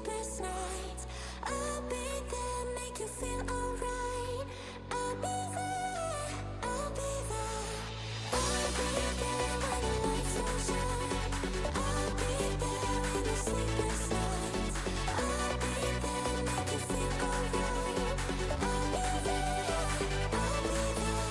sleepless nights. I'll be there, make you feel alright. I'll be there, I'll be there. I'll be there when the lights don't shine. I'll be there in the sleepless nights. I'll be there, make you feel alright. I'll be there, I'll be there.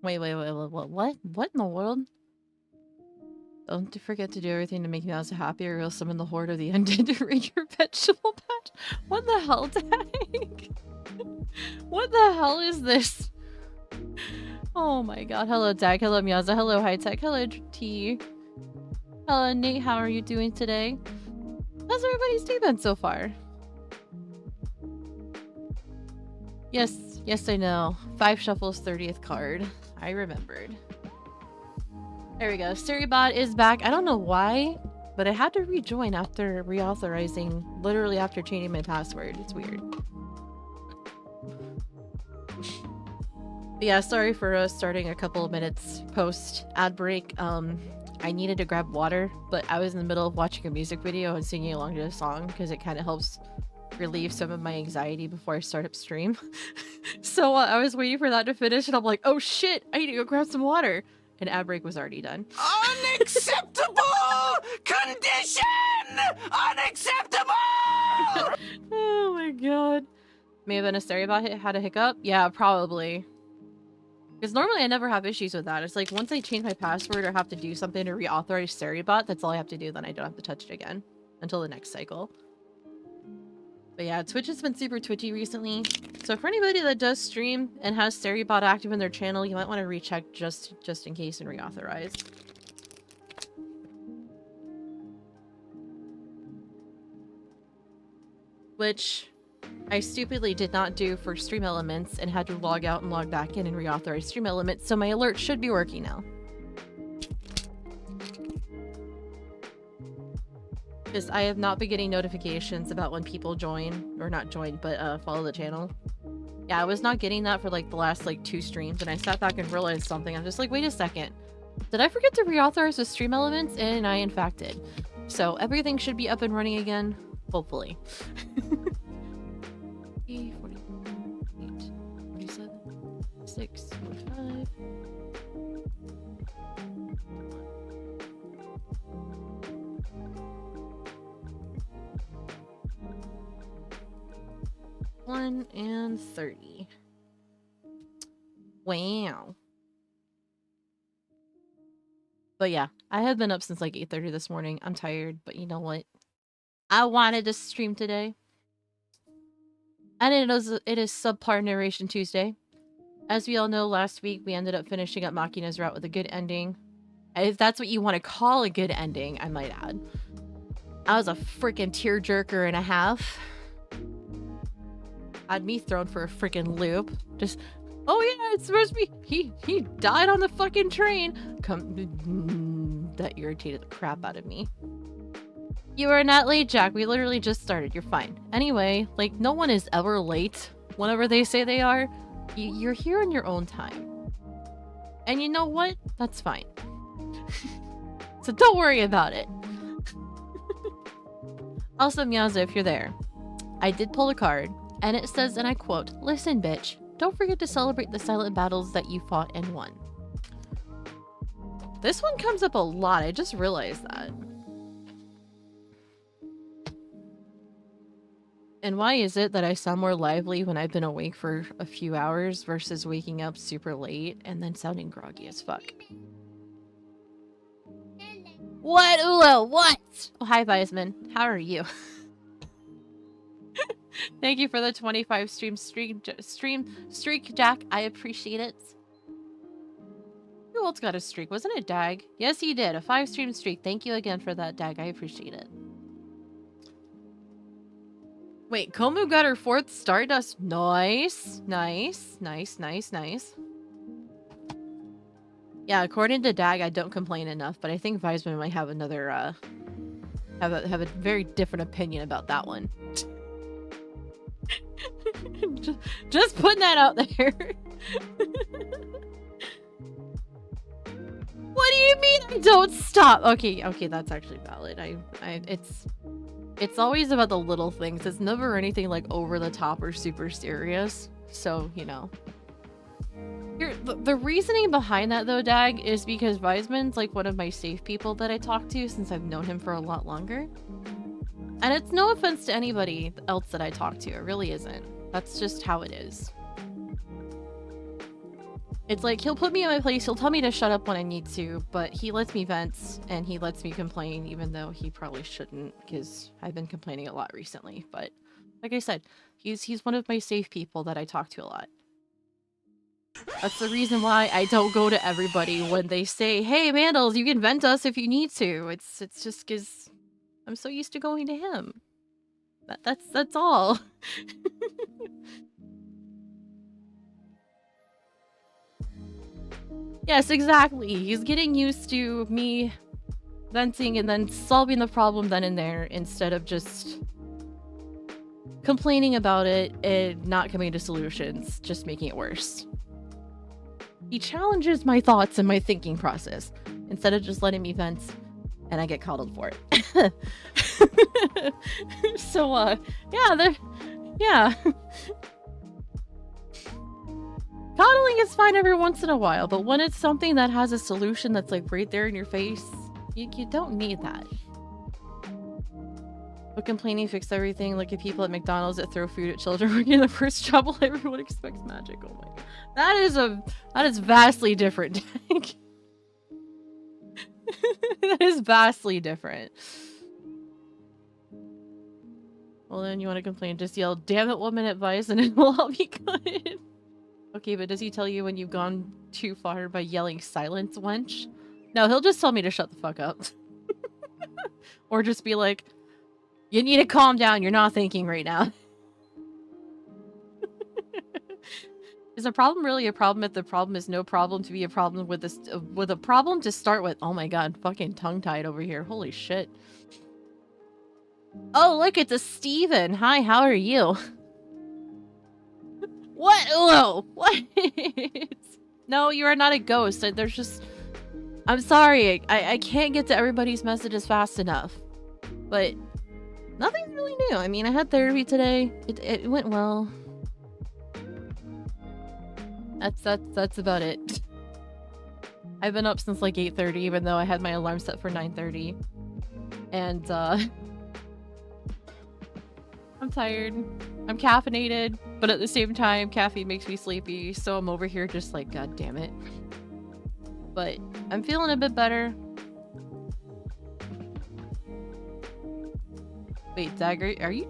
Wait, what in the world? Don't forget to do everything to make Meowza happy, or you'll summon the horde of the undead to raid your vegetable patch. What the hell, Dag? What the hell is this? Oh my god. Hello, Dag. Hello, Meowza. Hello, High Tech. Hello, T. Hello, Nate. How are you doing today? How's everybody's day been so far? Yes, I know. 5 shuffles, 30th card. I remembered. There we go. Seribot is back. I don't know why, but I had to rejoin after reauthorizing, literally after changing my password. It's weird. But yeah, sorry for starting a couple of minutes post ad break. I needed to grab water, but I was in the middle of watching a music video and singing along to the song because it kind of helps relieve some of my anxiety before I start up stream. So I was waiting for that to finish, and I'm like, oh shit, I need to go grab some water. And ad break was already done. Unacceptable condition! Unacceptable! Oh my god. May have been a Seribot had a hiccup? Yeah, probably. Because normally I never have issues with that. It's like once I change my password or have to do something to reauthorize Seribot, that's all I have to do, then I don't have to touch it again until the next cycle. But yeah, Twitch has been super twitchy recently. So for anybody that does stream and has Seribot active in their channel, you might want to recheck just in case and reauthorize. Which I stupidly did not do for Stream Elements and had to log out and log back in and reauthorize Stream Elements, so my alert should be working now. Because I have not been getting notifications about when people join, or not join, but follow the channel. Yeah, I was not getting that for like the last like 2 streams, and I sat back and realized something. I'm just like, wait a second. Did I forget to reauthorize with Stream Elements? And I in fact did. So everything should be up and running again, hopefully. 48, 47, 6, 45. And 30. Wow. But yeah, I have been up since like 8:30 this morning. I'm tired, but you know what? I wanted to stream today. And it is subpar narration Tuesday. As we all know, last week we ended up finishing up Makina's route with a good ending. If that's what you want to call a good ending, I might add. I was a freaking tearjerker and a half. Had me thrown for a freaking loop. Just, oh yeah, it's supposed to be, he died on the fucking train. That irritated the crap out of me. You are not late, Jack. We literally just started. You're fine. Anyway, like, no one is ever late whenever they say they are. You're here on your own time. And you know what? That's fine. So don't worry about it. Also, Meowza, if you're there, I did pull a card. And it says, and I quote, "Listen, bitch, don't forget to celebrate the silent battles that you fought and won." This one comes up a lot. I just realized that. And why is it that I sound more lively when I've been awake for a few hours versus waking up super late and then sounding groggy as fuck? What? Ulo, what? Oh, hi, Viseman. How are you? Thank you for the 25 stream streak, Jack. I appreciate it. Who else got a streak? Wasn't it Dag? Yes, he did. A 5 stream streak. Thank you again for that, Dag. I appreciate it. Wait, Komu got her 4th Stardust. Nice. Nice. Nice, nice, nice. Yeah, according to Dag, I don't complain enough, but I think Viseman might have another, have a very different opinion about that one. just putting that out there. What do you mean I don't stop? Okay, that's actually valid. It's always about the little things. It's never anything like over the top or super serious. So, you know. The reasoning behind that though, Dag, is because Viseman's like one of my safe people that I talk to since I've known him for a lot longer. And it's no offense to anybody else that I talk to. It really isn't. That's just how it is. It's like he'll put me in my place, he'll tell me to shut up when I need to, but he lets me vent and he lets me complain even though he probably shouldn't, because I've been complaining a lot recently. But like I said, he's one of my safe people that I talk to a lot. That's the reason why I don't go to everybody when they say, "Hey, Mandels, you can vent us if you need to." It's just because I'm so used to going to him. That's all. Yes, exactly. He's getting used to me venting and then solving the problem then and there instead of just complaining about it and not coming to solutions, just making it worse. He challenges my thoughts and my thinking process instead of just letting me vent and I get coddled for it. So, yeah. Coddling is fine every once in a while, but when it's something that has a solution that's like right there in your face, you don't need that. But complaining fix everything, like at people at McDonald's that throw food at children working in the first job while everyone expects magic. Oh my god. That is vastly different. That is vastly different. Well then you want to complain, just yell, "Damn it, woman advice," and it will all be good. Okay, but does he tell you when you've gone too far by yelling "silence, wench"? No, he'll just tell me to shut the fuck up. Or just be like, "You need to calm down, you're not thinking right now." Is a problem really a problem if the problem is no problem to be a problem with this with a problem to start with? Oh my god, fucking tongue-tied over here. Holy shit. Oh, look, it's a Steven. Hi, how are you? What? Whoa! What? No, you are not a ghost. There's just... I'm sorry. I can't get to everybody's messages fast enough. But nothing's really new. I mean, I had therapy today. It went well. That's about it. I've been up since like 8:30, even though I had my alarm set for 9:30. And I'm tired. I'm caffeinated, but at the same time, caffeine makes me sleepy, so I'm over here just like, god damn it. But I'm feeling a bit better. Wait, Dagger, are you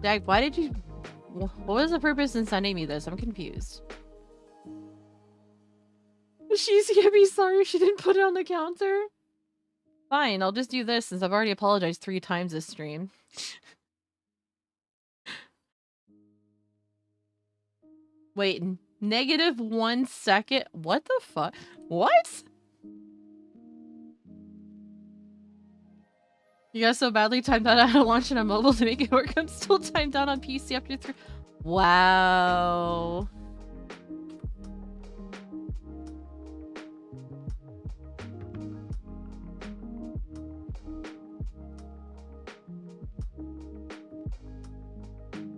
Dag, why did you... What was the purpose in sending me this? I'm confused. She's gonna be sorry she didn't put it on the counter? Fine, I'll just do this since I've already apologized 3 times this stream. Wait, -1 second? What the fuck? What? You guys so badly timed out how to launch on a mobile to make it work. I'm still timed out on PC after 3. Wow.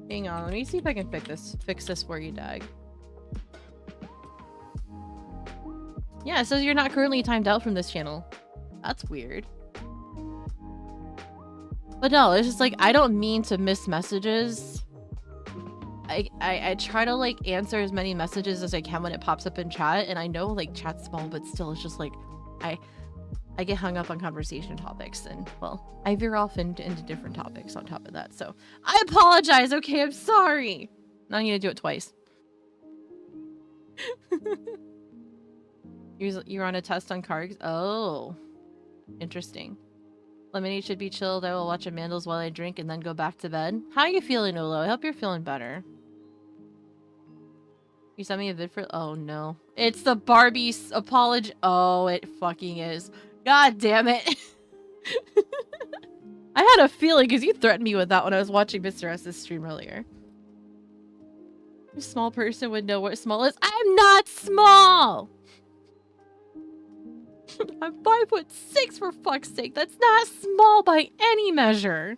Hang on, let me see if I can fix this for you, Dag. Yeah, it says you're not currently timed out from this channel. That's weird. But no, it's just like, I don't mean to miss messages. I try to like answer as many messages as I can when it pops up in chat, and I know like chat's small, but still it's just like I get hung up on conversation topics, and well, I veer off into different topics on top of that. So I apologize. Okay, I'm sorry. Now I need to do it twice. You're on a test on cards. Oh, interesting. Lemonade should be chilled. I will watch a Mandels while I drink and then go back to bed. How are you feeling, Ulo? I hope you're feeling better. You sent me a vid for... Oh, no. It's the Barbie's apology. Oh, it fucking is. God damn it. I had a feeling because you threatened me with that when I was watching Mr. S's stream earlier. A small person would know what small is. I'm not small! I'm 5'6" for fuck's sake. That's not small by any measure.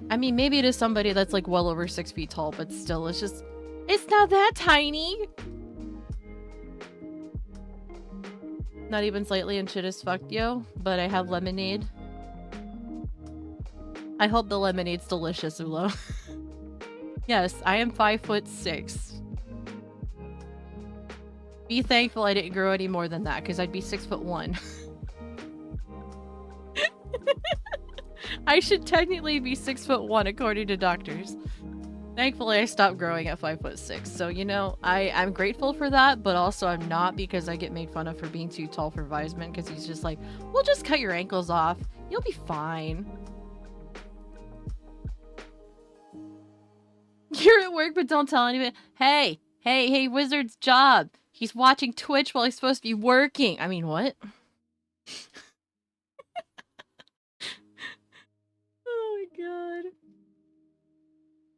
I mean, maybe it is somebody that's like well over 6 feet tall, but still, it's just... It's not that tiny! Not even slightly and shit as fuck, yo. But I have lemonade. I hope the lemonade's delicious, Ulo. Yes, I am 5'6". Be thankful I didn't grow any more than that, because I'd be 6'1". I should technically be 6'1" according to doctors. Thankfully, I stopped growing at 5'6". So, you know, I'm grateful for that, but also I'm not, because I get made fun of for being too tall for Wiseman, because he's just like, we'll just cut your ankles off. You'll be fine. You're at work, but don't tell anyone. Hey, Wizard's job. He's watching Twitch while he's supposed to be working. I mean, what? Oh my god.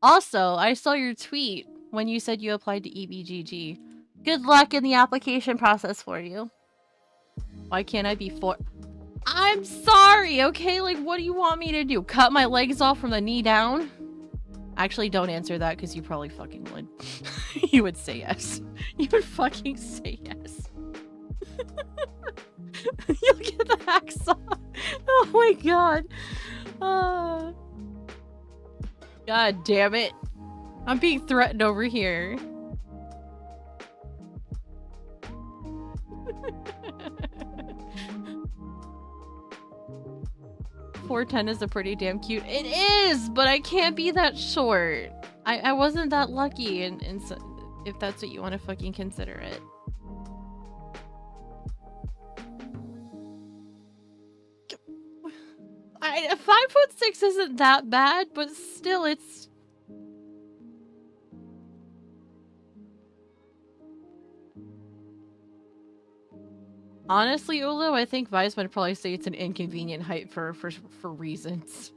Also, I saw your tweet when you said you applied to EBGG. Good luck in the application process for you. Why can't I be I'm sorry, okay? Like, what do you want me to do? Cut my legs off from the knee down? Actually, don't answer that, because you probably fucking would. You would say yes. You would fucking say yes. You'll get the hacksaw. Oh my god. God damn it. I'm being threatened over here. .410 is a pretty damn cute. It is, but I can't be that short. I wasn't that lucky, and so, if that's what you want to fucking consider it. I 5'6" isn't that bad, but still, it's. Honestly, Ulu, I think Vice would probably say it's an inconvenient height for reasons.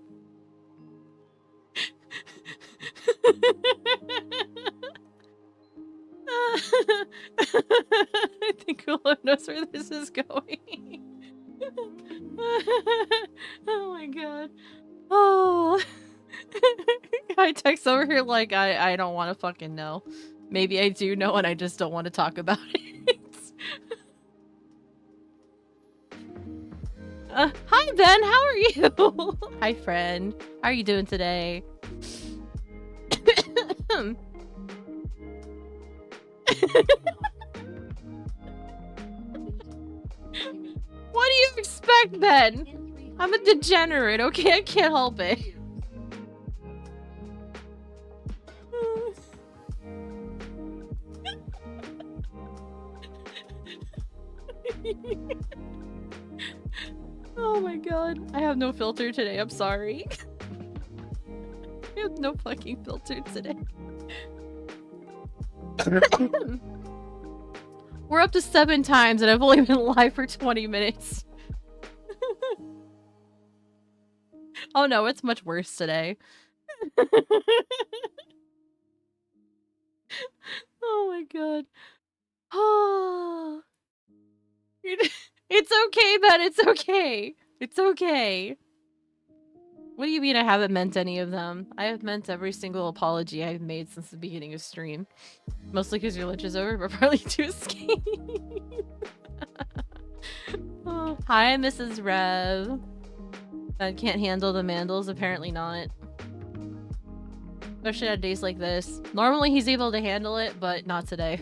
I think Ulu knows where this is going. Oh my god. Oh. I text over here like I don't want to fucking know. Maybe I do know and I just don't want to talk about it. Hi Ben, how are you? Hi friend, how are you doing today? What do you expect, Ben? I'm a degenerate, okay? I can't help it. Oh my god. I have no filter today, I'm sorry. I have no fucking filter today. We're up to 7 times and I've only been live for 20 minutes. Oh no, it's much worse today. Oh my god. Oh. It's okay, Ben, it's okay. It's okay. What do you mean I haven't meant any of them? I have meant every single apology I've made since the beginning of stream. Mostly because your lunch is over, but partly to escape. Oh. Hi, Mrs. Rev. Ben can't handle the mandals? Apparently not. Especially on days like this. Normally he's able to handle it, but not today.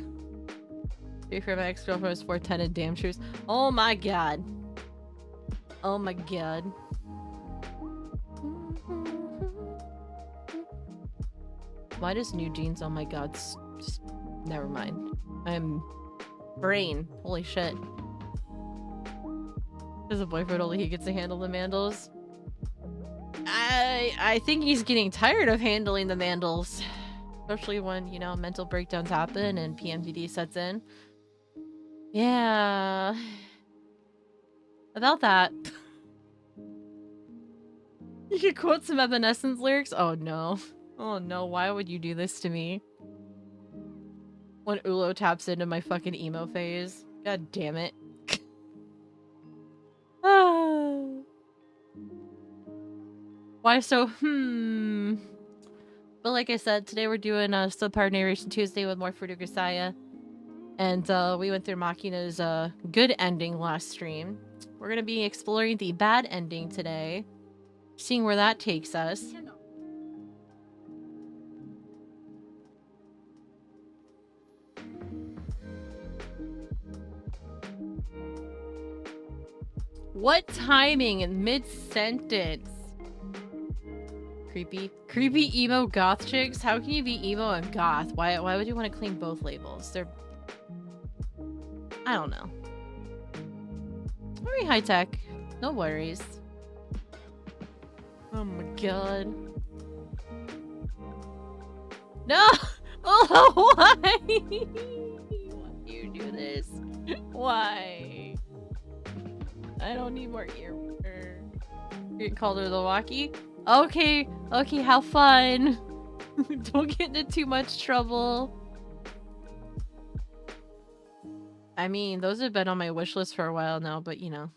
For my ex-girlfriend was 4'10" and damn shoes. Oh my god. Oh my god. Why does new jeans? Oh my god. Just never mind. I'm brain. Holy shit. Does a boyfriend only he gets to handle the mandals? I think he's getting tired of handling the mandals. Especially when, you know, mental breakdowns happen and PMDD sets in. Yeah. About that. You could quote some Evanescence lyrics? Oh no. Oh no, why would you do this to me? When Ulo taps into my fucking emo phase. God damn it. Why so, But like I said, today we're doing a subpart narration Tuesday with more Fruit of Grisaia. And we went through Makina's good ending last stream. We're gonna be exploring the bad ending today. Seeing where that takes us. What timing in mid-sentence? Creepy emo goth chicks? How can you be emo and goth? Why would you want to claim both labels? They're... I don't know. Very high tech. No worries. Oh my god. No! Oh, why? Why do you do this? Why? I don't need more ear. You called her the walkie? Okay, okay, have fun. Don't get into too much trouble. I mean, those have been on my wish list for a while now, but you know.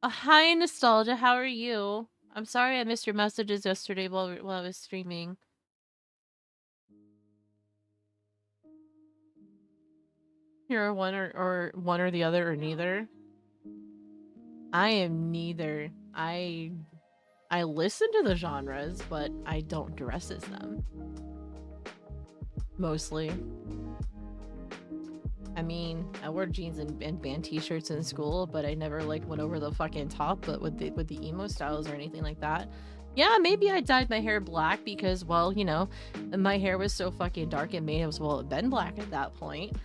Hi, Nostalgia, how are you? I'm sorry I missed your messages yesterday while I was streaming. You're one or one or the other or neither. I am neither. I listen to the genres, but I don't dress as them. Mostly. I mean, I wore jeans and band t-shirts in school, but I never like went over the fucking top, but with the emo styles or anything like that. Yeah, maybe I dyed my hair black because, well, you know, my hair was so fucking dark it may as well have been black at that point.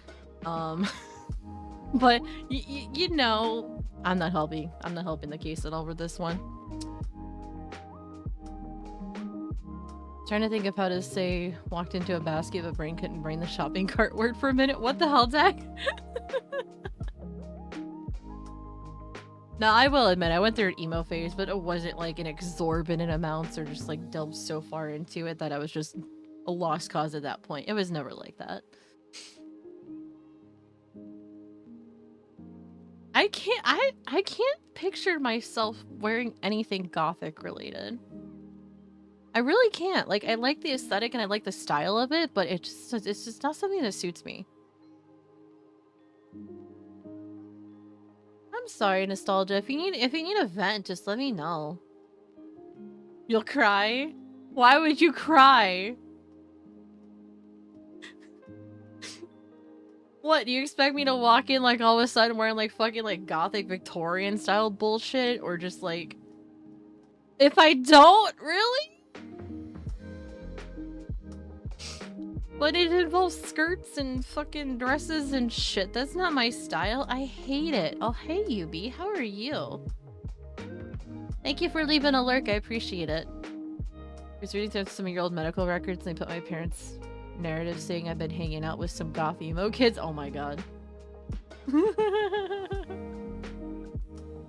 But you know, I'm not helping the case at all with this one. Trying to think of how to say walked into a basket but brain couldn't brain the shopping cart word for a minute. What the hell, Zach? No, I will admit I went through an emo phase, but it wasn't like an exorbitant amounts or just like delved so far into it that I was just a lost cause at that point. It was never like that. I can't picture myself wearing anything gothic related. I really can't. Like, I like the aesthetic and I like the style of it, but it's just not something that suits me. I'm sorry, Nostalgia. If you need a vent, just let me know. You'll cry? Why would you cry? What, do you expect me to walk in like all of a sudden wearing like fucking like gothic Victorian style bullshit? Or just like... If I don't? Really? But it involves skirts and fucking dresses and shit. That's not my style. I hate it. Oh, hey, Yubi. How are you? Thank you for leaving a lurk. I appreciate it. I was reading through some of your old medical records and they put my parents' narrative saying I've been hanging out with some goth emo kids. Oh my god.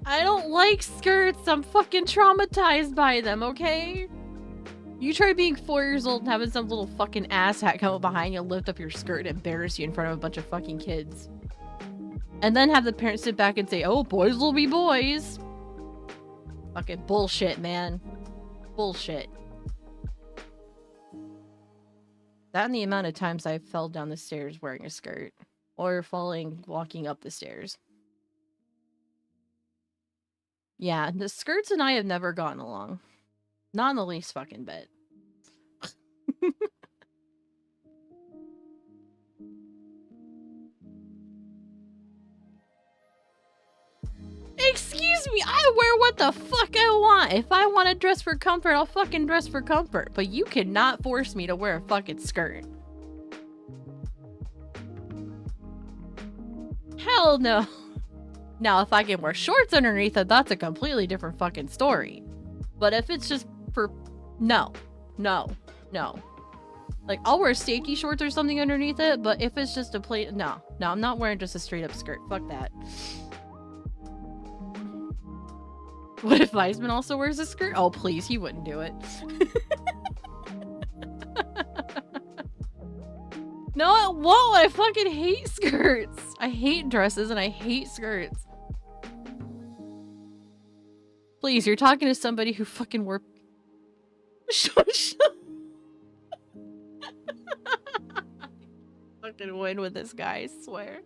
I don't like skirts. I'm fucking traumatized by them, okay? You try being 4 years old and having some little fucking asshat come up behind you, lift up your skirt, and embarrass you in front of a bunch of fucking kids. And then have the parents sit back and say, oh, boys will be boys. Fucking bullshit, man. Bullshit. That and the amount of times I fell down the stairs wearing a skirt. Or walking up the stairs. Yeah, the skirts and I have never gotten along. Not in the least fucking bit. Excuse me, I wear what the fuck I want. If I want to dress for comfort, I'll fucking dress for comfort. But you cannot force me to wear a fucking skirt. Hell no. Now, if I can wear shorts underneath it, that's a completely different fucking story. But if it's just for... No. No. No. Like, I'll wear safety shorts or something underneath it, but if it's just a plain... No. No, I'm not wearing just a straight up skirt. Fuck that. What if Weisman also wears a skirt? Oh, please, he wouldn't do it. No, it won't. I fucking hate skirts. I hate dresses and I hate skirts. Please, you're talking to somebody who fucking wore... Fucking win with this guy, I swear.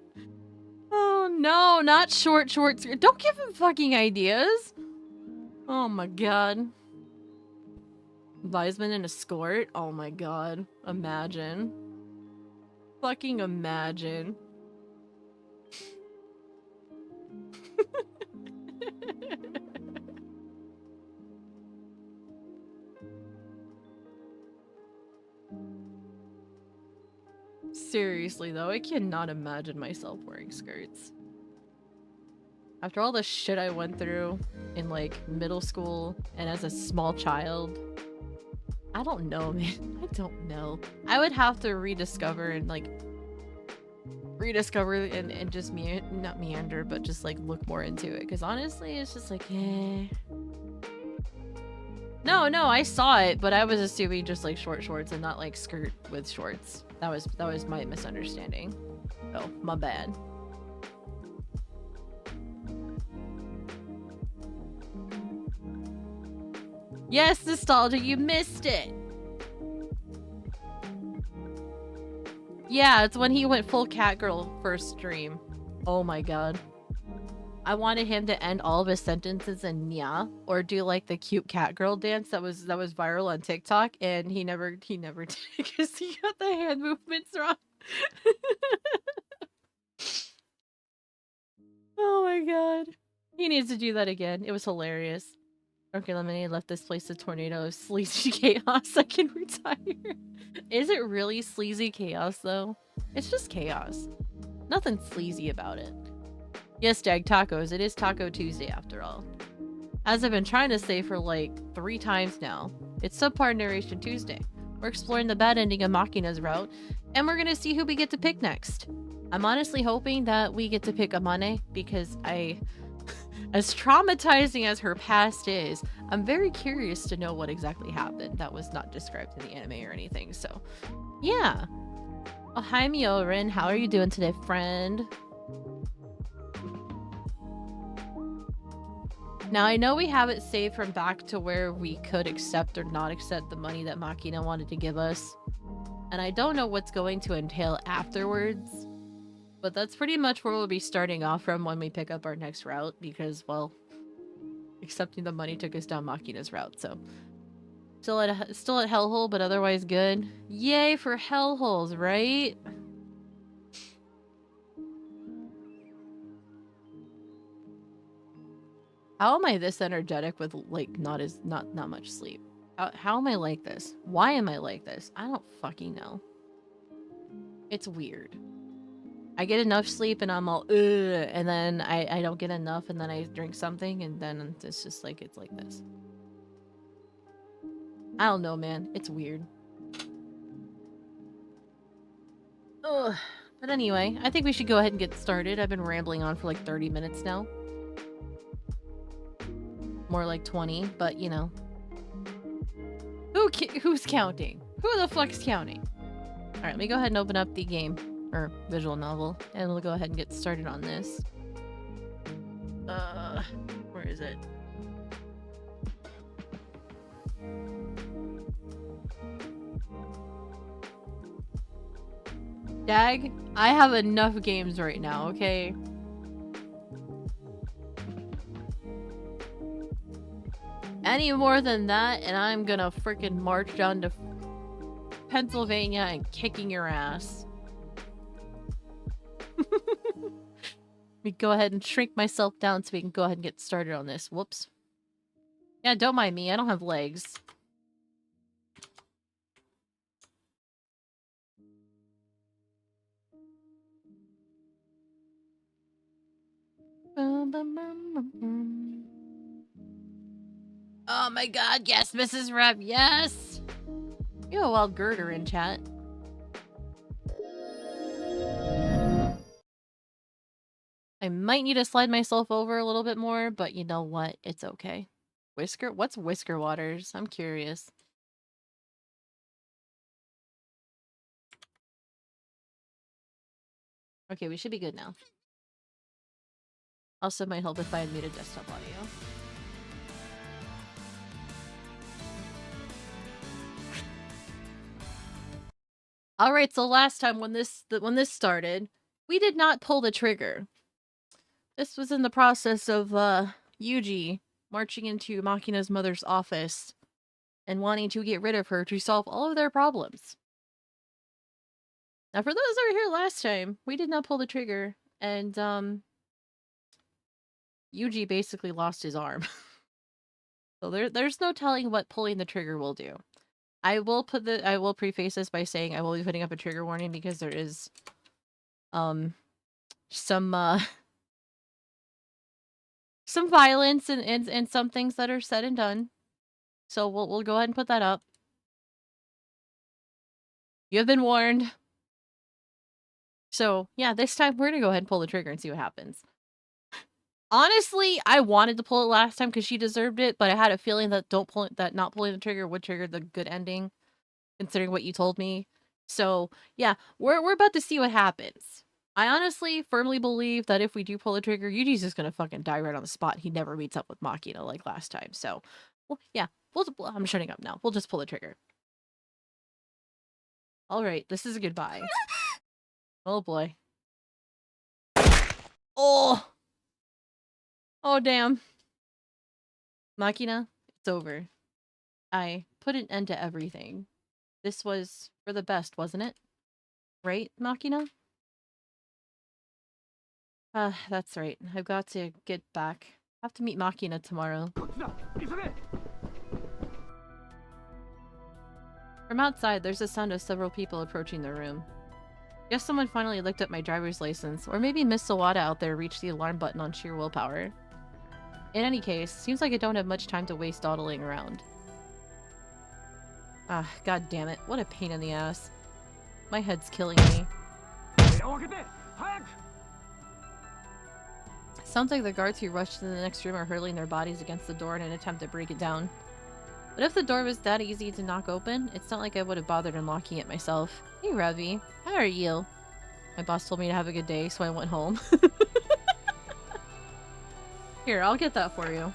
Oh no, not short skirt. Don't give him fucking ideas. Oh my god. Weisman in a skirt? Oh my god. Imagine. Fucking imagine. Seriously though, I cannot imagine myself wearing skirts. After all the shit I went through in like middle school and as a small child, I don't know, man. I don't know. I would have to rediscover and just not meander, but just like look more into it. Because honestly, it's just like, eh. No, I saw it, but I was assuming just like short shorts and not like skirt with shorts. That was my misunderstanding. Oh, my bad. Yes, nostalgia, you missed it. Yeah, it's when he went full Catgirl first stream. Oh my god. I wanted him to end all of his sentences in nya or do like the cute Catgirl dance that was viral on TikTok, and he never did because he got the hand movements wrong. Oh my god. He needs to do that again. It was hilarious. Okay, Lemonade left this place a tornado of sleazy chaos. I can retire. Is it really sleazy chaos, though? It's just chaos. Nothing sleazy about it. Yes, Dag, tacos. It is Taco Tuesday, after all. As I've been trying to say for, like, 3 times now, it's Subpar Narration Tuesday. We're exploring the bad ending of Makina's route, and we're gonna see who we get to pick next. I'm honestly hoping that we get to pick Amane, because as traumatizing as her past is, I'm very curious to know what exactly happened. That was not described in the anime or anything, so yeah. Oh, hi Miorin, how are you doing today, friend? Now, I know we have it saved from back to where we could accept or not accept the money that Makina wanted to give us. And I don't know what's going to entail afterwards. But that's pretty much where we'll be starting off from when we pick up our next route, because, well, accepting the money took us down Makina's route, so. Still at Hellhole, but otherwise good. Yay for Hellholes, right? How am I this energetic with, like, not much sleep? How am I like this? Why am I like this? I don't fucking know. It's weird. I get enough sleep and I'm all, ugh, and then I don't get enough and then I drink something and then it's just like, it's like this. I don't know, man. It's weird. Ugh. But anyway, I think we should go ahead and get started. I've been rambling on for like 30 minutes now. More like 20, but you know. Who's counting? Who the fuck's counting? Alright, let me go ahead and open up the game. Or visual novel, and we'll go ahead and get started on this. Where is it? Dag, I have enough games right now, okay? Any more than that, and I'm gonna freaking march down to Pennsylvania and kicking your ass. Let me go ahead and shrink myself down so we can go ahead and get started on this. Whoops. Yeah, don't mind me. I don't have legs. Oh my god, yes, Mrs. Rep, yes! You have a wild girder in chat. I might need to slide myself over a little bit more, but you know what? It's okay. Whisker? What's Whisker Waters? I'm curious. Okay, we should be good now. Also might help if I had muted desktop audio. Alright, so last time when this started, we did not pull the trigger. This was in the process of Yuji marching into Makina's mother's office and wanting to get rid of her to solve all of their problems. Now, for those that were here last time, we did not pull the trigger, and Yuji basically lost his arm. So there's no telling what pulling the trigger will do. I will preface this by saying I will be putting up a trigger warning because there is some some violence and some things that are said and done. So we'll go ahead and put that up. You have been warned. So yeah, this time we're gonna go ahead and pull the trigger and see what happens. Honestly, I wanted to pull it last time because she deserved it, but I had a feeling that not pulling the trigger would trigger the good ending, considering what you told me. So yeah, we're about to see what happens. I honestly firmly believe that if we do pull the trigger, Yuji's just gonna fucking die right on the spot. He never meets up with Makina like last time. So, well, yeah, I'm shutting up now. We'll just pull the trigger. All right, this is a goodbye. Oh boy. Oh. Oh damn. Makina, it's over. I put an end to everything. This was for the best, wasn't it? Right, Makina? That's right. I've got to get back. I have to meet Makina tomorrow. From outside, there's the sound of several people approaching the room. Guess someone finally looked up my driver's license, or maybe Miss Sawada out there reached the alarm button on sheer willpower. In any case, seems like I don't have much time to waste dawdling around. Ah, god damn it. What a pain in the ass. My head's killing me. Sounds like the guards who rushed to the next room are hurling their bodies against the door in an attempt to break it down. But if the door was that easy to knock open, it's not like I would have bothered unlocking it myself. Hey Ravi, how are you? My boss told me to have a good day, so I went home. Here, I'll get that for you.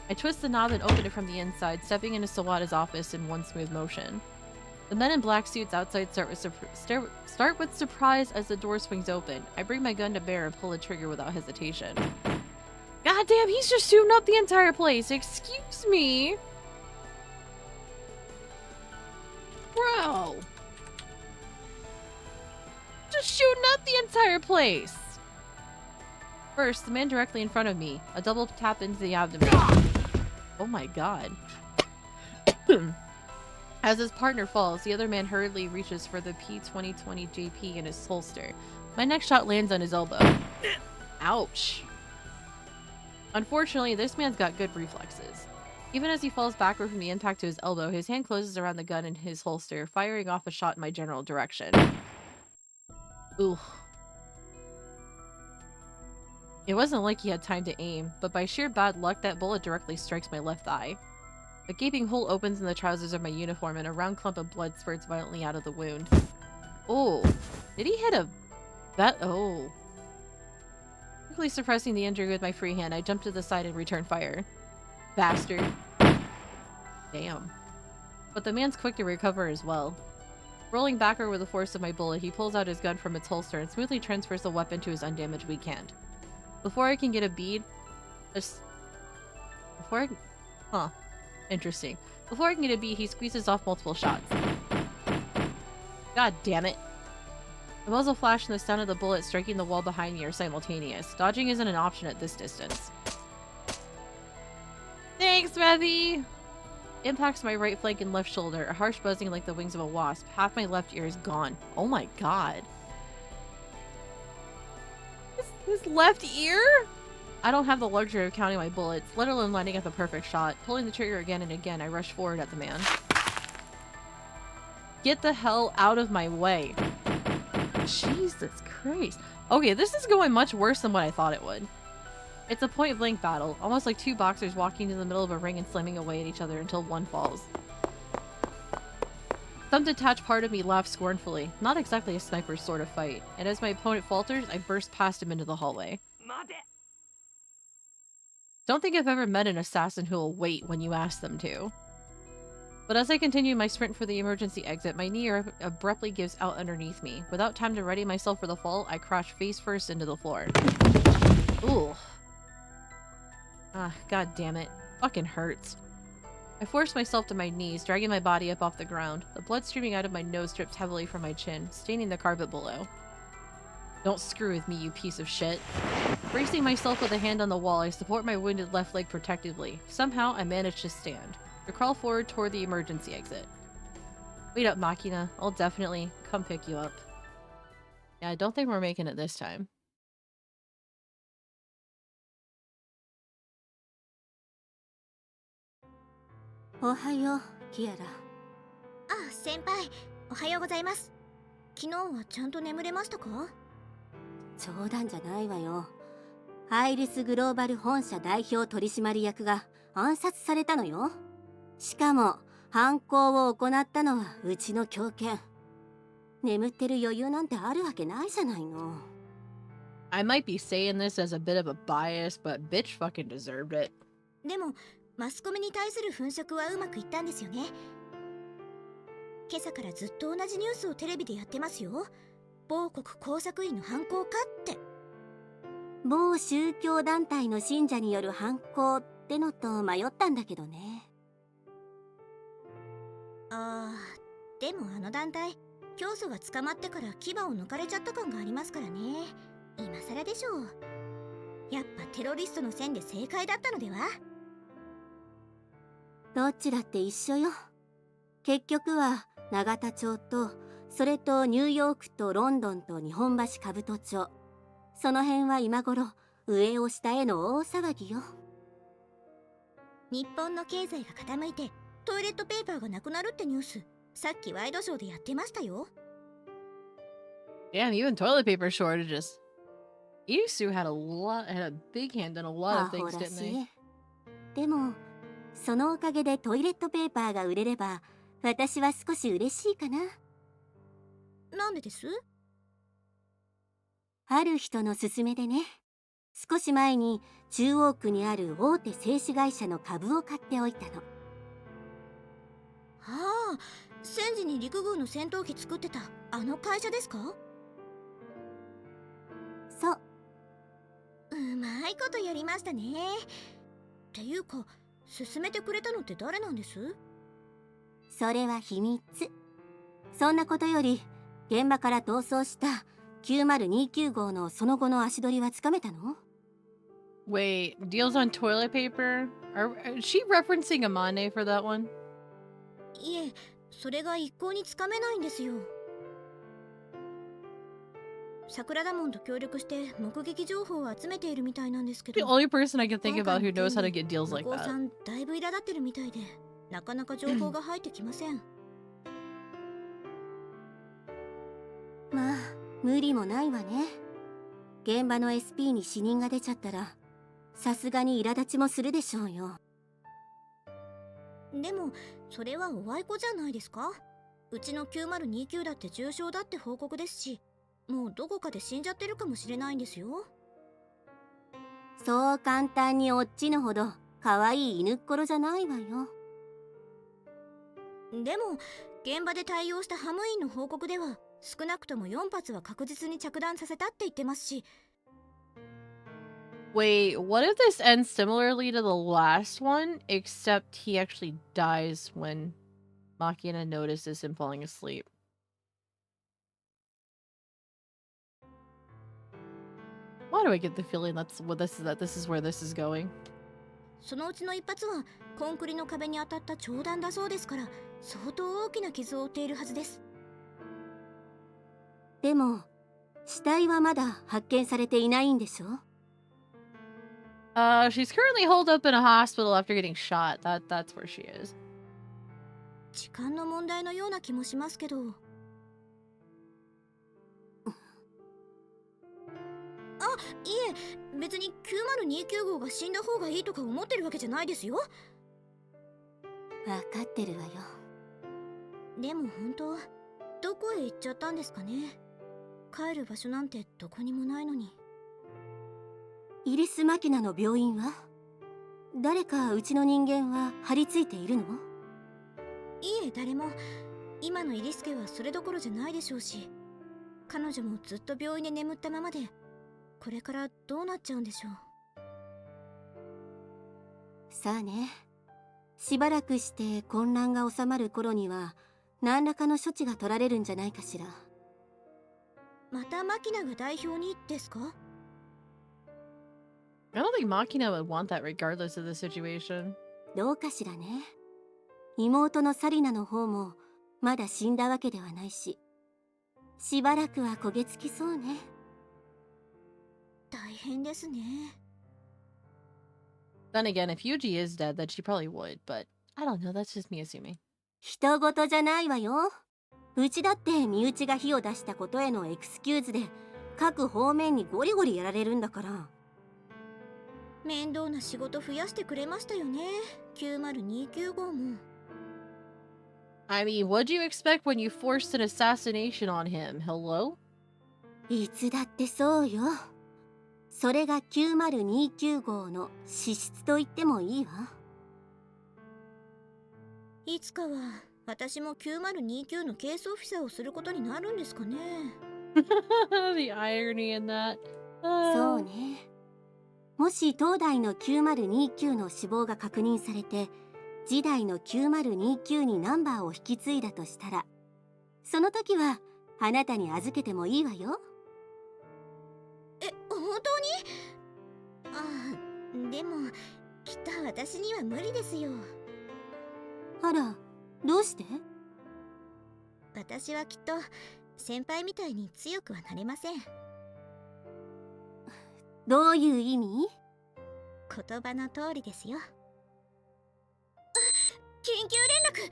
I twist the knob and open it from the inside, stepping into Sawada's office in one smooth motion. The men in black suits outside start with surprise as the door swings open. I bring my gun to bear and pull the trigger without hesitation. God damn, he's just shooting up the entire place! Excuse me! Bro! Just shooting up the entire place! First, the man directly in front of me. A double tap into the abdomen. Oh my god. As his partner falls, the other man hurriedly reaches for the P2020 JP in his holster. My next shot lands on his elbow. Ouch. Unfortunately, this man's got good reflexes. Even as he falls backward from the impact to his elbow, his hand closes around the gun in his holster, firing off a shot in my general direction. Ooh. It wasn't like he had time to aim, but by sheer bad luck, that bullet directly strikes my left thigh. A gaping hole opens in the trousers of my uniform, and a round clump of blood spurts violently out of the wound. Oh. Did he hit a... Oh. Quickly suppressing the injury with my free hand, I jump to the side and return fire. Bastard. Damn. But the man's quick to recover as well. Rolling backward with the force of my bullet, he pulls out his gun from its holster and smoothly transfers the weapon to his undamaged weak hand. Before I can get a bead... Huh. Interesting. Before I can get a bead, he squeezes off multiple shots. God damn it. The muzzle flash and the sound of the bullet striking the wall behind me are simultaneous. Dodging isn't an option at this distance. Thanks, Ravi! Impacts my right flank and left shoulder, a harsh buzzing like the wings of a wasp. Half my left ear is gone. Oh my god. His left ear? I don't have the luxury of counting my bullets, let alone lining up the perfect shot. Pulling the trigger again and again, I rush forward at the man. Get the hell out of my way. Jesus Christ. Okay, this is going much worse than what I thought it would. It's a point-blank battle, almost like two boxers walking in the middle of a ring and slamming away at each other until one falls. Some detached part of me laughs scornfully. Not exactly a sniper's sort of fight. And as my opponent falters, I burst past him into the hallway. Don't think I've ever met an assassin who will wait when you ask them to. But as I continue my sprint for the emergency exit, my knee abruptly gives out underneath me. Without time to ready myself for the fall, I crash face first into the floor. Ooh. Ah, god damn it. Fucking hurts. I force myself to my knees, dragging my body up off the ground. The blood streaming out of my nose drips heavily from my chin, staining the carpet below. Don't screw with me, you piece of shit. Bracing myself with a hand on the wall, I support my wounded left leg protectively. Somehow, I manage to stand. I crawl forward toward the emergency exit. Wait up, Makina. I'll definitely come pick you up. Yeah, I don't think we're making it this time. おはよう、キアラ。あ、先輩、おはようございます。昨日はちゃんと眠れましたか？冗談じゃないわよ。アイリスグローバル本社代表取締役が暗殺されたのよ。しかも犯行を行ったのはうちの狂犬。眠ってる余裕なんてあるわけないじゃないの。I might be saying this as a bit of a bias, but bitch fucking deserved it. でもマスコミに対する粉飾はうまくいったんですよね。今朝からずっと同じニュースをテレビでやってますよ。某国工作員の犯行かって。某宗教団体の信者による犯行ってのと迷ったんだけどね。あー、でもあの団体、教祖が捕まってから牙を抜かれちゃった感がありますからね。今更でしょう。やっぱテロリストの線で正解だったのでは？どっちだって一緒よ。結局は永田町と、それとニューヨークとロンドンと日本橋兜町、その辺は今頃上を下への大騒ぎよ。日本の経済が傾いてトイレットペーパーがなくなるってニュース、さっきワイドショーでやってましたよ。Damn, even toilet paper shortages. Isuzu had a big hand in a lot of アホ things, ら didn't し they? い。でもそのおかげでトイレットペーパーが売れれば私は少し嬉しいかな。なんでです？ある人の勧めでね。少し前に中央区にある大手製紙会社の株を買っておいたの。はあ、戦時に陸軍の戦闘機作ってたあの会社ですか？そう。うまいことやりましたね。っていうか、勧めてくれたのって誰なんです？それは秘密。そんなことより現場から逃走した9029号のその後の足取りはつかめたの？ Wait, deals on toilet paper? Is she referencing Amane for that one? いえ、それが一向につかめないんですよ。桜田門と協力して目撃情報を集めているみたいなんですけ The ど、 only person I can think 今回 about who の件 knows how to で get deals 向 like こうさ that. んだいぶ苛立ってるみたいで、なかなか情報が入ってきません。まあ無理もないわね。現場の SP に死人が出ちゃったらさすがに苛立ちもするでしょうよ。でもそれはおあいこじゃないですか？うちの9029だって重傷だって報告ですし、もうどこかで死んじゃってるかもしれないんですよ。そう簡単におっちぬほど可愛い犬っころじゃないわよ。でも現場で対応したハム員の報告では少なくとも4発は確実に着弾させたって言ってますし。 Wait, what if this ends similarly to the last one, except he actually dies when Makina notices him falling asleep? Why do I get the feeling that this is where this is going? そのうちの一発はコンクリの壁に当たった長弾だそうですから、相当大きな傷を負っているはずです。でも死体はまだ発見されていないんでしょ？ She's currently holed up in a hospital after getting shot. That's where she is. 時間の問題のような気もしますけど。あ、いえ、別に9029号が死んだ方がいいとか思ってるわけじゃないですよ。分かってるわよ。でも本当、どこへ行っちゃったんですかね。帰る場所なんてどこにもないのに。イリス・マキナの病院は？誰かうちの人間は張り付いているの？いえ、誰も。今のイリス家はそれどころじゃないでしょうし、彼女もずっと病院で眠ったままで、これからどうなっちゃうんでしょう。さあね。しばらくして混乱が収まる頃には何らかの処置が取られるんじゃないかしら。またマキナが代表にですか？ I don't think Makina would want that regardless of the situation. どうかしらね。妹のサリナの方もまだ死んだわけではないし、しばらくは焦げつきそうね。大変ですね。Then again, if Yuji is dead, then she probably would, but I don't know, that's just me assuming. 人事じゃないわよ。うちだって身内が火を出したことへのエクスキューズで各方面にゴリゴリやられるんだから。面倒な仕事増やしてくれましたよね、9029号も。I mean, what'd you expect when you forced an assassination on him? Hello? いつだってそうよ。それが9029号の資質と言ってもいいわ。いつかは私も9029のケースオフィサーをすることになるんですかね。The irony in that. そうね。もし当代の9029の死亡が確認されて、次代の9029にナンバーを引き継いだとしたら、その時はあなたに預けてもいいわよ。本当に？ああ、でもきっと私には無理ですよ。あら、どうして？私はきっと先輩みたいに強くはなれません。どういう意味？言葉の通りですよ。緊急連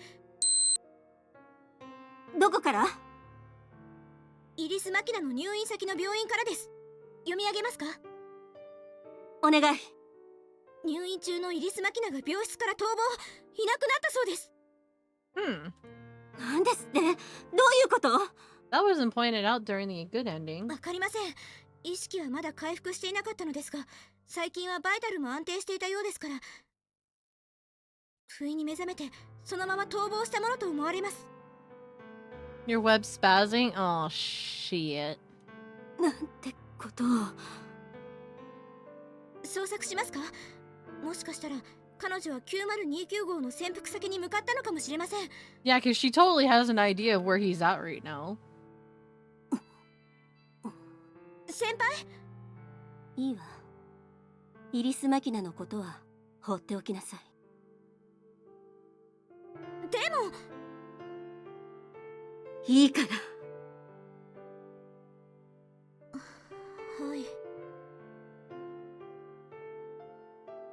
絡。どこから？イリス・マキナの入院先の病院からです。読み上げますか？お願い。入院中のイリス・マキナが病室から逃亡、いなくなったそうです。なんですって？どういうこと？ That wasn't pointed out during the good ending. わかりません。意識はまだ回復していなかったのですが、最近はバイタルも安定していたようですから、不意に目覚めてそのまま逃亡したものと思われます。 Your web spazzing? Oh, shit. なんてことを。捜索しますか？もしかしたら彼女は9029号の潜伏先に向かったのかもしれません。 Yeah, because she totally has an idea of where he's at right now. 先輩？いいわ。イリス・マキナのことは放っておきなさい。でもいいから。はい。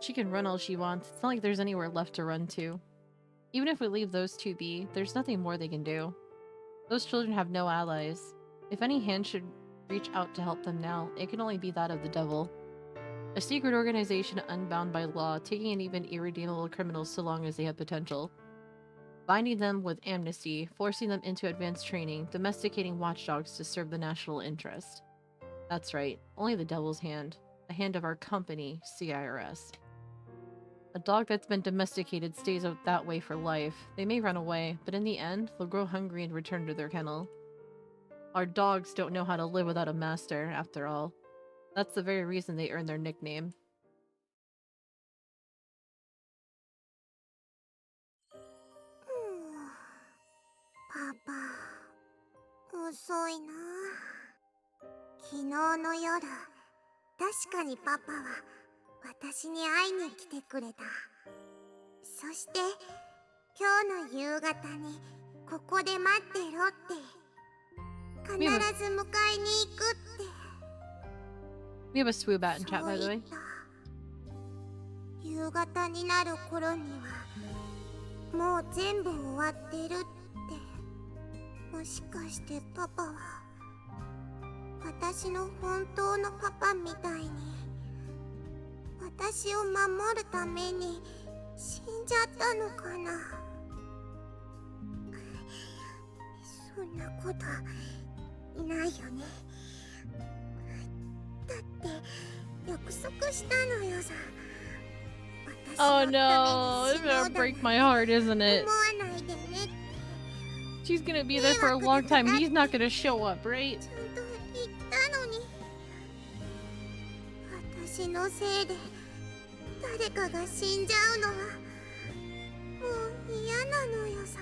She can run all she wants. It's not like there's anywhere left to run to. Even if we leave those two be, there's nothing more they can do. Those children have no allies. If any hand should reach out to help them now, it can only be that of the devil. A secret organization unbound by law, taking in even irredeemable criminals so long as they have potential. Binding them with amnesty, forcing them into advanced training, domesticating watchdogs to serve the national interest. That's right, only the devil's hand. The hand of our company, CIRS. A dog that's been domesticated stays out that way for life. They may run away, but in the end, they'll grow hungry and return to their kennel. Our dogs don't know how to live without a master, after all. That's the very reason they earn their nickname. パパ、遅いな。昨日の夜、確かにパパは私に会いに来てくれた。そして今日の夕方にここで待ってろって、必ず迎えに行くって。We have a swoobat in chat, そう by the 言 way. った。夕方になる頃にはもう全部終わってるって。もしかしてパパは私の本当のパパみたいに私を守るために死んじゃったのかな。そんなことないよね。だって約束したのよさ。 Oh no, it's gonna break my heart, isn't it? 思わないでね。 She's gonna be there for a long time. He's not gonna show up, right? ちゃんと言ったのに。私のせいで誰かが死んじゃうのはもう嫌なのよさ。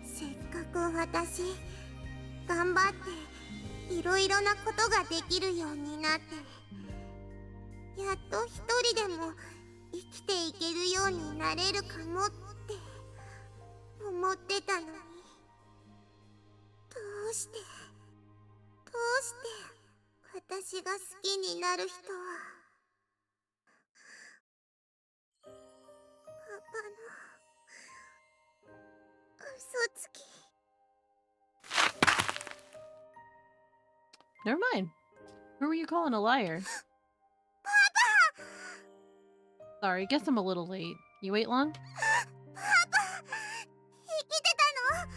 せっかく私頑張っていろいろなことができるようになって、やっと一人でも生きていけるようになれるかもって思ってたのに。うして私が好きになる人はパパの嘘つき。 Never mind. Who were you calling a liar? Sorry, guess I'm a little late. You wait long? パパ生きてたの？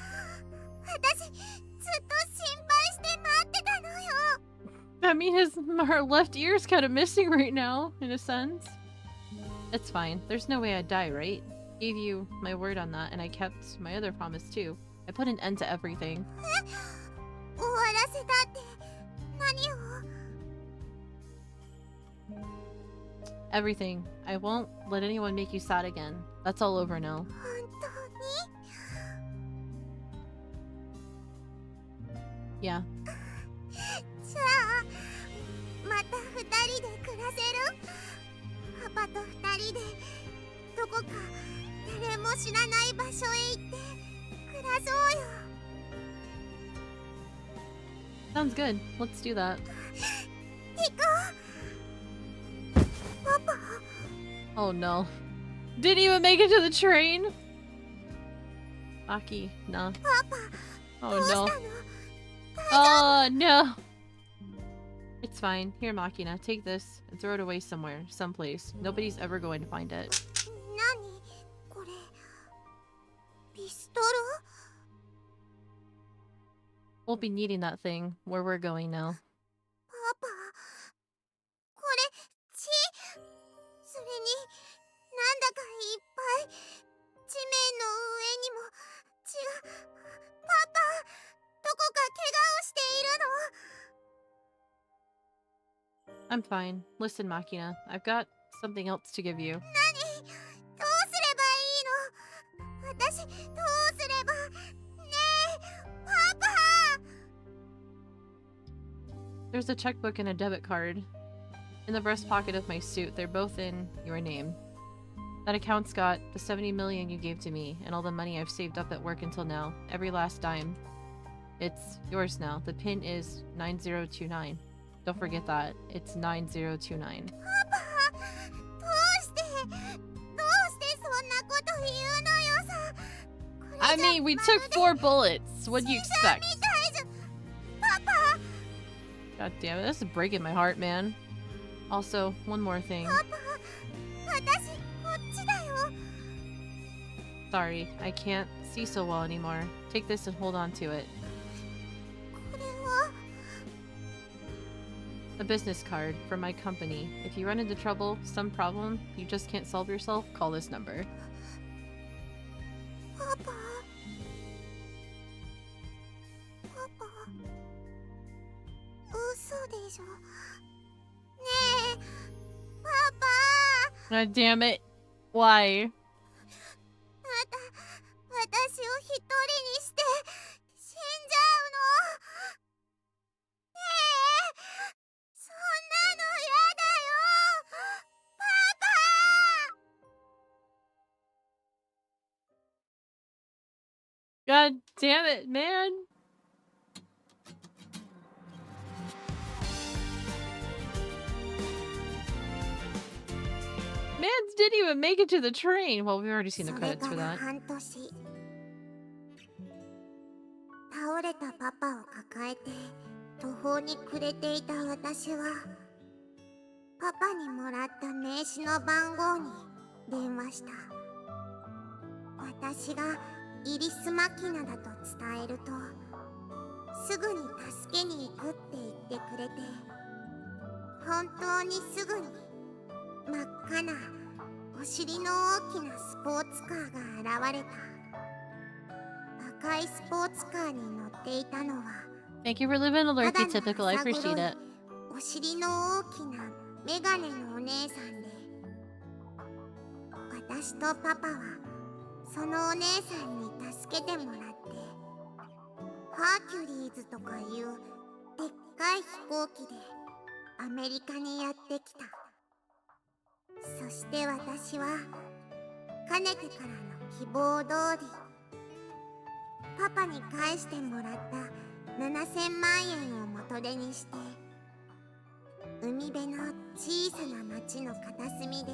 私ずっと心配して待ってたのよ。 I mean, her left ear's kind of missing right now, in a sense. It's fine. There's no way I'd die, right? Gave you my word on that, and I kept my other promise too. I put an end to everything. 終わらせたって何を？ Everything. I won't let anyone make you sad again. That's all over now. 本当に？ Yeah. じゃあまた二人で暮らせる？パパと二人でどこか誰も知らない場所へ行って暮らそうよ。 Sounds good. Let's do that. 行こう。パパ。 Oh no. Didn't even make it to the train? Aki, nah. パパ。 Oh どうした no. の？ Oh no. It's fine. Here, Makina. Take this and throw it away somewhere. Someplace. Nobody's ever going to find it. 何これ？ピストル？ We'll be needing that thing where we're going now. パパ、これ血。それになんだかいっぱい地面の上にも血が。パパ、どこか怪我をしているの？ I'm fine. Listen, Makina. I've got something else to give you. 何？どうすればいいの？私どうすれば？ねえ、パパ。 There's a checkbook and a debit card. In the breast pocket of my suit. They're both in your name. That account's got the 70 million you gave to me and all the money I've saved up at work until now. Every last dime. It's yours now. The pin is 9029. Don't forget that. It's 9029. パパ、どうしてそんなこと言うのよさ。これじゃ I mean, we took 4 bullets. What do you 死んだ expect? みたいじゃ。パパ。 God damn it. This is breaking my heart, man. Also, one more thing. パパ、私こっちだよ。 Sorry, I can't see so well anymore. Take this and hold on to it. これは A business card from my company. If you run into trouble, some problem you just can't solve yourself, call this number. パパ。パパ。嘘でしょ。ねえ、パパ。 God damn it. Why? 私を一人にして死んじゃうの？ねえ、そんなのやだよ。パパ。 God damn it, man. Mans didn't even make it to the train. Well, we've already seen the それ credits か for ら that. 半年、倒れたパパを抱えて途方に暮れていた私はパパにもらった名刺の番号に電話した。私がイリス・マキナだと伝えるとすぐに助けに行くって言ってくれて、本当にすぐに真っ赤なお尻の大きなスポーツカーが現れた。赤いスポーツカーに乗っていたのは Thank you for living a ただ lurky の typical. I 浅黒 appreciate い it. お尻の大きなメガネのお姉さんで、私とパパはそのお姉さんに助けてもらってハーキュリーズとかいうでっかい飛行機でアメリカにやってきた。そして私はかねてからの希望通りパパに返してもらった7000万円を元手にして海辺の小さな町の片隅で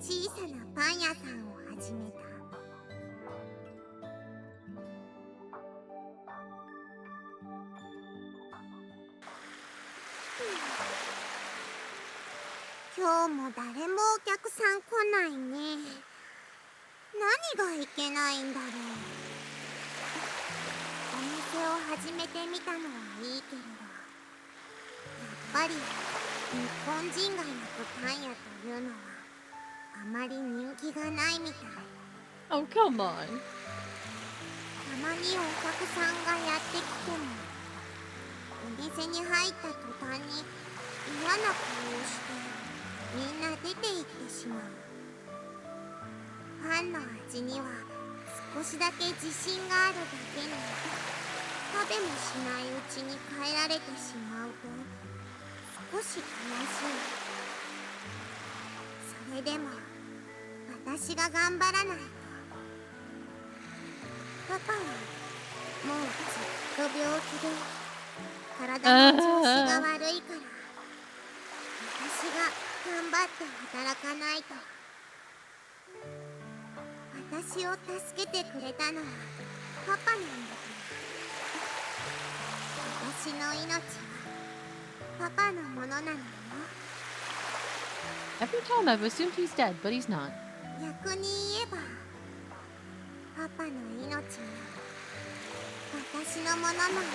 小さなパン屋さんを始めた。今日も誰もお客さん来ないね。何がいけないんだろう。お店を始めてみたのはいいけれど、やっぱり日本人が焼くパン屋というのはあまり人気がないみたい。 Oh, come on. たまにお客さんがやってきてもお店に入った途端に嫌な顔をしてみんな出て行ってしまう。パンの味には少しだけ自信があるだけに食べもしないうちに帰られてしまうと少し悲しい。それでも私が頑張らないと。パパはもうずっと病気で体の調子が悪いから私が頑張って働かないと。私を助けてくれたのはパパなんだから。私の命はパパのものなのよ。 Every time I've assumed he's dead, but he's not. 逆に言えばパパの命も私のものなんだからね。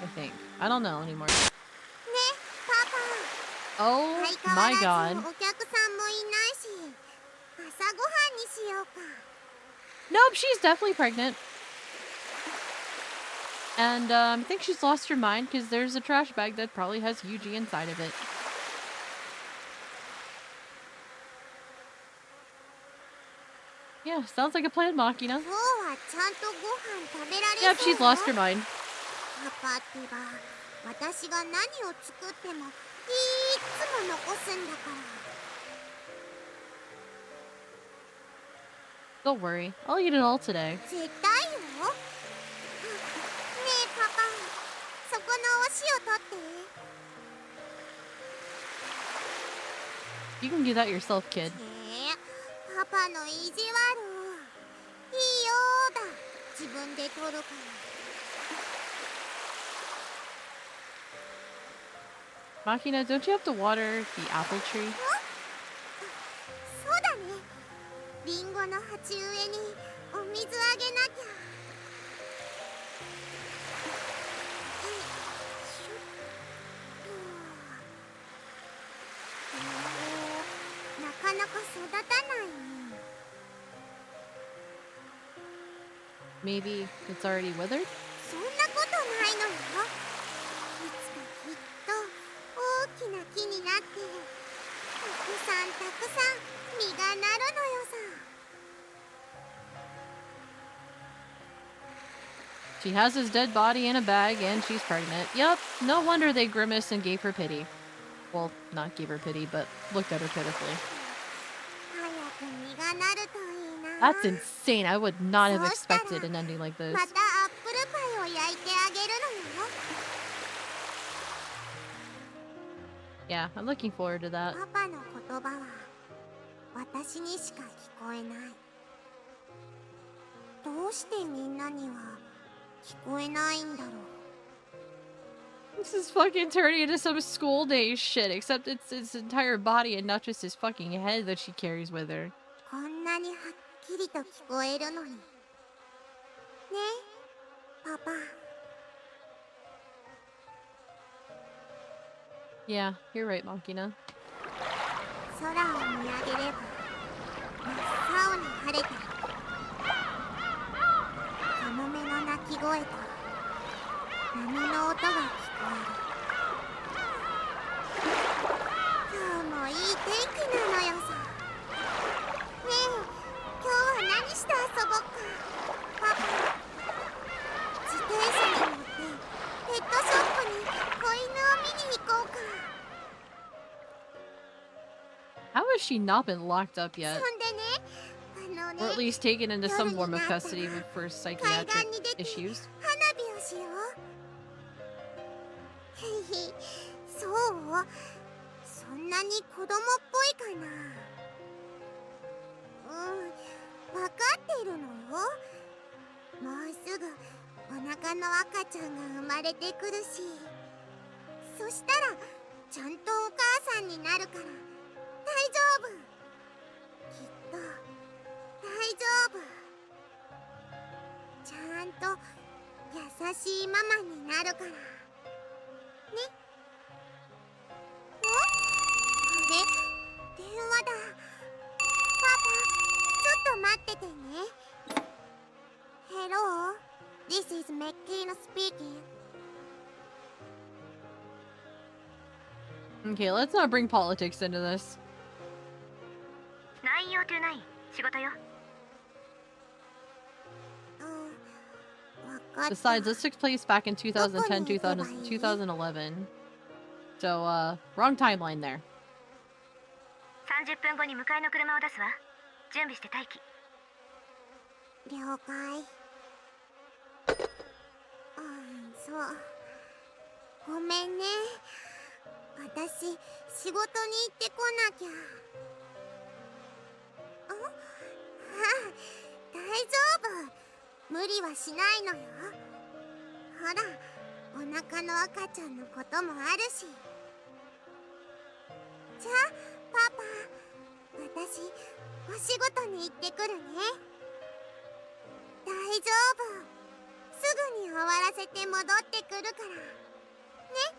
I think. I don't know anymore. ね、パパ。 Oh 相 my 変わら god. ずお客さんもいないし朝ごはんにしようか。 Nope, she's definitely pregnant. And I think she's lost her mind because there's a trash bag that probably has Yuji inside of it. Yeah, sounds like a plan, Makina. 今日はちゃんとご飯食べられ Yep, そう she's lost her mind. パパってば私が何を作ってもいっつも残すんだから。 Don't worry, I'll eat it all today. 絶対よ。あ、ねえパパ、そこのお塩取って。 You can do that yourself, kid. パパの意地悪。いいよーだ。自分で取るから。 Makina, don't you have to water the apple tree? そうだね。リンゴの鉢植えにお水あげなきゃ。なかなか育たないね。 Maybe it's already withered? そんなことないのよ。いつかきっと大きな木になってたくさんたくさん実がなるのよさ。 She has his dead body in a bag and she's pregnant. Yup, no wonder they grimaced and gave her pity. Well, not gave her pity, but looked at her pitifully. 早く実がなるといいな。 That's insane. I would not have expected an ending like this. またアップルパイを焼いてあげるのよ。 Yeah, I'm looking forward to that. パパの言葉は私にしか聞こえない。どうしてみんなには聞こえないんだろう。 This is fucking turning into some school day shit, except it's his entire body and not just his fucking head that she carries with her. こんなにはっきりと聞こえるのに。ね、パパ。 Yeah, you're right, Makina. 空を見上げれば真っ青に晴れてる。カモメの鳴き声と波の音が聞こえる。今日もいい天気なのよさ。ねえ、今日は何して遊ぼっか。パパ、自転車に乗ってペットショップに子犬を見に行こうか。 How has she not been locked up そ yet? んでね、Or at least taken into some form of custody for psychiatric issues. 花火をしよう。へへ、そう？そんなに子供っぽいかな。わかってるのよ。もうすぐお腹の赤ちゃんが生まれてくるし、そしたらちゃんとお母さんになるから大丈夫。きっと大丈夫。ちゃんと優しいママになるからね。あれ、電話だ。パパ、ちょっと待っててね。Hello, this is Makina speaking. Okay, let's not bring politics into this. 909仕事よ。わかった。 Besides, this took place back in 2010, 2011. So, wrong timeline there. 30分後に迎えの車を出すわ。準備して待機。了解。そう。ごめんね。私、仕事に行ってこなきゃ。大丈夫。無理はしないのよ。ほら、お腹の赤ちゃんのこともあるし。じゃあ、パパ、私、お仕事に行ってくるね。大丈夫。すぐに終わらせて戻ってくるから。ね。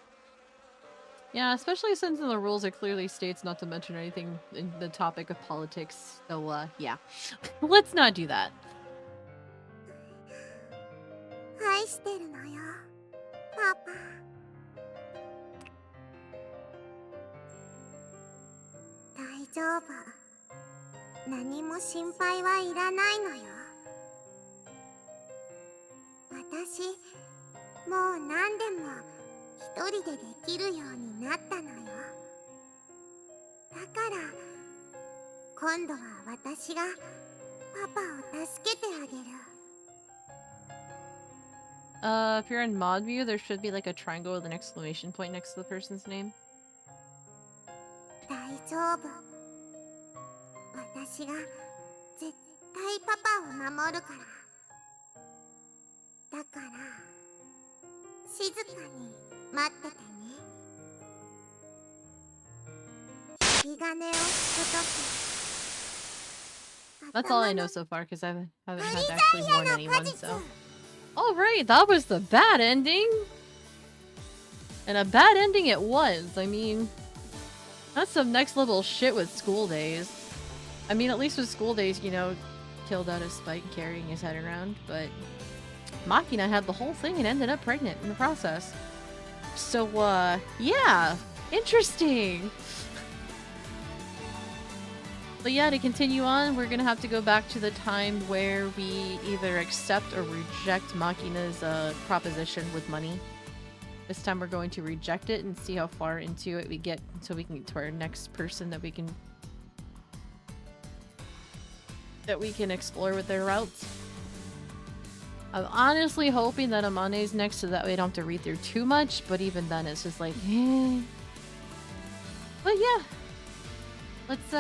Yeah, especially since in the rules it clearly states not to mention anything in the topic of politics. So, yeah. Let's not do that. 愛してるのよ、パパ。大丈夫。何も心配はいらないのよ。私、もう何でも一人でできるようになったのよ。だから、今度は私がパパを助けてあげる。If you're in mod view, there should be like a triangle with an exclamation point next to the person's name. 大丈夫。私が絶対パパを守るから。だから静かに待っててね。引き金を引くとき。 That's all I know so far because I haven't had to actually warn anyone, so. Alright, that was the bad ending! And a bad ending it was. I mean, that's some next level shit with school days. I mean, at least with school days, you know, killed out of spite carrying his head around, but Makina had the whole thing and ended up pregnant in the process. So, yeah, interesting! But yeah, to continue on, we're gonna have to go back to the time where we either accept or reject Makina's proposition with money. This time we're going to reject it and see how far into it we get until we can get to our next person that we can explore with their routes. I'm honestly hoping that Amane's next so that way I don't have to read through too much, but even then it's just like, eh. But yeah. Let's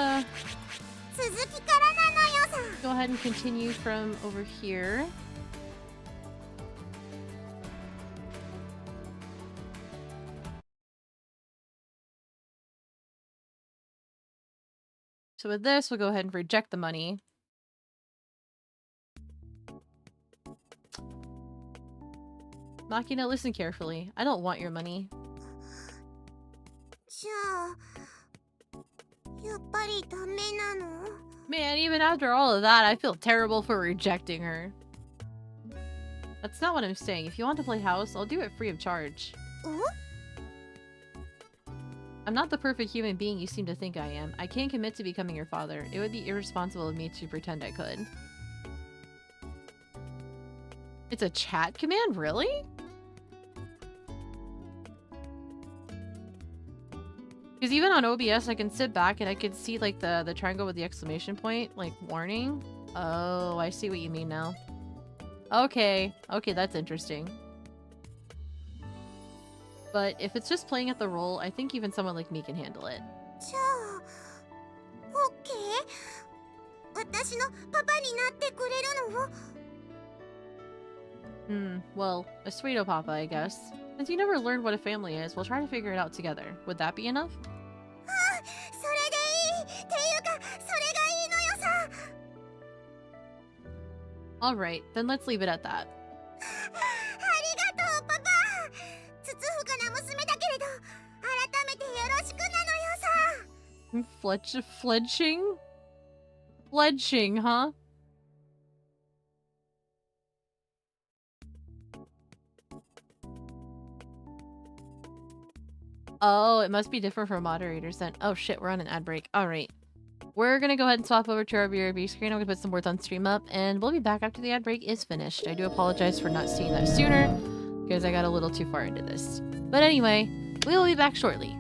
go ahead and continue from over here. So with this, we'll go ahead and reject the money. Makina, listen carefully. I don't want your money. じゃあ、やっぱりダメなの？ Man, even after all of that, I feel terrible for rejecting her. That's not what I'm saying. If you want to play house, I'll do it free of charge. I'm not the perfect human being you seem to think I am. I can't commit to becoming your father. It would be irresponsible of me to pretend I could. It's a chat command? Really? Because even on OBS, I can sit back and I can see like the triangle with the exclamation point, like warning. Oh, I see what you mean now. Okay. Okay, that's interesting. But if it's just playing at the role, I think even someone like me can handle it. じゃあオッケー。私のパパになってくれるの？ Well, a sweeto papa, I guess. Since you never learned what a family is, we'll try to figure it out together. Would that be enough? それでいい。っていうかそれがいいのよさ。 Alright, then let's leave it at that. ありがとうパパ。つつふかな娘だけれど改めてよろしくなのよさ。 Fledging? Fledging, huh? Oh, it must be different for moderators then. Oh shit, we're on an ad break. Alright. We're gonna go ahead and swap over to our BRB screen. I'm gonna put some words on stream up, and we'll be back after the ad break is finished. I do apologize for not seeing that sooner, because I got a little too far into this. But anyway, we will be back shortly.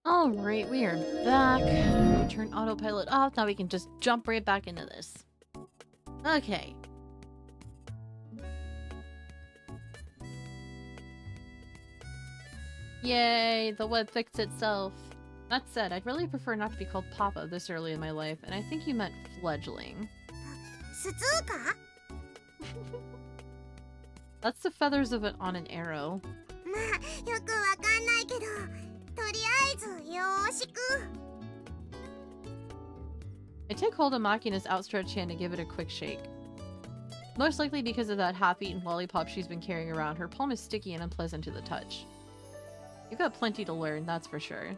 Alright, we are back. We turn autopilot off. Now we can just jump right back into this. Okay. Yay, the web fixed itself. That said, I'd really prefer not to be called Papa this early in my life, and I think you meant fledgling. スツーか？ That's the feathers of it on an arrow. まあよくわかんないけどとりあえずよーしく。 I take hold of Makina's outstretched hand and give it a quick shake. Most likely because of that half-eaten lollipop she's been carrying around, her palm is sticky and unpleasant to the touch. You've got plenty to learn, that's for sure.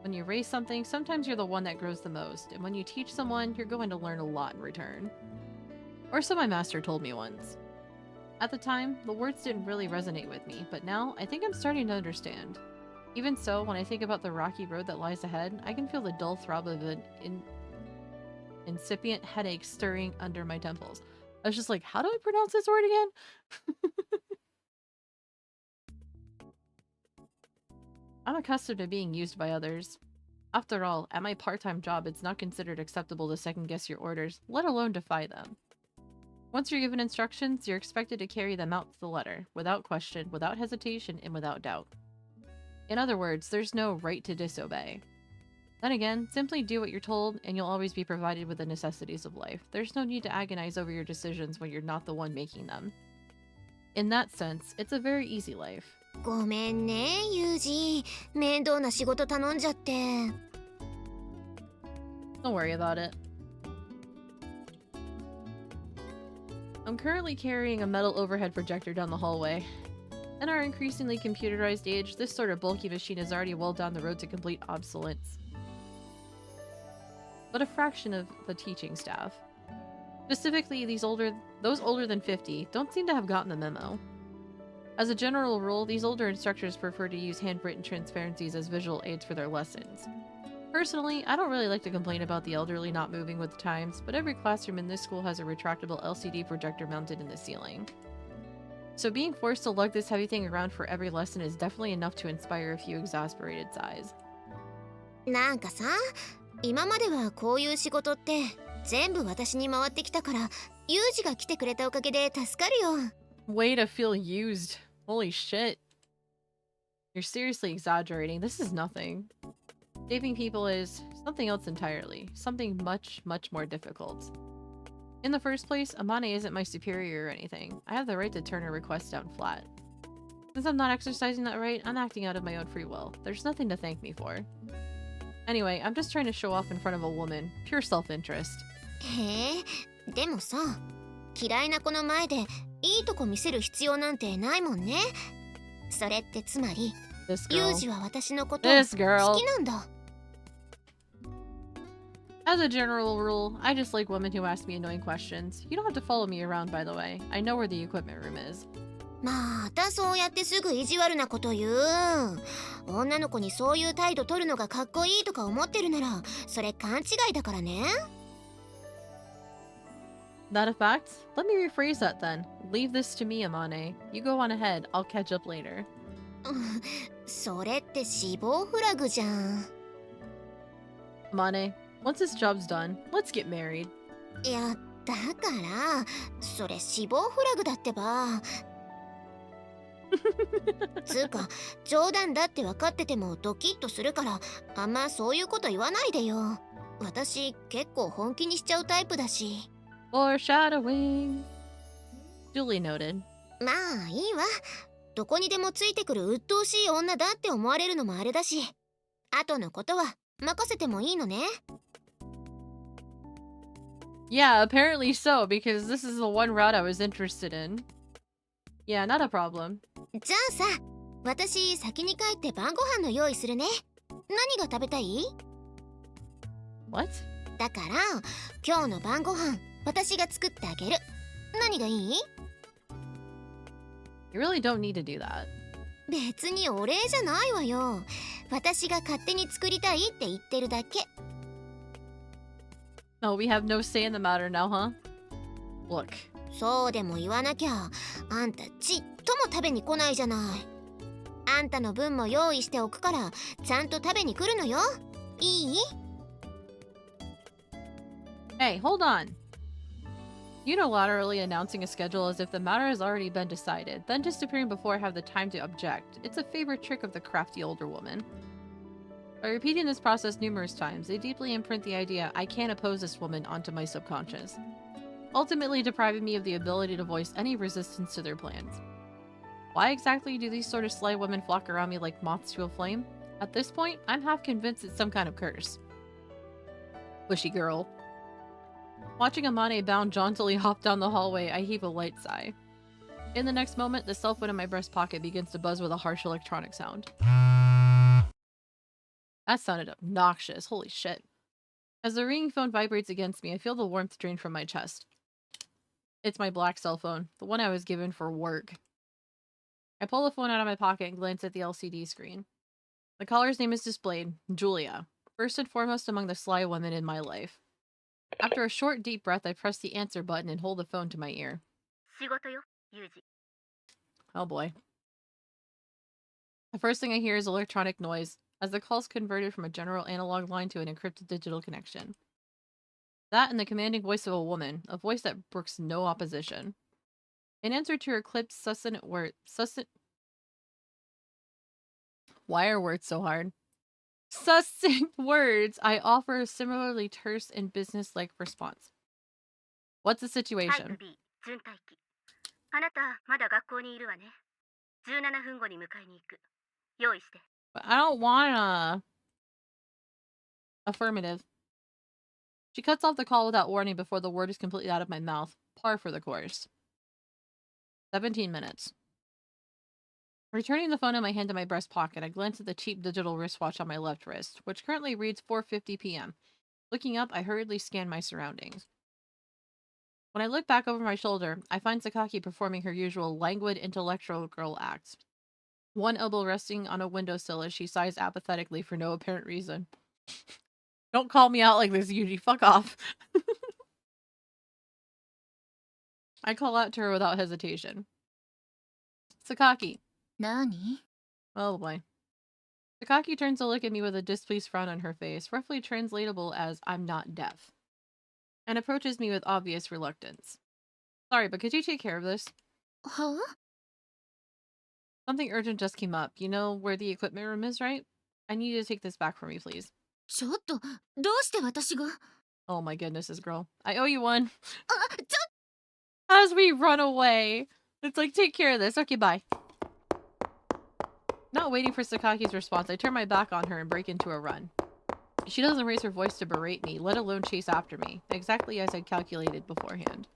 When you raise something, sometimes you're the one that grows the most, and when you teach someone, you're going to learn a lot in return. Or so my master told me once. At the time, the words didn't really resonate with me, but now I think I'm starting to understand. Even so, when I think about the rocky road that lies ahead, I can feel the dull throb of an incipient headache stirring under my temples. I was just like, how do I pronounce this word again? I'm accustomed to being used by others. After all, at my part-time job, it's not considered acceptable to second-guess your orders, let alone defy them. Once you're given instructions, you're expected to carry them out to the letter, without question, without hesitation, and without doubt. In other words, there's no right to disobey. Then again, simply do what you're told, and you'll always be provided with the necessities of life. There's no need to agonize over your decisions when you're not the one making them. In that sense, it's a very easy life. ごめんねユージ、面倒な仕事頼んじゃって。 Don't worry about it. I'm currently carrying a metal overhead projector down the hallway. In our increasingly computerized age, this sort of bulky machine is already well down the road to complete obsolescence. But a fraction of the teaching staff, specifically those older than 50, don't seem to have gotten the memo. As a general rule, these older instructors prefer to use handwritten transparencies as visual aids for their lessons. Personally, I don't really like to complain about the elderly not moving with the times, but every classroom in this school has a retractable LCD projector mounted in the ceiling. So being forced to lug this heavy thing around for every lesson is definitely enough to inspire a few exasperated sighs. なんかさ、今まではこういう仕事って全部私に回ってきたから、ユージが来てくれたおかげで助かるよ。 Way to feel used. Holy shit. You're seriously exaggerating. This is nothing. Saving people is something else entirely. Something much, much more difficult. In the first place, Amane isn't my superior or anything. I have the right to turn her request down flat. Since I'm not exercising that right, I'm acting out of my own free will. There's nothing to thank me for. Anyway, I'm just trying to show off in front of a woman. Pure self-interest. へえ、でもさ、嫌いな子の前でいいとこ見せる必要なんてないもんね。それってつまり、ユージは私のこと好きなんだ。 As a general rule, I just like women who ask me annoying questions. You don't have to follow me around, by the way. I know where the equipment room is. またそうやってすぐ意地悪なこと言う。女の子にそういう態度取るのがかっこいいとか思ってるなら、それ勘違いだからね。 That a fact? Let me rephrase that then. Leave this to me, Amane. You go on ahead. I'll catch up later. それって死亡フラグじゃん。 Amane, once this job's done, let's get married. いや、だからそれ死亡フラグだってば。つうか冗談だって分かっててもドキッとするから、あんまそういうこと言わないでよ。私結構本気にしちゃうタイプだし。 Foreshadowing. Duly noted. まあいいわ。どこにでもついてくる鬱陶しい女だって思われるのもあれだし、後のことは任せてもいいのね。 Yeah, apparently so, because this is the one route I was interested in. Yeah, not a problem. じゃあさ、私先に帰って晩ご飯の用意するね。何が食べたい？ What? だから今日の晩ご飯私が作ってあげる。何がいい？ You really don't need to do that. 別にお礼じゃないわよ。私が勝手に作りたいって言ってるだけ。 No, we have no say in the matter now, huh? Look. そうでも言わなきゃ、あんたちっとも食べに来ないじゃない。あんたの分も用意しておくから、ちゃんと食べに来るのよ。いい？ Hey, hold on. Unilaterally announcing a schedule as if the matter has already been decided, then disappearing before I have the time to object. It's a favorite trick of the crafty older woman. By repeating this process numerous times, they deeply imprint the idea I can't oppose this woman onto my subconscious, ultimately depriving me of the ability to voice any resistance to their plans. Why exactly do these sort of sly women flock around me like moths to a flame? At this point, I'm half convinced it's some kind of curse. Bushy girl. Watching Amane bound jauntily hop down the hallway, I heave a light sigh. In the next moment, the cell phone in my breast pocket begins to buzz with a harsh electronic sound. That sounded obnoxious, holy shit. As the ringing phone vibrates against me, I feel the warmth drain from my chest. It's my black cell phone, the one I was given for work. I pull the phone out of my pocket and glance at the LCD screen. The caller's name is displayed, Julia, first and foremost among the sly women in my life. After a short, deep breath, I press the answer button and hold the phone to my ear. Oh boy. The first thing I hear is electronic noise, as the call's converted from a general analog line to an encrypted digital connection. That and the commanding voice of a woman, a voice that brooks no opposition. In answer to her clipped, succinct Why are words so hard? Succinct words, I offer a similarly terse and business-like response. What's the situation? But I don't wanna. Affirmative. She cuts off the call without warning before the word is completely out of my mouth. Par for the course. 17 minutes. Returning the phone in my hand to my breast pocket, I glance at the cheap digital wristwatch on my left wrist, which currently reads 4:50 p.m. Looking up, I hurriedly scan my surroundings. When I look back over my shoulder, I find Sakaki performing her usual languid, intellectual girl acts. One elbow resting on a windowsill as she sighs apathetically for no apparent reason. Don't call me out like this, Yuji. Fuck off. I call out to her without hesitation. Sakaki. Nani? Oh boy. Sakaki turns to look at me with a displeased frown on her face, roughly translatable as "I'm not deaf," and approaches me with obvious reluctance. Sorry, but could you take care of this? Huh? Something urgent just came up. You know where the equipment room is, right? I need you to take this back for me, please. ちょっと、どうして私が Oh my goodness, this girl. I owe you one. ちょ As we run away. It's like, take care of this. Okay, bye. Not waiting for Sakaki's response, I turn my back on her and break into a run. She doesn't raise her voice to berate me, let alone chase after me, exactly as I'd calculated beforehand.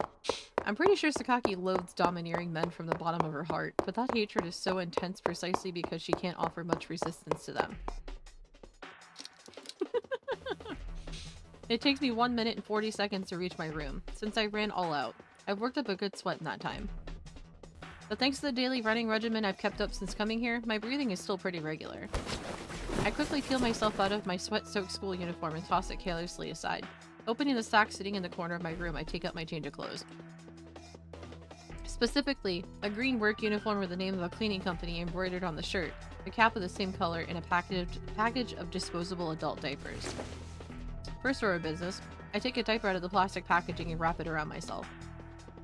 I'm pretty sure Sakaki loathes domineering men from the bottom of her heart, but that hatred is so intense precisely because she can't offer much resistance to them. It takes me 1 minute and 40 seconds to reach my room, since I ran all out. I've worked up a good sweat in that time. But thanks to the daily running regimen I've kept up since coming here, my breathing is still pretty regular. I quickly peel myself out of my sweat-soaked school uniform and toss it carelessly aside. Opening the sack sitting in the corner of my room, I take up my change of clothes. Specifically, a green work uniform with the name of a cleaning company embroidered on the shirt, a cap of the same color, and a package of disposable adult diapers. First order of business, I take a diaper out of the plastic packaging and wrap it around myself.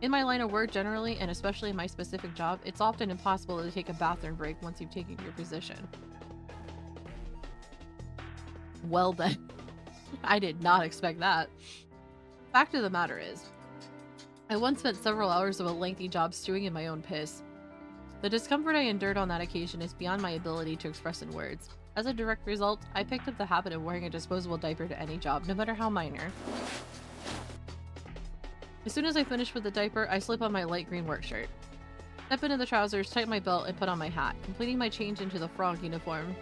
In my line of work generally, and especially in my specific job, it's often impossible to take a bathroom break once you've taken your position. Well then. I did not expect that. Fact of the matter is, I once spent several hours of a lengthy job stewing in my own piss. The discomfort I endured on that occasion is beyond my ability to express in words. As a direct result, I picked up the habit of wearing a disposable diaper to any job, no matter how minor. As soon as I finish with the diaper, I slip on my light green work shirt. Step into the trousers, tighten my belt, and put on my hat, completing my change into the frog uniform,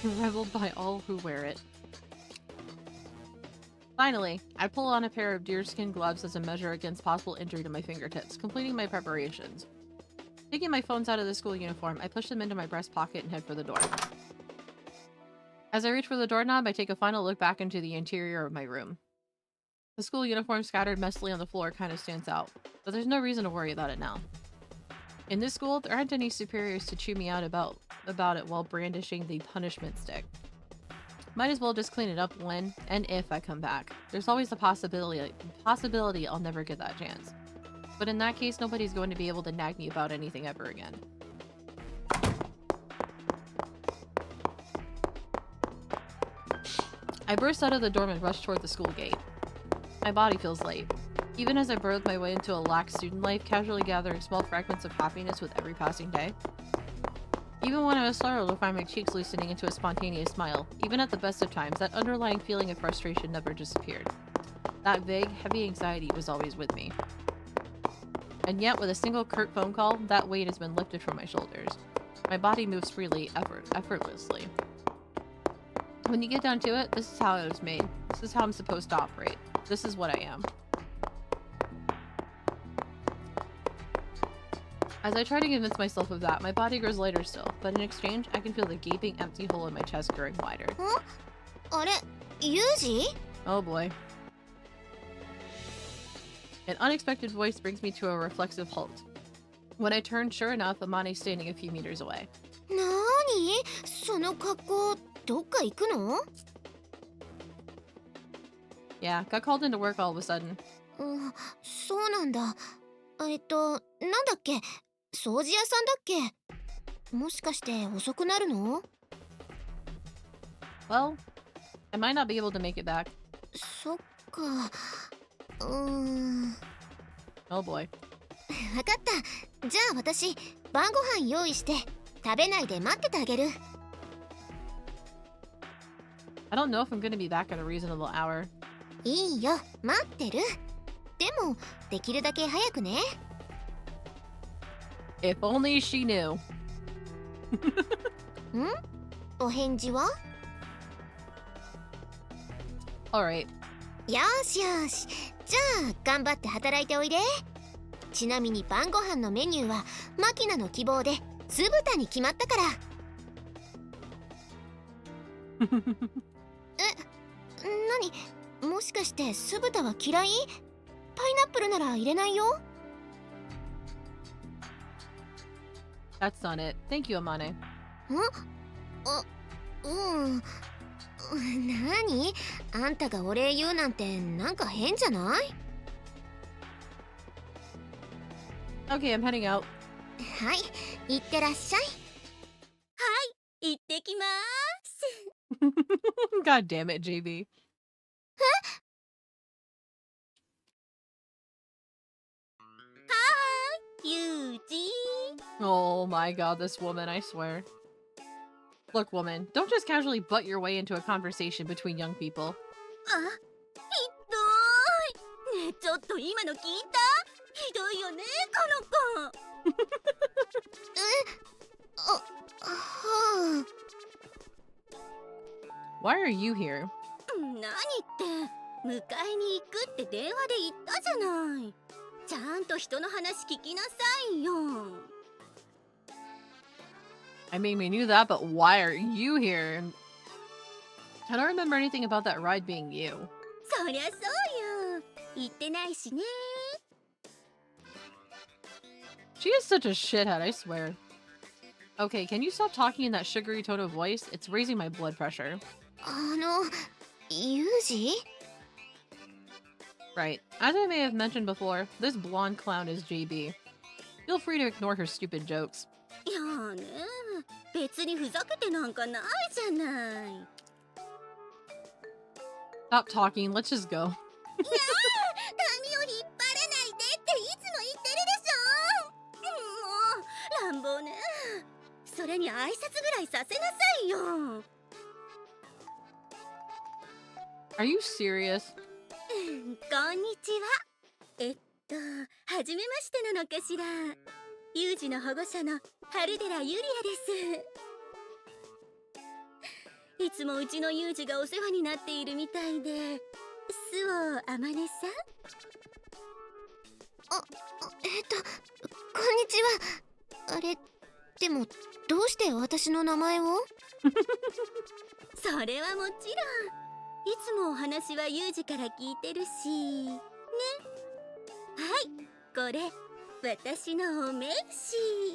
reveled by all who wear it. Finally, I pull on a pair of deerskin gloves as a measure against possible injury to my fingertips, completing my preparations. Taking my phones out of the school uniform, I push them into my breast pocket and head for the door. As I reach for the doorknob, I take a final look back into the interior of my room. The school uniform scattered messily on the floor kind of stands out, but there's no reason to worry about it now. In this school, there aren't any superiors to chew me out about it while brandishing the punishment stick. Might as well just clean it up when and if I come back. There's always the possibility I'll never get that chance. But in that case, nobody's going to be able to nag me about anything ever again. I burst out of the dorm and rush toward the school gate. My body feels light. Even as I birth my way into a lax student life, casually gathering small fragments of happiness with every passing day. Even when I was startled to find my cheeks loosening into a spontaneous smile, even at the best of times, that underlying feeling of frustration never disappeared. That vague, heavy anxiety was always with me. And yet, with a single curt phone call, that weight has been lifted from my shoulders. My body moves freely, effortlessly. When you get down to it, this is how I was made. This is how I'm supposed to operate. This is what I am. As I try to convince myself of that, my body grows lighter still, but in exchange, I can feel the gaping, empty hole in my chest growing wider. あれ、ユージ? Oh boy. An unexpected voice brings me to a reflexive halt. When I turn, sure enough, Amane's standing a few meters away. なーに? その格好、どっか行くの? Yeah, got called into work all of a sudden. そうなんだ。なんだっけ? 掃除屋さんだっけ? もしかして遅くなるの? Well, I might not be able to make it back. そっか。Oh boy. わかった。じゃあ私、晩ご飯用意して、食べないで待っててあげる。I don't know if I'm gonna be back at a reasonable hour. いいよ、待ってる。でも、できるだけ早くね。If only she knew. ん?お返事は? Alright. よしよし。じゃあ、頑張って働いておいで。ちなみに晩ご飯のメニューは、マキナの希望で、酢豚に決まったから。何?もしかして酢豚は嫌い?パイナップルなら入れないよ。That's not it. Thank you, Amane. 何?あんたがお礼言うなんてなんか変じゃない? Okay, I'm heading out. はい、いってらっしゃい。行ってきまーす。 God damn it, JB. ユージ Oh my god, this woman, I swear. Look, woman, don't just casually butt your way into a conversation between young people. あ、ひどい。ねえ、ちょっと今の聞いた？ひどいよね、この子。はあ。Why are you here? 何って迎えに行くって電話で言ったじゃない。ちゃんと人の話聞きなさいよ。I mean, we knew that, but why are you here? I don't remember anything about that ride being you. そりゃそうよ。言ってないしね。She is such a shithead, I swear. Okay, can you stop talking in that sugary tone of voice? It's raising my blood pressure. ユージ? Right. As I may have mentioned before, this blonde clown is JB. Feel free to ignore her stupid jokes. いやね、別にふざけてなんかないじゃない。Stop talking, let's just go. いやー、髪を引っ張らないでっていつも言ってるでしょ。もう乱暴ね。それに挨拶ぐらいさせなさいよ。Are you serious? こんにちは。はじめましてなのかしら。ユージの保護者の春寺ゆりあです。いつもうちのユージがお世話になっているみたいで、巣をあまねさん。こんにちは。あれ、でもどうして私の名前を？それはもちろん。いつもお話はユージから聞いてるしね。はい、これ私のお名刺。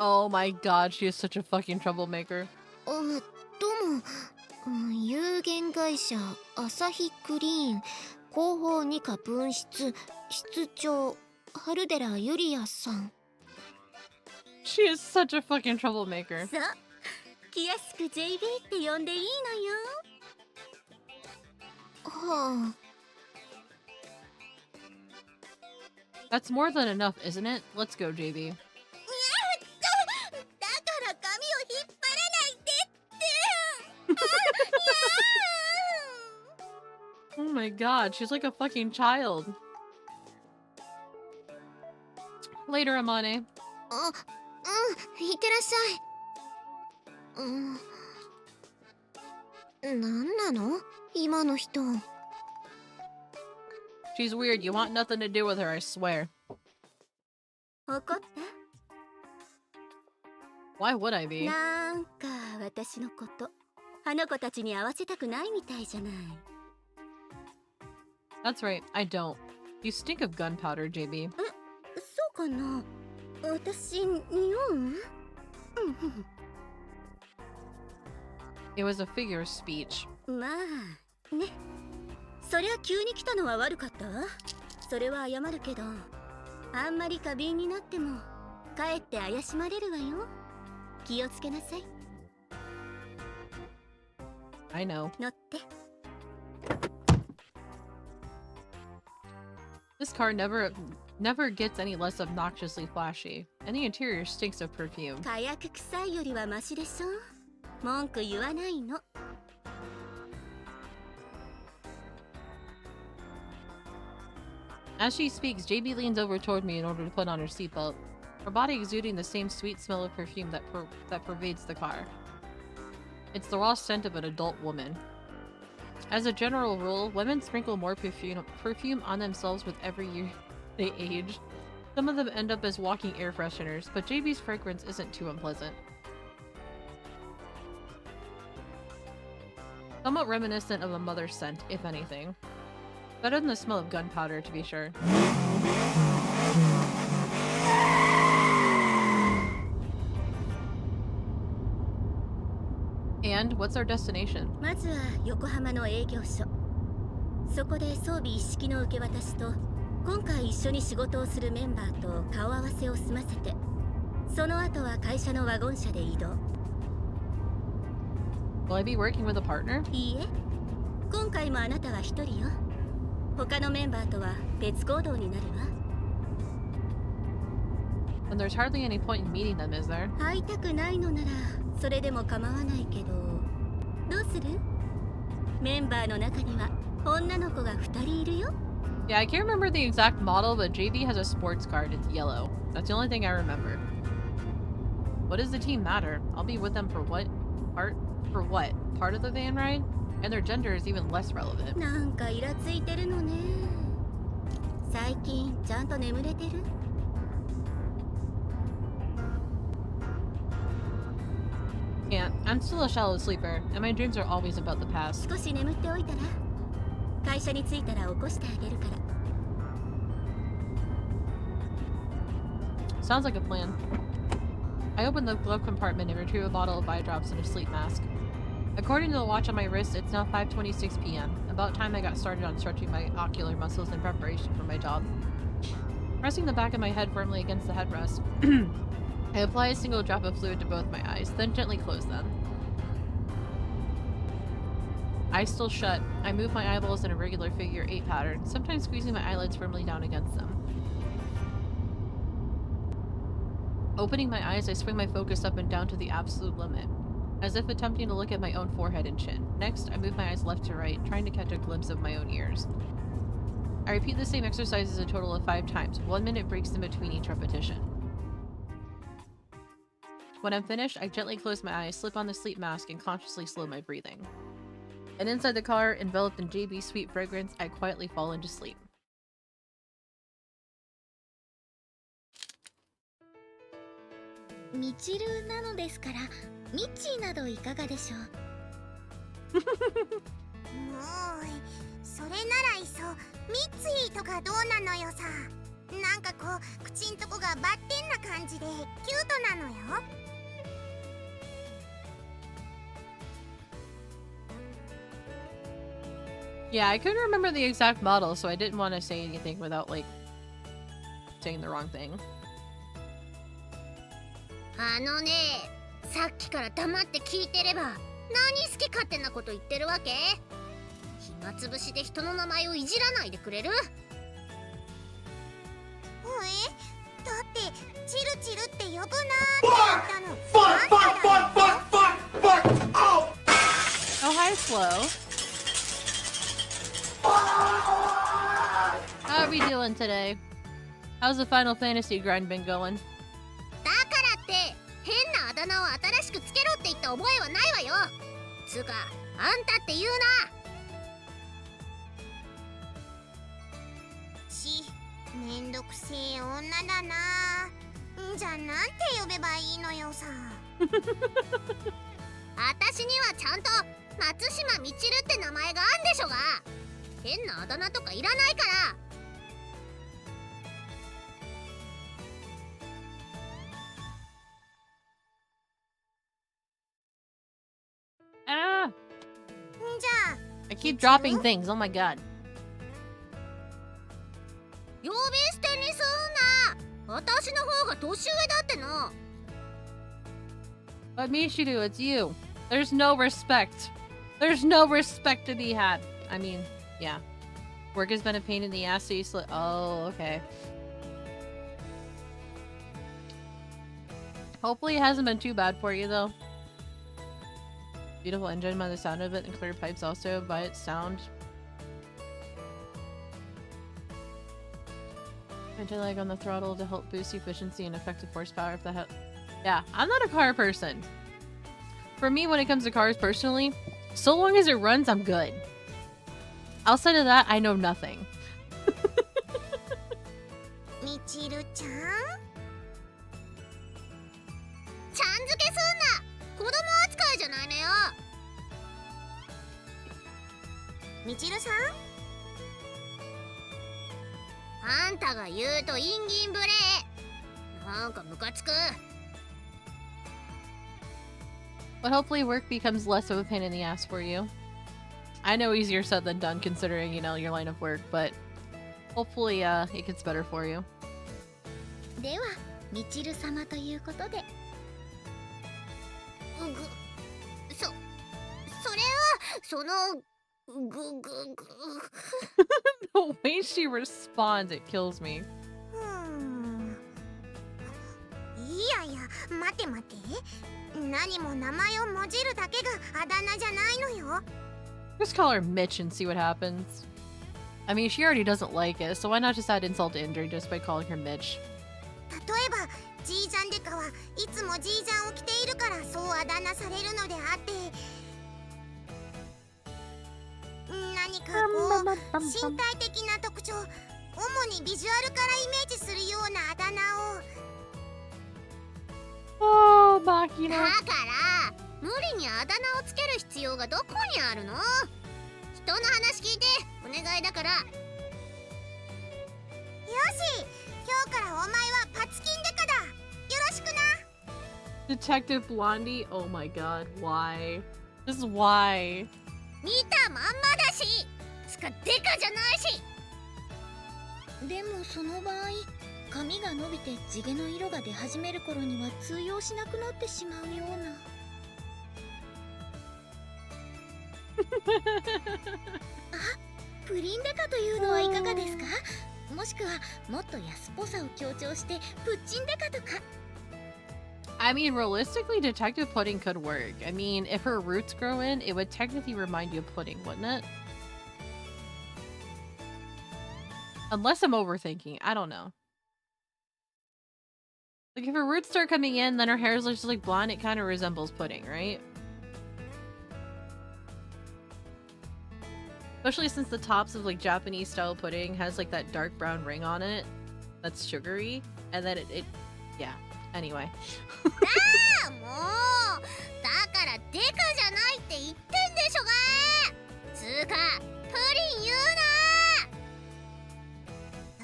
Oh my god, she is such a fucking troublemaker. どうも、有限会社アサヒクリーン広報二課分室室長春寺ゆりやさん。 She is such a fucking troublemaker. そう、気安く JB って呼んでいいのよ。はあ。 That's more than enough, isn't it? Let's go, JB. だから髪を引っ張らないでって。Oh my god, she's like a fucking child. Later, Amane. いってらっしゃい。なんなの今の人。 She's weird. You want nothing to do with her, I swear. 怒った？ Why would I be? なんか私のことあの子たちに合わせたくないみたいじゃない。 That's right, I don't. You stink of gunpowder, JB. そうかな。私匂う？ It was a figure of speech. まあね。そりゃ急に来たのは悪かったわ。それは謝るけど、あんまり過敏になってもかえって怪しまれるわよ。気をつけなさい。 I know. 乗って。 This car never gets any less obnoxiously flashy, and the interior stinks of perfume. 火薬臭いよりはマシでしょ。文句言わないの。 As she speaks, JB leans over toward me in order to put on her seatbelt, her body exuding the same sweet smell of perfume that pervades the car. It's the raw scent of an adult woman. As a general rule, women sprinkle more perfume on themselves with every year they age. Some of them end up as walking air fresheners, but JB's fragrance isn't too unpleasant. Somewhat reminiscent of a mother's scent, if anything. Better than the smell of gunpowder, to be sure. And what's our destination? まずは横浜の営業所。そこで装備一式の受け渡しと、今回一緒に仕事をするメンバーと顔合わせを済ませて、その後は会社のワゴン車で移動。 Will I be working with a partner? いいえ、今回もあなたは一人よ。他のメンバーとは別行動になるわ。 And there's hardly any point in meeting them, is there? 会いたくないのならそれでも構わないけど、どうする？メンバーの中には女の子が2人いるよ。 Yeah, I can't remember the exact model, but JB has a sports car and it's yellow. That's the only thing I remember. What does the team matter? I'll be with them for what? For what? Part of the van ride? And their gender is even less relevant. なんかイラついてるのね。最近ちゃんと眠れてる？ Can't. I'm still a shallow sleeper, and my dreams are always about the past. 少し眠っておいたら、会社に着いたら起こしてあげるから。 Sounds like a plan. I open the glove compartment and retrieve a bottle of eye drops and a sleep mask. According to the watch on my wrist, it's now 5:26 p.m. About time I got started on stretching my ocular muscles in preparation for my job. Pressing the back of my head firmly against the headrest, I apply a single drop of fluid to both my eyes, then gently close them. Eyes still shut, I move my eyeballs in a regular figure 8 pattern, sometimes squeezing my eyelids firmly down against them. Opening my eyes, I swing my focus up and down to the absolute limit, as if attempting to look at my own forehead and chin. Next, I move my eyes left to right, trying to catch a glimpse of my own ears. I repeat the same exercises a total of 5 times, 1 minute breaks in between each repetition. When I'm finished, I gently close my eyes, slip on the sleep mask, and consciously slow my breathing. And inside the car, enveloped in JB's sweet fragrance, I quietly fall into sleep. みちるなのですからミッチーなどいかがでしょう。もうそれならいっそミッツィーとかどうなのよさ。なんかこう口んとこがバッテンな感じでキュートなのよ。 Yeah, I couldn't remember the exact model, so I didn't want to say anything without, like, saying the wrong thing. あのね、さっきから黙って聞いてれば何好き勝手なこと言ってるわけ？暇つぶしで人の名前をいじらないでくれる？だってチルチルって呼ぶなーって言ったの。Oh, hi, Slow. How are we doing today? How's the Final Fantasy grind been going? だからって変なあだ名を新しくつけろって言った覚えはないわよ。つうかあんたって言うな。めんどくせえ女だな。じゃあなんて呼べばいいのよさ。私にはちゃんと松島みちるって名前があんでしょが。変なあだ名とかいらないから。Ah! じゃあ I keep dropping things. Oh my god. 呼び捨てにすんな。私の方が年上だってな。What Mishiru? It's you. There's no respect. There's no respect to be had. I mean, yeah. Work has been a pain in the ass, so you slip. Oh, okay. Hopefully it hasn't been too bad for you, though. Beautiful engine by the sound of it, and clear pipes also by its sound. Anti-lag on the throttle to help boost efficiency and effective horsepower if that yeah, I'm not a car person. For me, when it comes to cars personally, so long as it runs, I'm good. Outside of that, I know nothing. みちるちゃん、ちゃん付けすんな。子供扱いじゃないのよ。みちるさん、あんたが言うとインギン無礼。なんかムカつく。 But hopefully work becomes less of a pain in the ass for you. I know easier said than done considering, you know, your line of work, but hopefully it gets better for you. では、みちる様ということで。それは、その、The way she responds, it kills me. いやいや、待て待て。何も名前をもじるだけがあだ名じゃないのよ。 Just call her Mitch and see what happens. I mean, she already doesn't like it, so why not just add insult to injury just by calling her Mitch? 例えば、ジージャンデカはいつもジージャンを着ているからそうあだ名されるのであって、何かこう身体的な特徴、主にビジュアルからイメージするようなあだ名を。 Oh, Makina. だから無理にあだ名をつける必要がどこにあるの？人の話聞いてお願いだから。よし、今日からお前はパツキンデカだ。よろしくな。 Detective Blondie? Oh my god, why? This is why. 見たまんまだし、つかデカじゃないし。でもその場合、髪が伸びて地毛の色が出始める頃には通用しなくなってしまうような。あ、プリンデカというのはいかがですか？もしくはもっと安っぽさを強調してプッチンデカとか。 I mean, realistically, Detective Pudding could work. I mean, if her roots grow in, it would technically remind you of pudding, wouldn't it? Unless I'm overthinking. I don't know. Like, if her roots start coming in, then her hair is just like blonde, it kind of resembles pudding, right? Especially since the tops of like Japanese style pudding has like that dark brown ring on it that's sugary, and then it yeah. Anyway. ああ、もうだからデカじゃないって言ってんでしょが。つーかプリン言う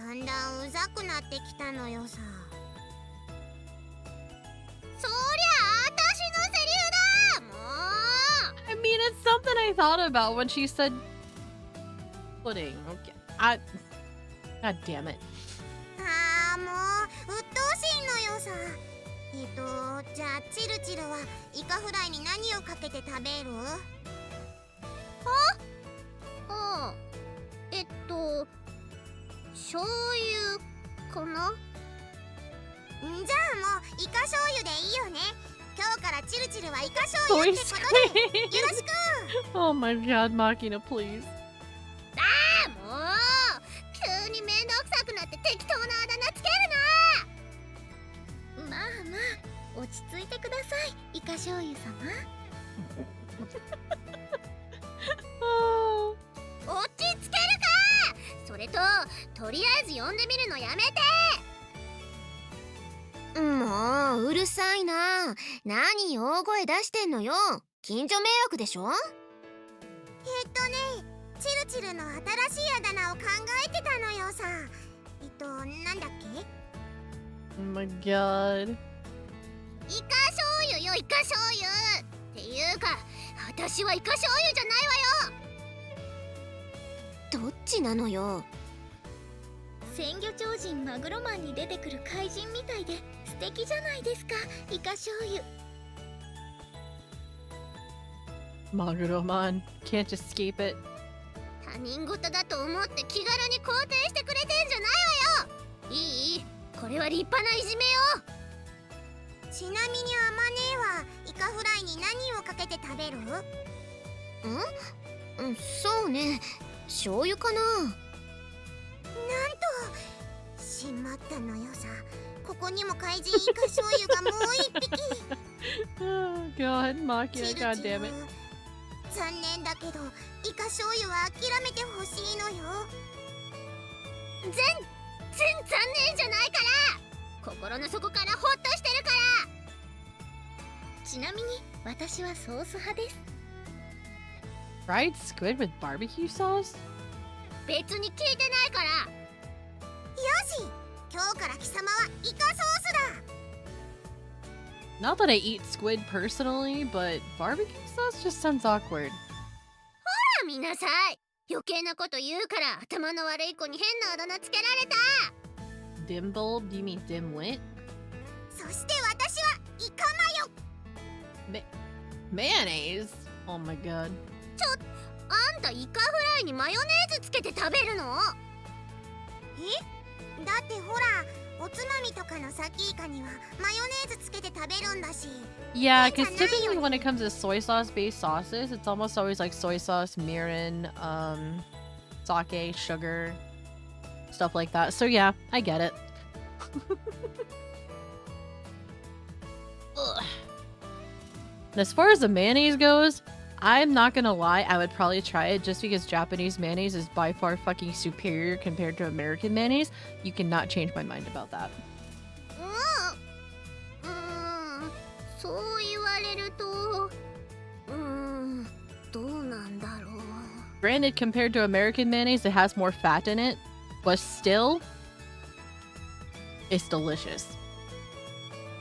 な。だんだんうざくなってきたのよさ。そりゃ私のセリフだ。もう I mean, it's something I thought about when she said pudding. Okay. God damn it. ああ、もう鬱陶しいのよさ。じゃあチルチルはイカフライに何をかけて食べる？あ、醤油かな。じゃあもうイカ醤油でいいよね。今日からチルチルはイカ醤油ってことでよろしく。 Oh my god, Makina, please. ああ、もう急に面倒くさくなって適当なあだ名つけるな。まあまあ、落ち着いてください、イカ醤油様。落ち着けるか。それととりあえず呼んでみるのやめて。もううるさいな。何大声出してんのよ。近所迷惑でしょ。チルチルの新しいあだ名を考えてたのよさ。なんだっけ？ Oh my god. イカ醤油よ、イカ醤油。っていうか、私はイカ醤油じゃないわよ。どっちなのよ。鮮魚超人マグロマンに出てくる怪人みたいで素敵じゃないですか、イカ醤油。Maguroman. Can't just escape it. 他人事だと思って気軽に肯定してくれてんじゃないわよ。いい？これは立派ないじめよ。ちなみにアマネはイカフライに何をかけて食べる？そうね、醤油かな。なんと、しまったのよさ。ここにも怪人イカ醤油がもう一匹。Oh god, Makina, チルチル god damn it. 残念だけどイカ醤油は諦めてほしいのよ。全然残念じゃないから。心の底からホッとしてるから。ちなみに私はソース派です。 Fried squid with barbecue sauce? 別に聞いてないから。よし、今日から貴様はイカソースだ。 Not that I eat squid personally, but barbecue sauce just sounds awkward. 見なさい。余計なこと言うから頭の悪い子に変なあだ名つけられた。 Dimble? Do you mean dimwit? そして私はイカマヨ。Mayonnaise? Oh my god. あんたイカフライにマヨネーズつけて食べるの？だってほら、おつまみとかのサキイカにはマヨネーズつけて食べるんだし。 Yeah, because typically when it comes to soy sauce based sauces, it's almost always like soy sauce, mirin, sake, sugar, stuff like that. So yeah, I get it. Ugh. As far as the mayonnaise goes, I'm not gonna lie, I would probably try it just because Japanese mayonnaise is by far fucking superior compared to American mayonnaise. You cannot change my mind about that. そう言われると、どうなんだろう。 Granted, compared to American mayonnaise, it has more fat in it, but still, it's delicious.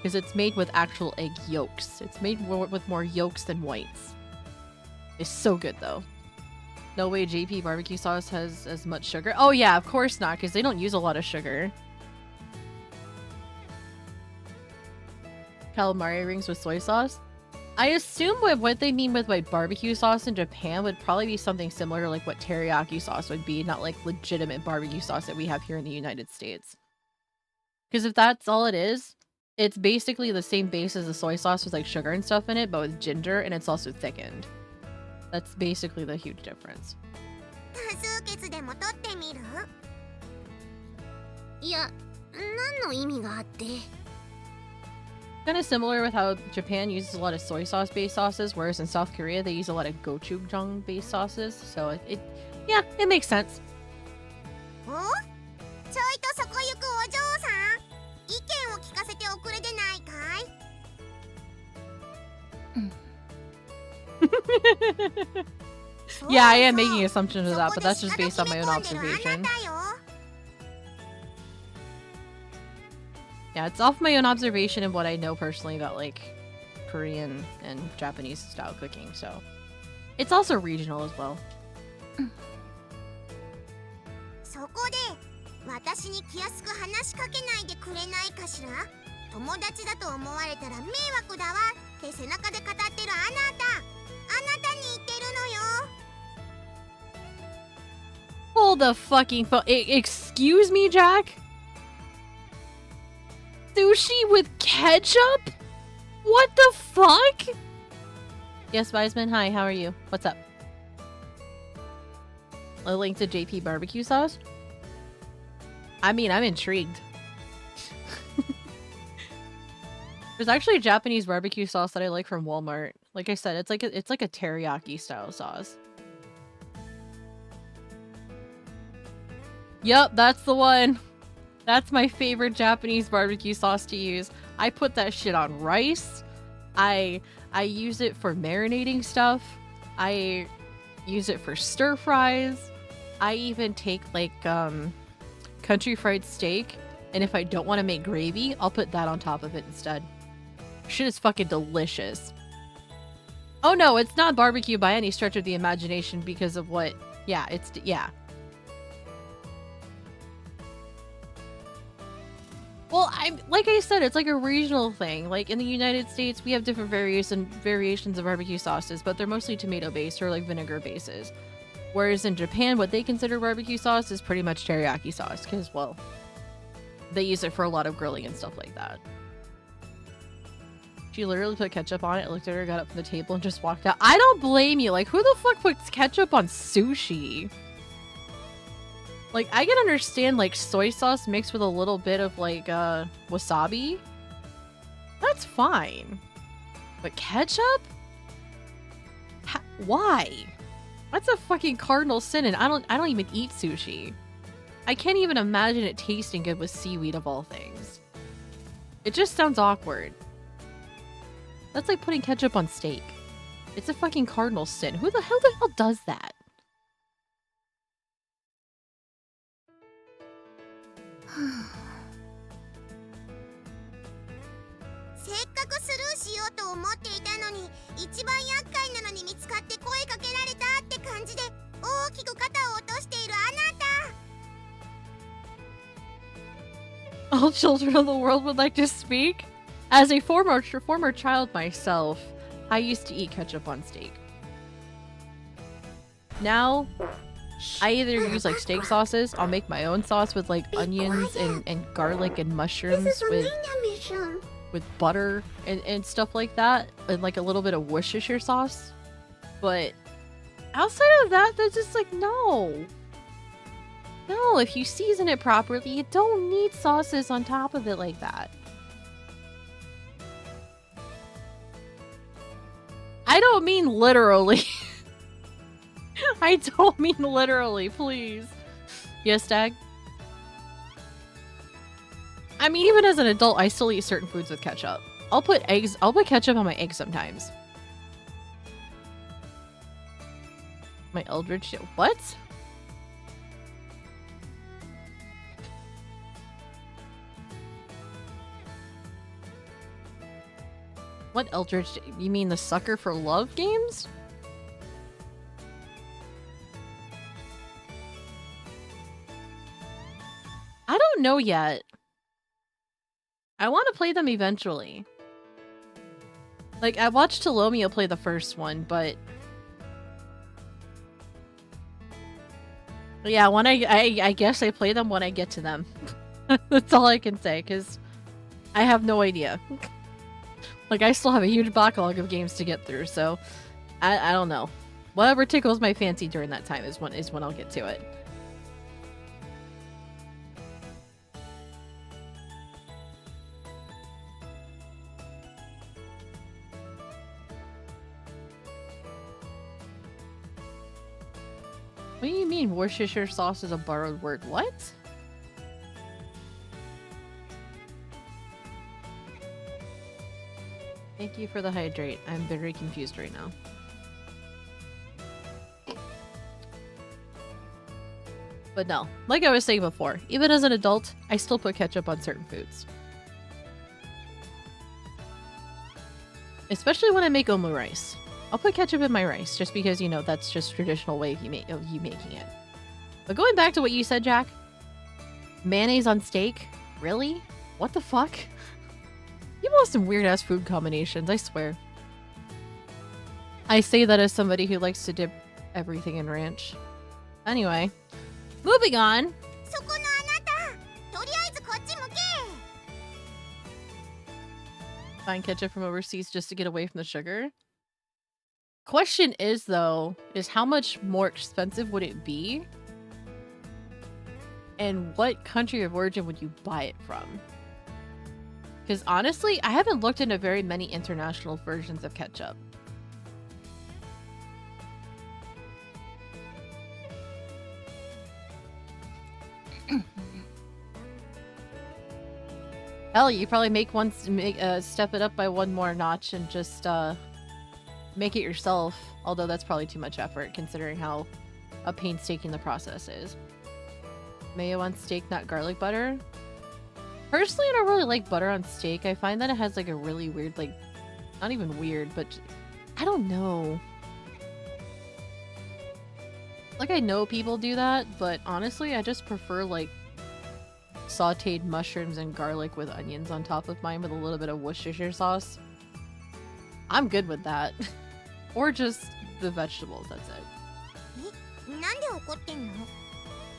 Because it's made with actual egg yolks. It's made with more yolks than whites. It's so good though. No way JP barbecue sauce has as much sugar. Oh yeah, of course not, because they don't use a lot of sugar. Calamari rings with soy sauce? I assume what they mean with like barbecue sauce in Japan would probably be something similar to like what teriyaki sauce would be, not like legitimate barbecue sauce that we have here in the United States. Because if that's all it is, it's basically the same base as the soy sauce with like sugar and stuff in it, but with ginger, and it's also thickened. That's basically the huge difference. 多数決でも取ってみる？いや、何の意味があって？ Kind of similar with how Japan uses a lot of soy sauce based sauces, whereas in South Korea they use a lot of gochujang based sauces. So yeah, it makes sense. お？ちょいとそこ行くお嬢さん、意見を聞かせておくれでないかい？ Yeah, I am making assumptions of that, but that's just based on my own observation. Yeah, it's off my own observation and what I know personally about like Korean and Japanese style cooking, so it's also regional as well. そこで私に気安く話しかけないでくれないかしら？友達だと思われたら迷惑だわって背中で語ってるあなたに言ってるのよ。 Hold the fucking phone. Excuse me, Jack? Sushi with ketchup? What the fuck? Yes, Wiseman. Hi, how are you? What's up? A link to JP barbecue sauce? I mean, I'm intrigued. There's actually a Japanese barbecue sauce that I like from Walmart. Like I said, it's like a teriyaki style sauce. Yup, that's the one. That's my favorite Japanese barbecue sauce to use. I put that shit on rice. I use it for marinating stuff. I use it for stir fries. I even take like country fried steak, and if I don't want to make gravy, I'll put that on top of it instead. Shit is fucking delicious. Oh no, it's not barbecue by any stretch of the imagination because of what... Yeah, yeah. Well, like I said, it's like a regional thing. Like in the United States, we have different variations of barbecue sauces, but they're mostly tomato based or like vinegar bases. Whereas in Japan, what they consider barbecue sauce is pretty much teriyaki sauce, because, well, they use it for a lot of grilling and stuff like that. She literally put ketchup on it, looked at her, got up from the table, and just walked out. I don't blame you. Like, who the fuck puts ketchup on sushi? Like, I can understand, like, soy sauce mixed with a little bit of, like, wasabi. That's fine. But ketchup? Why? That's a fucking cardinal sin, and I don't even eat sushi. I can't even imagine it tasting good with seaweed of all things. It just sounds awkward. That's like putting ketchup on steak. It's a fucking cardinal sin. Who the hell does that? せっかくスルーしようと思っていたのに、一番厄介なのに見つかって声かけられたって感じで大きく肩を落としているあなた。 All children of the world would like to speak? As a former child myself, I used to eat ketchup on steak. Now, I either use like steak sauces, I'll make my own sauce with like onions and garlic and mushrooms with butter and stuff like that, and like a little bit of Worcestershire sauce. But outside of that, that's just like, no. No, if you season it properly, you don't need sauces on top of it like that. I don't mean literally. I don't mean literally, please. Yes, Dag? I mean, even as an adult, I still eat certain foods with ketchup. I'll put ketchup on my eggs sometimes. My Eldritch... What? What Eldritch? You mean the sucker for love games? I don't know yet. I want to play them eventually. Like, I watched Telomia play the first one, but... yeah, when I guess I play them when I get to them. That's all I can say, because I have no idea. Like, I still have a huge backlog of games to get through, so I don't know. Whatever tickles my fancy during that time is when I'll get to it. What do you mean Worcestershire sauce is a borrowed word? What? Thank you for the hydrate. I'm very confused right now. But no, like I was saying before, even as an adult, I still put ketchup on certain foods. Especially when I make omu rice. I'll put ketchup in my rice, just because, you know, that's just traditional way of you making it. But going back to what you said, Jack, mayonnaise on steak? Really? What the fuck? You have some weird-ass food combinations, I swear. I say that as somebody who likes to dip everything in ranch. Anyway, moving on. Find ketchup from overseas just to get away from the sugar? Question is, though, is how much more expensive would it be? And what country of origin would you buy it from? Because honestly, I haven't looked into very many international versions of ketchup. Hell, you probably step it up by one more notch and just make it yourself. Although that's probably too much effort considering how painstaking the process is. Mayo on steak, not garlic butter. Personally, I don't really like butter on steak. I find that it has like a really weird, like, not even weird, but I don't know. Like, I know people do that, but honestly, I just prefer like sauteed mushrooms and garlic with onions on top of mine with a little bit of Worcestershire sauce. I'm good with that. Or just the vegetables, that's it.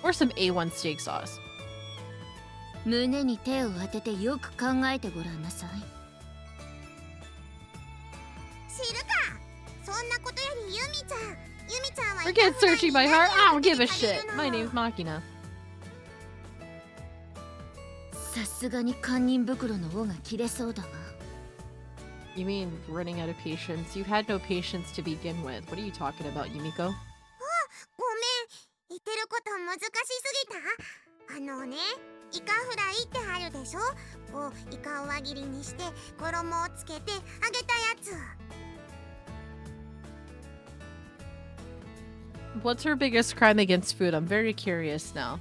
Or some A1 steak sauce. 胸に手を当ててよく考えてごらんなさい。知るか。そんなことよりユミちゃん。ユミちゃんは Forget searching my heart. I don't give a shit. My name's Makina. さすがに堪忍袋の尾が切れそうだわ。You mean running out of patience? You had no patience to begin with. What are you talking about, Yumiko? ごめん。言ってること難しすぎた。イカフライってあるでしょ。こうイカを輪切りにして衣をつけて揚げたやつ。What's her biggest crime against food? I'm very curious now.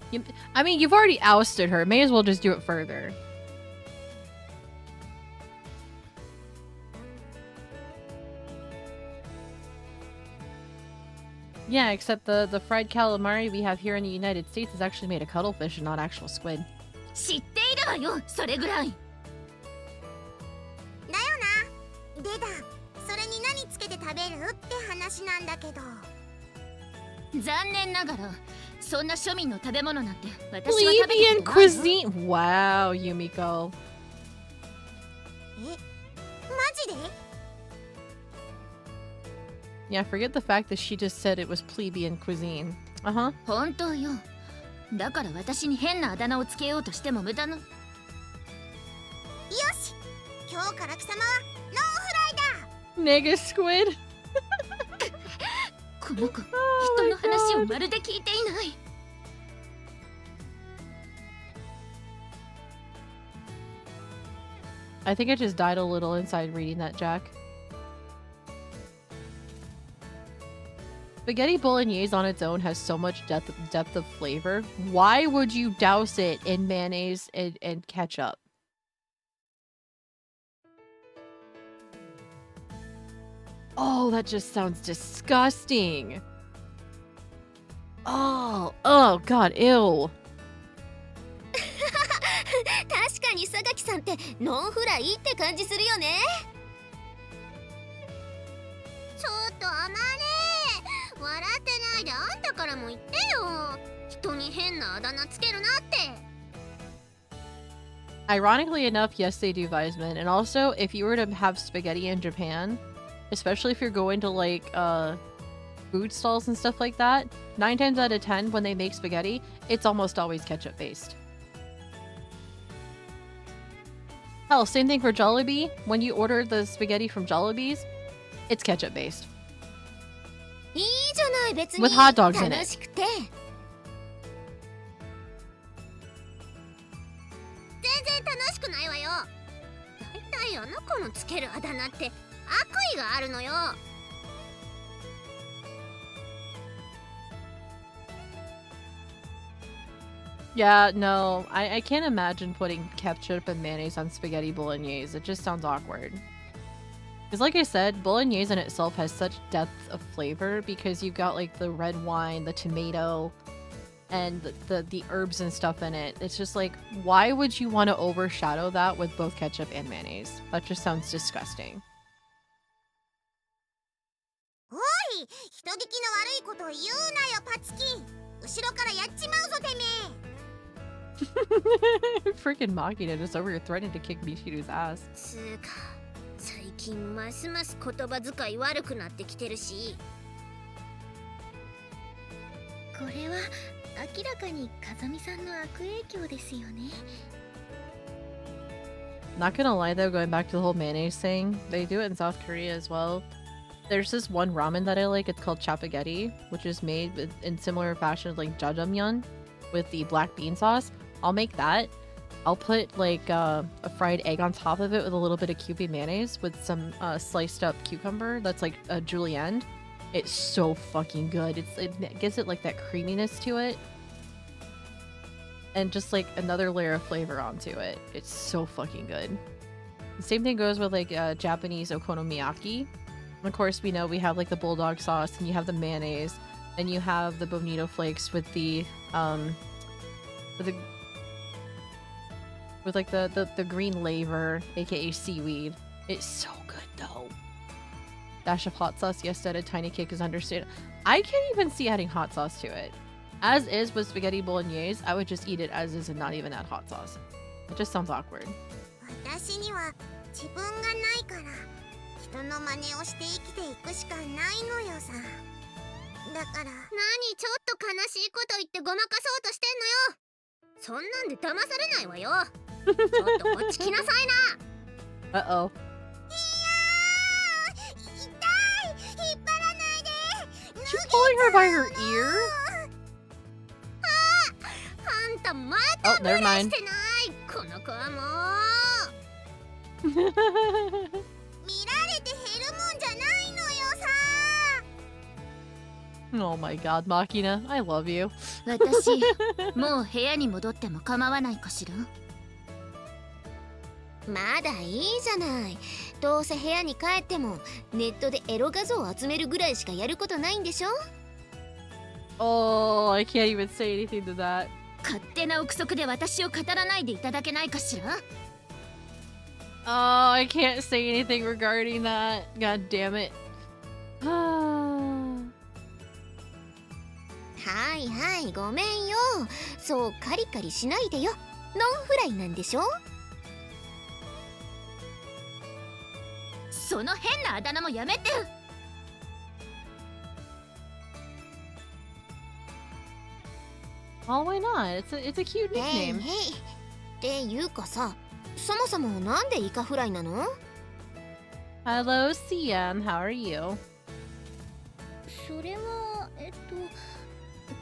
I mean, you've already ousted her. May as well just do it further. Yeah, except the fried calamari we have here in the United States is actually made of cuttlefish and not actual squid. 知っているわよ、それぐらい。だよな。でだ。それに何つけて食べるって話なんだけど。残念ながら、そんな庶民の食べ物なんて私は食べたことないわ。Plebeian cuisine. Wow, Yumiko. マジでYeah, forget the fact that she just said it was plebeian cuisine. Uh-huh. 本当よ。だから私に変なあだ名をつけようとしても無駄な。よし、今日から貴様はノンフライだ。Nega squid. この子、人の話をまるで聞いていない。I think I just died a little inside reading that, Jack. Spaghetti bolognese on its own has so much depth of flavor. Why would you douse it in mayonnaise and ketchup? Oh, that just sounds disgusting. Oh, God, ew. 確かに榊さんってノンフライって感じするよね。ちょっとあまね。笑ってないであんたからも言ってよ。人に変なあだ名つけるなって。Ironically enough, yes, they do, Weisman. And also, if you were to have spaghetti in Japan, especially if you're going to like food stalls and stuff like that, 9 times out of 10 when they make spaghetti, it's almost always ketchup based. Hell, same thing for Jollibee. When you order the spaghetti from Jollibee's, it's ketchup based. いいじゃない別に。 With hot dogs in it. 楽しくて。全然楽しくないわよ。だいたいあの子のつけるあだ名って悪意があるのよ。Yeah, no, I can't imagine putting ketchup and mayonnaise on spaghetti bolognese. It just sounds awkward. Because like I said, bolognese in itself has such depth of flavor because you've got like the red wine, the tomato, and the herbs and stuff in it. It's just like, why would you want to overshadow that with both ketchup and mayonnaise? That just sounds disgusting. おい、人聞きの悪いことを言うなよパツキン。後ろからやっちまうぞてめえ。Freaking Makina just over here threatening to kick Mishiru's ass. つーか、最近ますます言葉遣い悪くなってきてるし。これは明らかに風見さんの悪影響ですよね。 Not gonna lie though, going back to the whole mayonnaise thing, they do it in South Korea as well. There's this one ramen that I like, it's called chapagetti, which is made in similar fashion like jjajangmyeon with the black bean sauce. I'll make that. I'll put like a fried egg on top of it with a little bit of Kewpie mayonnaise with some sliced up cucumber that's like a julienne. It's so fucking good. It gives it like that creaminess to it. And just like another layer of flavor onto it. It's so fucking good. The same thing goes with like Japanese okonomiyaki. Of course, we know we have like the bulldog sauce, and you have the mayonnaise, and you have the bonito flakes with the green laver, aka seaweed. It's so good though. Dash of hot sauce, yes, that a tiny kick is understood. I can't even see adding hot sauce to it. As is with spaghetti bolognese, I would just eat it as is and not even add hot sauce. It just sounds awkward. 私には自分がないから人の真似をして生きていくしかないのよさ。だから何ちょっと悲しいこと言ってごまかそうとしてんのよ。そんなんで騙されないわよ。ちょっとこっち来なさいな。Uh-oh. 痛い。引っ張らないで。 She's pulling her by her ear? あんたまた無理してない。この子はもう。見られて減るもんじゃないのよさ。 Oh my god, Makina, I love you. 私、もう部屋に戻っても構わないかしら。まだいいじゃない。どうせ部屋に帰ってもネットでエロ画像を集めるぐらいしかやることないんでしょ。 Oh, I can't even say anything to that. 勝手な憶測で私を語らないでいただけないかしら。 Oh, I can't say anything regarding that. God damn it. はいはい、ごめんよ。そうカリカリしないでよ。ノンフライなんでしょ。その変なあだ名もやめて。 Oh, why not? It's a cute へい nickname. へい。っていうかさ、そもそもなんでイカフライなの？ Hello, CM. How are you? それは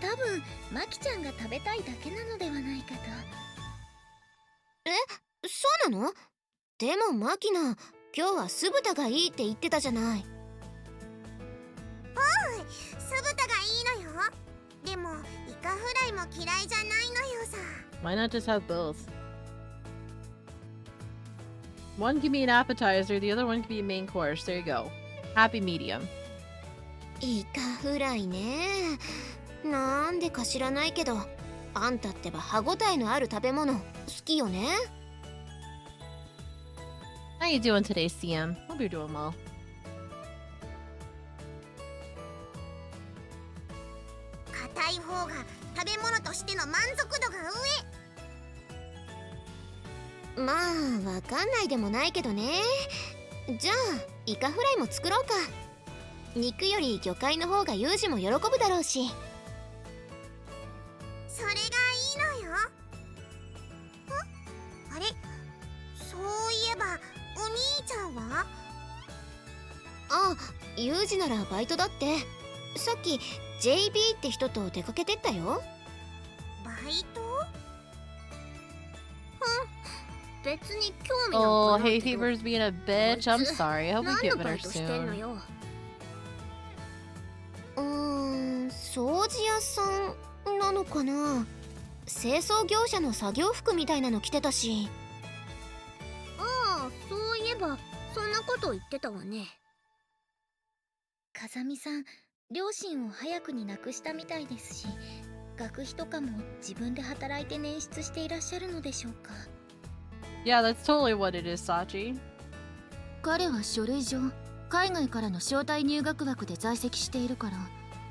多分マキちゃんが食べたいだけなのではないかと。そうなの？でもマキナ、今日は酢豚がいいって言ってたじゃない。酢豚がいいのよ。でもイカフライも嫌いじゃないのよさ。 Why not just have both? One can be an appetizer, the other one can be a main course. There you go. Happy medium. イカフライね。なんでか知らないけど、あんたってば歯ごたえのある食べ物好きよね。 How you doing today, CM? Hope you're doing well. 硬い方が食べ物としての満足度がまあわかんないでもないけどね。じゃあイカフライも作ろうか。肉より魚介の方がユージも喜ぶだろうし。上。それがいいのよ。あれ、そういえばお兄ちゃんは？あ、ユージならバイトだって。さっき JB って人と出かけてったよ。バイト？別に興味なん Oh, かない hay けど。 fever's being a bitch. I'm sorry. I hope you 何 get のバ better イトしてんの soon. よ。掃除屋さんなのかな。清掃業者の作業服みたいなの着てたし。ああ、そういえばそんなこと言ってたわね。風見さん、両親を早くに亡くしたみたいですし、学費とかも自分で働いて捻出していらっしゃるのでしょうか。 Yeah, that's totally what it is, Sachi. 彼は書類上海外からの招待入学枠で在籍しているから、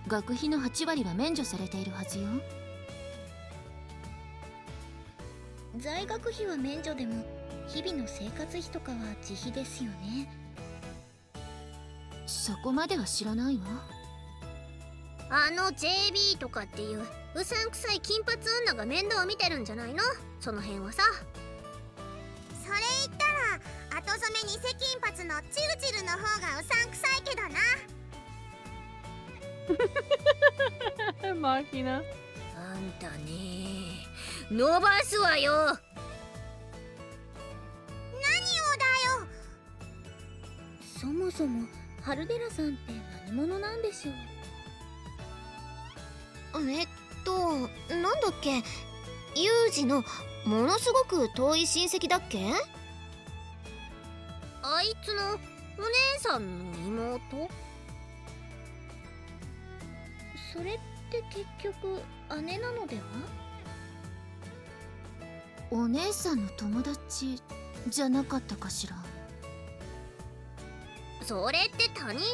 学費の8割は免除されているはずよ。在学費は免除でも日々の生活費とかは自費ですよね。そこまでは知らないわ。あの JB とかっていううさんくさい金髪女が面倒を見てるんじゃないの？その辺はさ。それ言ったら後染め偽金髪のチルチルの方がうさんくさいけどな。Makina. あんたね、伸ばすわよ。もそもハルデラさんって何者なんでしょう？なんだっけ、ユージのものすごく遠い親戚だっけ？あいつのお姉さんの妹？それって結局姉なのでは？お姉さんの友達じゃなかったかしら。それって他人じ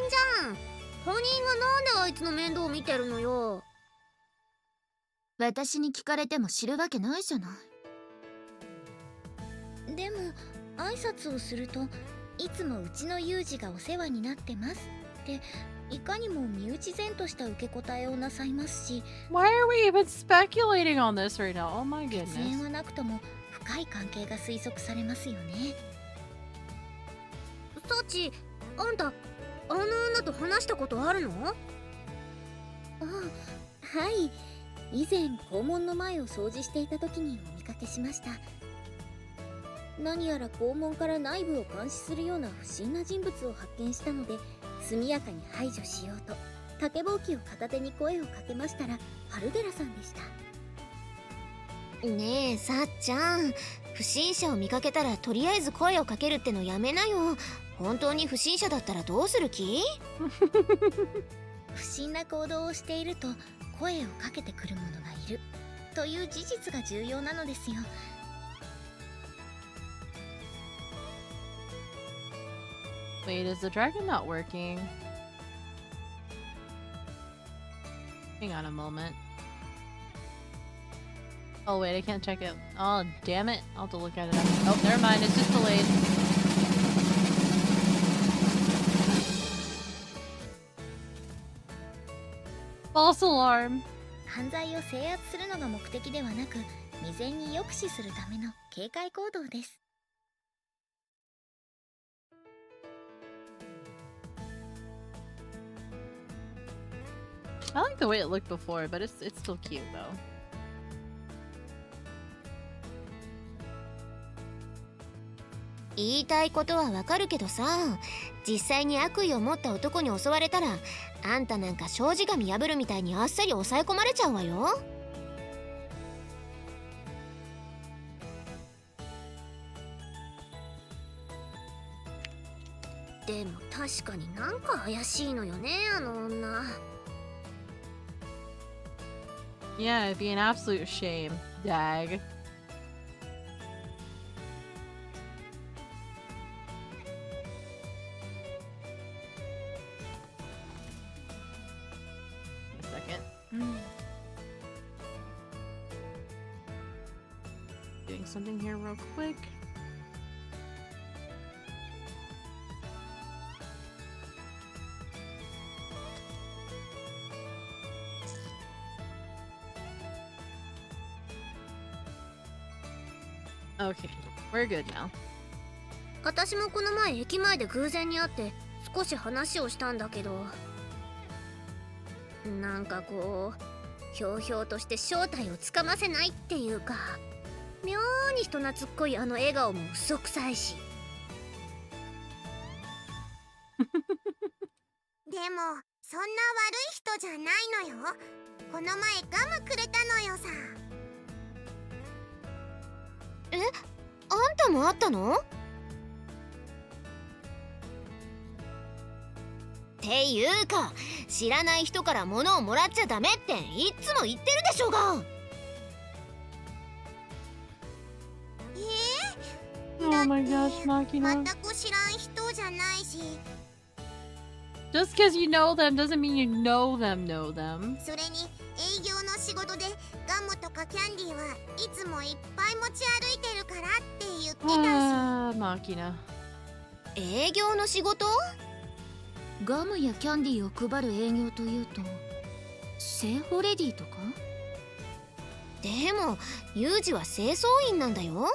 ゃん。他人がなんであいつの面倒を見てるのよ。私に聞かれても知るわけないじゃない。でも挨拶をするといつもうちのユージがお世話になってますっていかにも身内然とした受け答えをなさいますし、 Why are we even speculating on this right now? Oh my 血縁 goodness. はなくとも深い関係が推測されますよね。サチ、あんたあの女と話したことあるの？ああ、はい。以前校門の前を掃除していた時にお見かけしました。何やら校門から内部を監視するような不審な人物を発見したので、速やかに排除しようと竹ぼうきを片手に声をかけましたら、ハルデラさんでした。ねえさっちゃん、不審者を見かけたらとりあえず声をかけるってのやめなよ。本当に不審者だったらどうする気？不審な行動をしていると声をかけてくる者がいるという事実が重要なのですよ。Wait, is the dragon not working? Hang on a moment. Oh wait, I can't check it. Oh damn it! I'll have to look at it after. Oh, never mind. It's just delayed. False alarm. 犯罪を制圧するのが目的ではなく、未然に抑止するための警戒行動です。I like the way it looked before, but it's still cute though. 言いたいことはわかるけどさ、実際に悪意を持った男に襲われたら、あんたなんか障子紙破るみたいにあっさり抑え込まれちゃうわよ。でも確かになんか怪しいのよね、あの女。Yeah, it'd be an absolute shame. Dag. A second. Doing something here real quick. Okay, we're good now. 私もこの前駅前で偶然に会って少し話をしたんだけど、なんかこうひょうひょうとして正体をつかませないっていうか、妙に人懐っこいあの笑顔も嘘くさいし。でもそんな悪い人じゃないのよ。この前ガムくれたのよさ。え、あんたもあったの？っていうか、知らない人から物をもらっちゃダメっていっつも言ってるでしょうが。Oh my gosh, Makina. 全く知らん人じゃないし。Just because you know them doesn't mean you know them. それに営業の仕事でガムとかキャンディーはいつもいっぱい持ち歩いてるからって言ってたし。Ah, Makina. 営業の仕事？ガムやキャンディーを配る営業というと製法レディーとか？でもユージは清掃員なんだよ。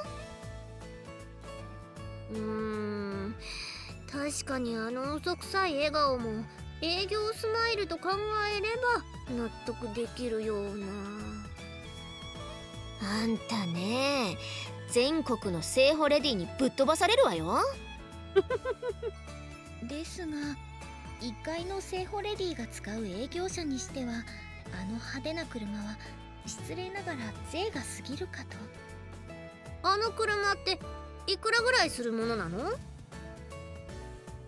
確かにあの嘘くさい笑顔も営業スマイルと考えれば納得できるような。あんたね、全国の製法レディーにぶっ飛ばされるわよ。ですが、1階の聖保レディが使う営業車にしては、あの派手な車は失礼ながら税が過ぎるかと。あの車っていくらぐらいするものなの？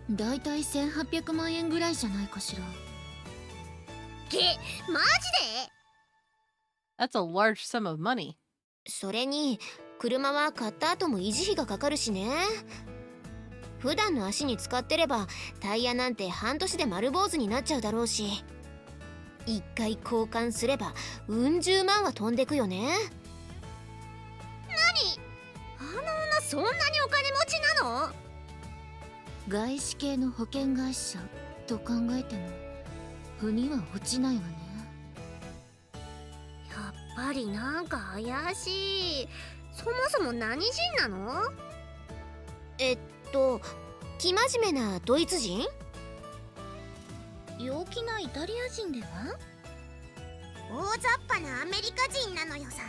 だいたい1800万円ぐらいじゃないかしら。マジで？ That's a large sum of money. それに車は買った後も維持費がかかるしね。普段の足に使ってればタイヤなんて半年で丸坊主になっちゃうだろうし、一回交換すればうん十万は飛んでくよね。何？あの女そんなにお金持ちなの？外資系の保険会社と考えても腑には落ちないわね。やっぱりなんか怪しい。そもそも何人なの？生真面目なドイツ人？陽気なイタリア人では？大雑把なアメリカ人なのよさ。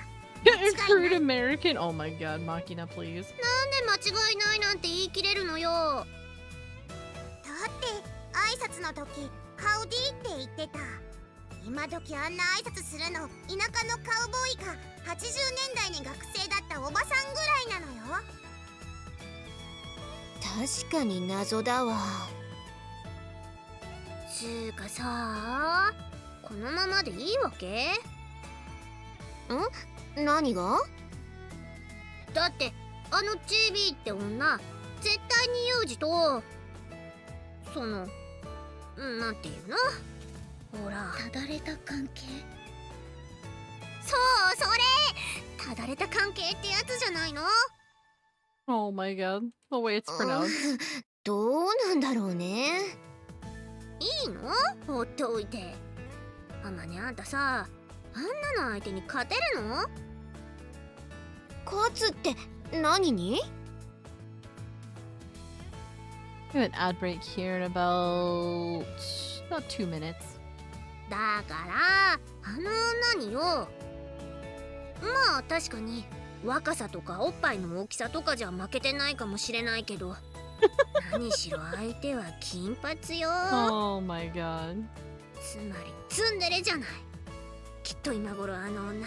Crude American? Oh my god, Makina, please. なんで間違いないなんて言い切れるのよ。だって挨拶の時カウディって言ってた。今時あんな挨拶するの田舎のカウボーイか80年代に学生だったおばさんぐらいなのよ。確かに謎だわ。つーかさ、このままでいいわけ？何が？だってあの JB って女絶対にユージとそのなんていうの、ほらただれた関係。そうそれ、ただれた関係ってやつじゃないの？ Oh my god, the way it's pronounced. どうなんだろうね。いいの？放っておいて。あまね、あんたさ、あんなの相手に勝てるの？勝つって何に？ We have an ad break here in about 2 minutes. だからあの女によ。まあ確かに若さとかおっぱいの大きさとかじゃ負けてないかもしれないけど何しろ相手は金髪よ。Oh my god. つまりツンデレじゃない。きっと今頃あの女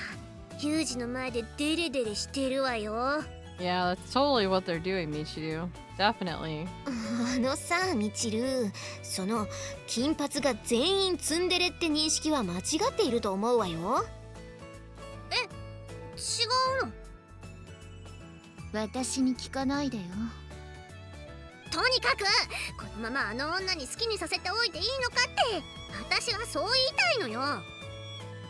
ユージの前でデレデレしてるわよ。Yeah, that's totally what they're doing, Michiru. Definitely. あのさ、ミチル、その金髪が全員ツンデレって認識は間違っていると思うわよ。違うの？私に聞かないでよ。とにかくこのままあの女に好きにさせておいていいのかって、私はそう言いたいのよ。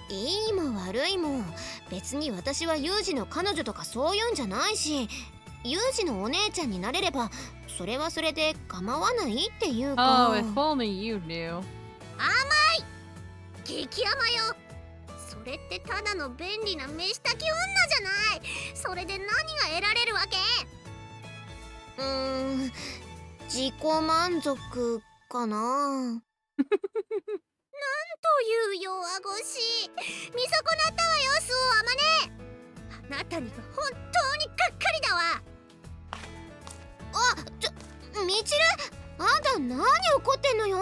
いいも悪いも別に私はユージの彼女とかそういうんじゃないし、ユージのお姉ちゃんになれればそれはそれで構わないっていうか。 Oh, if only you knew. 甘い！激甘よ。それってただの便利な飯炊き女じゃない。それで何が得られるわけ？自己満足かな。という弱腰。見損なったわよ、スオアマネ。あなたには本当にがっかりだわ。ミチル、あんた何怒ってんのよ。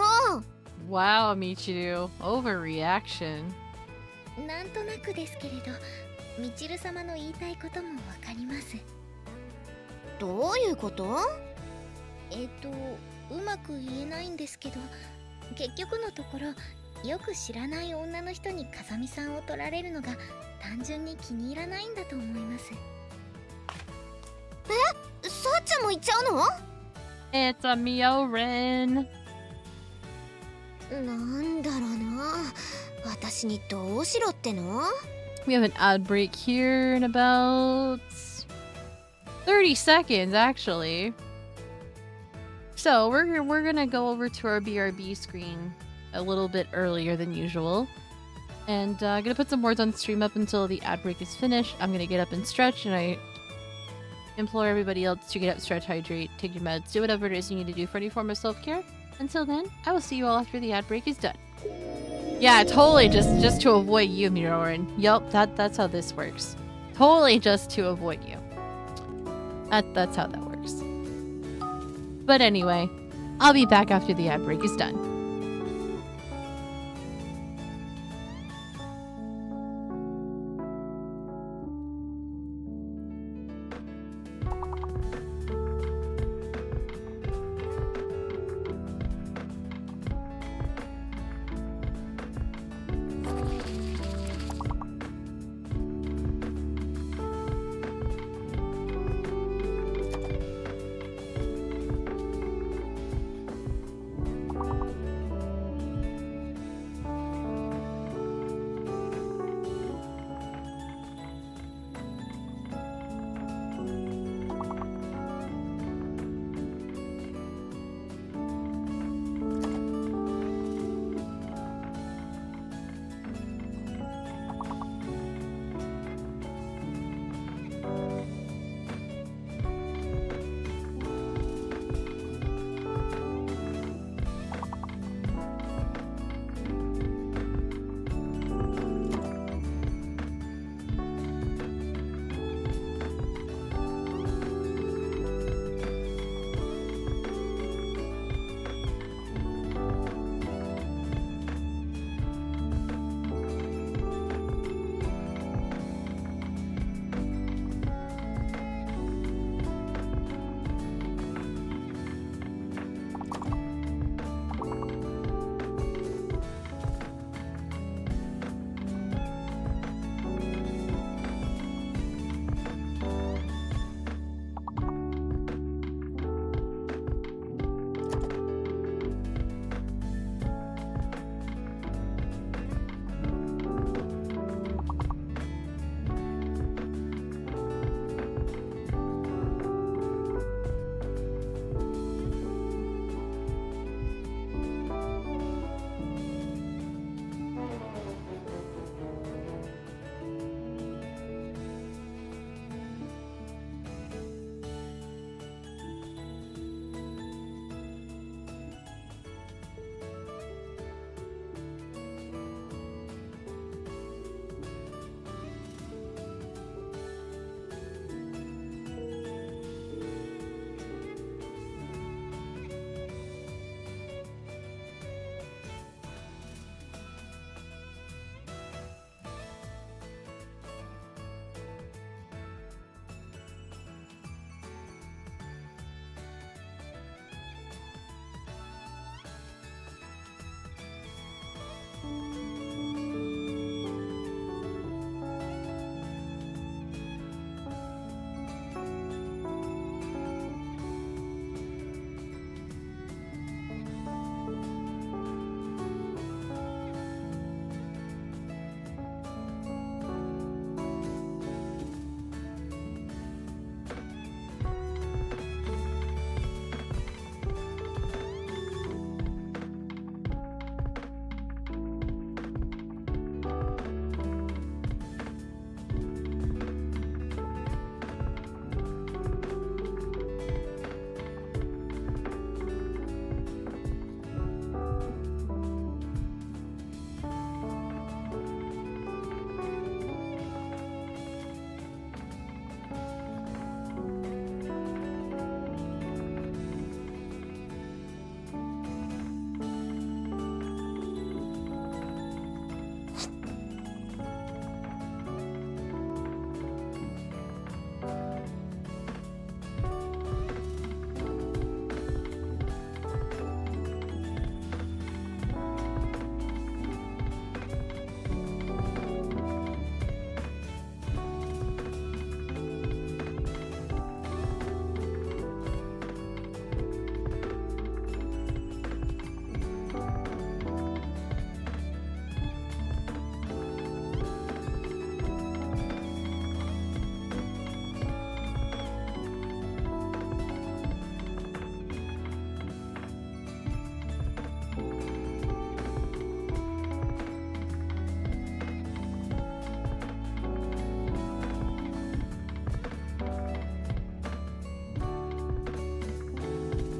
Wow, Michiru. Overreaction. なんとなくですけれど、みちる様の言いたいこともわかります。どういうこと？うまく言えないんですけど、結局のところよく知らない女の人に風見さんを取られるのが単純に気に入らないんだと思います。さっちゃんも言っちゃうの？ It's a Miorin. なんだろうな、私にどうしろっての？ We have an ad break here in about 30 seconds, actually. So we're gonna go over to our BRB screen a little bit earlier than usual, and gonna put some words on stream up until the ad break is finished. I'm gonna get up and stretch, and I implore everybody else to get up, stretch, hydrate, take your meds, do whatever it is you need to do for any form of self-care. Until then, I will see you all after the ad break is done. Yeah, totally just to avoid you, Mirorin. Yup, that's how this works. Totally just to avoid you. That's how that works. But anyway, I'll be back after the ad break is done.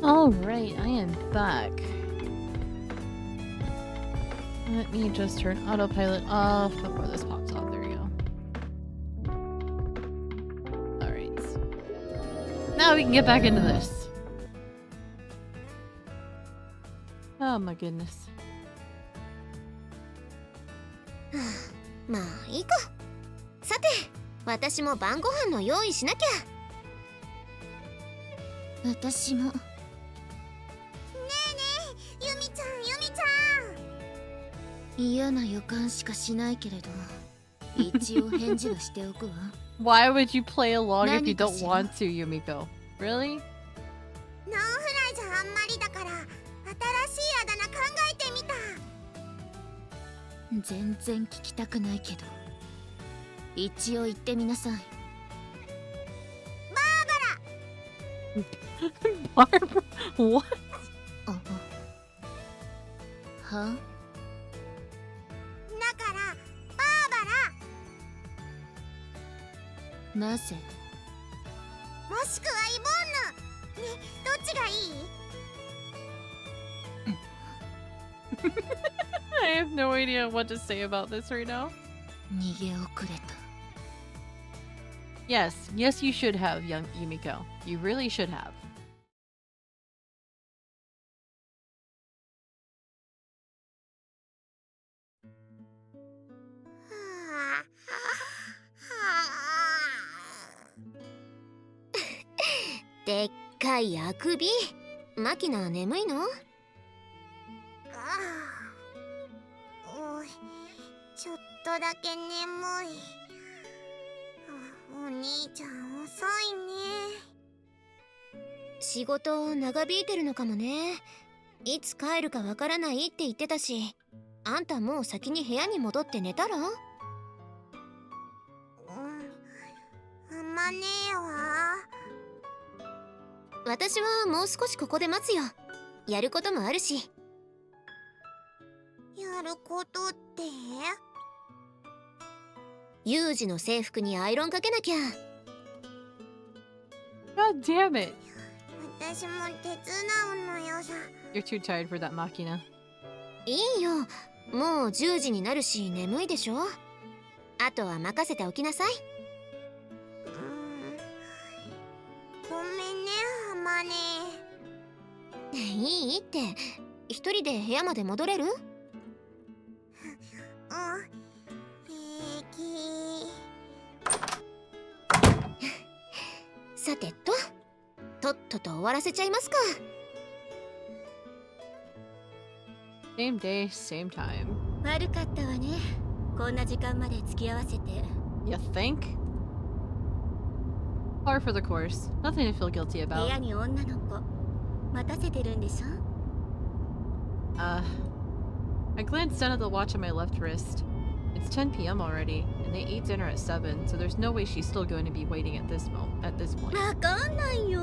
Alright, I am back. Let me just turn autopilot off before this pops off. There we go. Alright. Now we can get back into this. Oh my goodness. まあいいか。さて、私も晩ご飯の用意しなきゃ。私も。ねえユミちゃんユミちゃん。嫌な予感しかしないけれど、一応返事はしておくわ。Why would you play along if you don't want to, Yumiko? Really? ノンフライじゃあんまりだから、新しいあだ名考えてみた。全然聞きたくないけど、一応言ってみなさい。Barbara? What? あ、は？だからバーバなぜ？ラ、もしくはイボンヌ。ね、どっちがいい？ I have no idea what to say about this right now. 逃げ遅れた。Yes, yes, you should have, young Yumiko. You really should have. Ah. でっかいあくび。マキナ眠いの？おい、ちょっとだけ眠い。お兄ちゃん遅いね。仕事長引いてるのかもね。いつ帰るかわからないって言ってたし、あんたもう先に部屋に戻って寝たら？あまねえわ。私はもう少しここで待つよ。やることもあるし。やることって？ユージの制服にアイロンかけなきゃ。God damn it! 私も手伝うのよさ。You're too tired for that Makina. いいよ。もう10時になるし眠いでしょ。あとは任せておきなさい。ごめんね、アマネ。いいって一人で部屋まで戻れる？平気。さてとっとと終わらせちゃいますか。Same day, same time. 悪かったわね。こんな時間まで付き合わせて。You think? Par for the course. Nothing to feel guilty 部 about. 屋に女の子待たせてるんでしょ？ I glanced down at the watch on my left wrist. It's 10 p.m. already, and they eat dinner at 7, so there's no way she's still going to be waiting at this point. わかんないよ。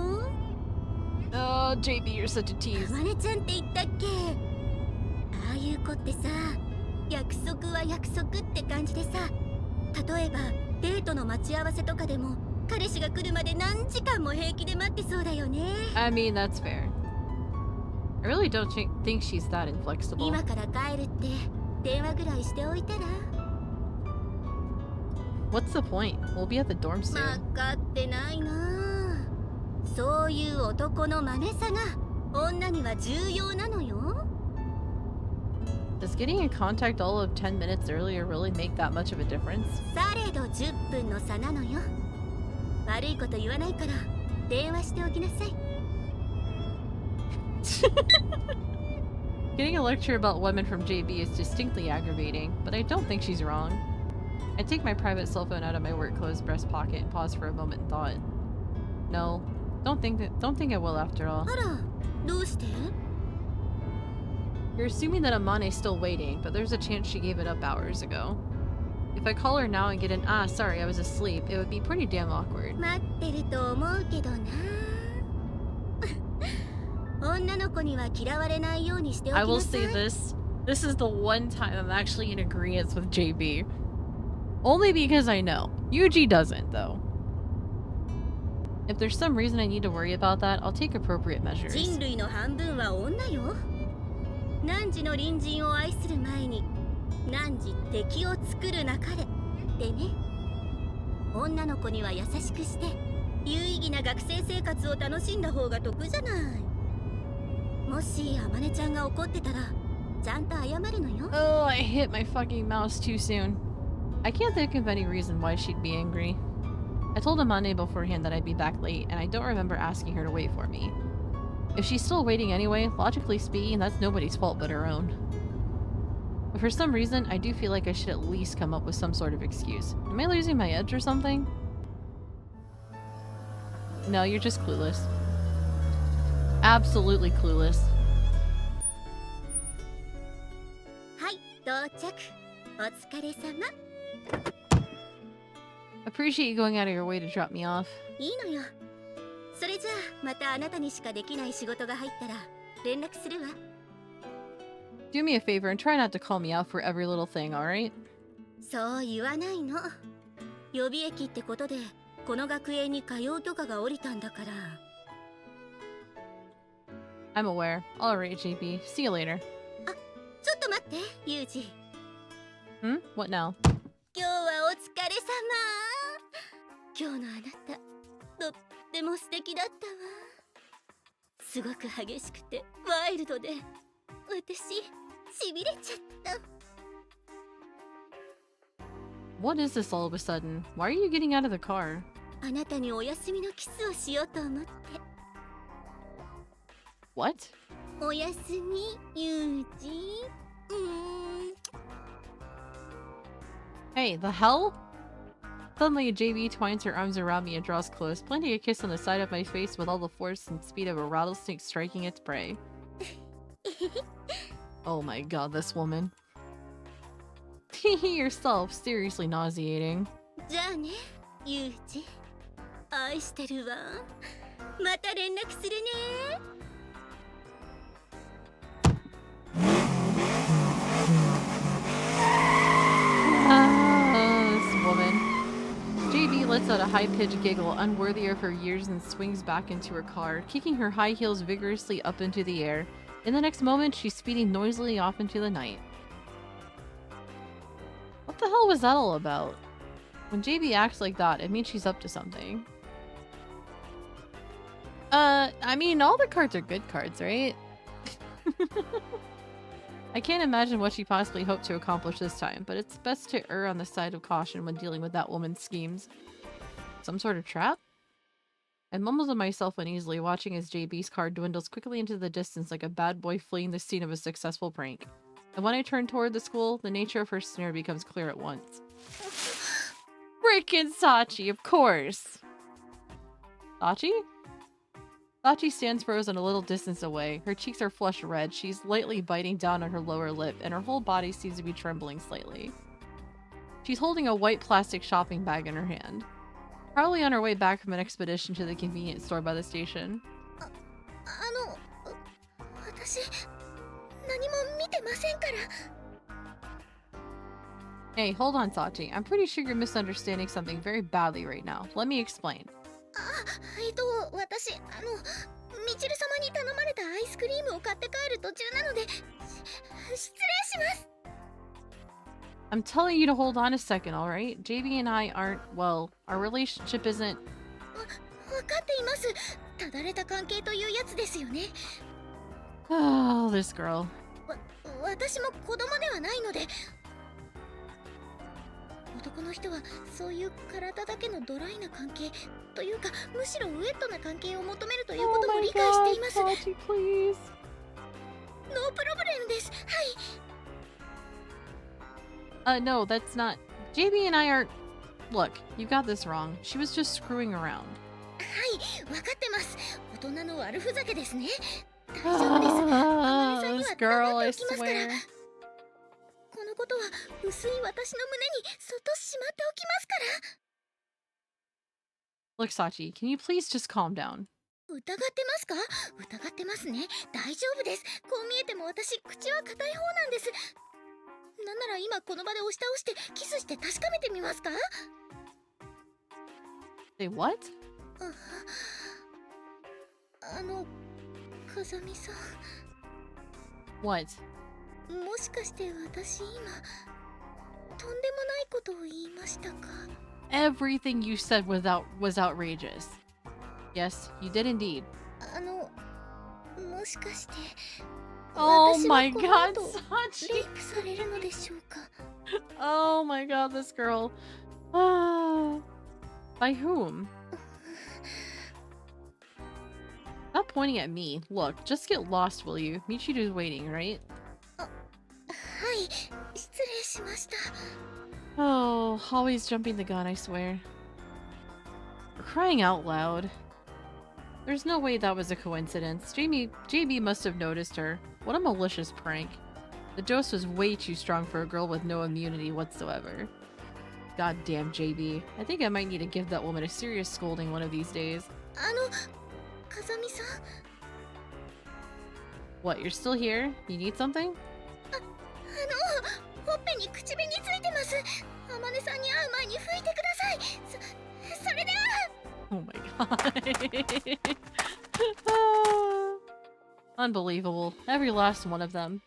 Oh, JB, you're such a tease. マネちゃんって言ったっけ？ああいう子ってさ、約束は約束って感じでさ、例えばデートの待ち合わせとかでも彼氏が来るまで何時間も平気で待ってそうだよね。 I mean, that's fair. I really don't think she's that inflexible. 今から帰るって電話ぐらいしておいたら。 What's the point? We'll be at the dorm わ soon. かってないな。そういう男の真似さが女には重要なのよ。 Does getting in contact all of 10 minutes earlier really make that much of a difference? されど10分の差なのよ。悪いこと言わないから電話しておきなさい。 Getting a lecture about women from JB is distinctly aggravating, but I don't think she's wrong. I take my private cell phone out of my work clothes breast pocket and pause for a moment and thought. No, don't think I will after all. あら、どうして？ You're assuming that Amane's still waiting, but there's a chance she gave it up hours ago. If I call her now and get an sorry, I was asleep, it would be pretty damn awkward. 待ってると思うけどな。女の子には嫌われないようにしておき I な will さ say い。 this. This is the one time I'm actually in agreement with JB. Only because I know. Yuji doesn't, though. If there's some reason I need to worry about that, I'll take appropriate measures. 人類の半分は女よ。汝の隣人を愛する前に汝敵を作るなかれでね。女の子には優しくして有意義な学生生活を楽しんだ方が得じゃない。もしあまねちゃんが怒ってたらちゃんと謝るのよ。 Oh, I hit my fucking mouse too soon. I can't think of any reason why she'd be angry. I told Amane beforehand that I'd be back late, and I don't remember asking her to wait for me. If she's still waiting anyway, logically speaking, that's nobody's fault but her own. But for some reason, I do feel like I should at least come up with some sort of excuse. Am I losing my edge or something? No, you're just clueless. Absolutely clueless. はい、到着。お疲れ様。 Appreciate you going out of your way to drop me off. いいのよ。それじゃあまたあなたにしかできない仕事が入ったら連絡するわ。 Do me a favor and try not to call me out for every little thing, alright? そう言わないの。予備役ってことでこの学園に通う許可が下りたんだから。 I'm aware. Alright, JP. See you later. あ、ちょっと待って、ユージ。 Hmm? What now? 今日はお疲れ様。今日のあなた、とっても素敵だったわ。すごく激しくてワイルドで、私、しびれちゃった。 What is this all of a sudden? Why are you getting out of the car? あなたにお休みのキスをしようと思って。 What? おやすみ、ユージ。Hey, the hell? Suddenly, JB twines her arms around me and draws close, planting a kiss on the side of my face with all the force and speed of a rattlesnake striking its prey. Oh my god, this woman. Yourself, seriously nauseating. じゃあね、ユージ。愛してるわ。また連絡するね。 This woman. JB lets out a high-pitched giggle unworthy of her years and swings back into her car, kicking her high heels vigorously up into the air. In the next moment, she's speeding noisily off into the night. What the hell was that all about? When JB acts like that, it means she's up to something. I mean, all the cards are good cards, right? I can't imagine what she possibly hoped to accomplish this time, but it's best to err on the side of caution when dealing with that woman's schemes. Some sort of trap? I mumble to myself uneasily, watching as JB's car dwindles quickly into the distance like a bad boy fleeing the scene of a successful prank. And when I turn toward the school, the nature of her snare becomes clear at once. Frickin' Sachi, of course! Sachi? Sachi stands frozen a little distance away. Her cheeks are flushed red, she's lightly biting down on her lower lip, and her whole body seems to be trembling slightly. She's holding a white plastic shopping bag in her hand. Probably on her way back from an expedition to the convenience store by the station. 私、何も見てませんから。 Hey, hold on, Sachi. I'm pretty sure you're misunderstanding something very badly right now. Let me explain. 私、みちる様に頼まれたアイスクリームを買って帰る途中なので、失礼します。 I'm telling you to hold on a second, alright? JB and I aren't, well, our relationship isn't... わかっています。ただれた関係というやつですよね。 Oh, this girl. 私も子供ではないので。男の人はそういう体だけのドライな関係というか、むしろウェットな関係を求めるということも理解しています。 Sachi, please. ノープロブレムです。はい。 No, that's not... JB and I aren't... Look, you got this wrong. She was just screwing around. はい、わかってます。大人の悪ふざけですね。大丈夫です。あまねさんには This girl, 黙って I おきますから。 swear. このことは薄い私の胸にそっとしまっておきますから。 Look, Sachi, can you please just calm down? 疑ってますか？疑ってますね。大丈夫です。こう見えても私、口は硬い方なんです。なんなら今この場で押し倒してキスして確かめてみますか？ Say what? 風見さん。 What? もしかして私今とんでもないことを言いましたか？ Everything you said was outrageous. Yes, you did indeed. ももしかして Oh 私 my はこの god, 後 Sachi. レイプされるのでしょうか Oh my god, this girl. Ah. By whom? Stop pointing at me. Look, just get lost, will you? Michiru's waiting, right? はい失礼しました Oh, always jumping the gun, I swear. For crying out loud. There's no way that was a coincidence. JB must have noticed her. What a malicious prank. The dose was way too strong for a girl with no immunity whatsoever. Goddamn JB. I think I might need to give that woman a serious scolding one of these days. あの風見さん What, you're still here? You need something? ほっぺに口紅ついてますあまねさんに会う前に拭いてくださいそれでは Oh my god. Unbelievable. Every last one of them.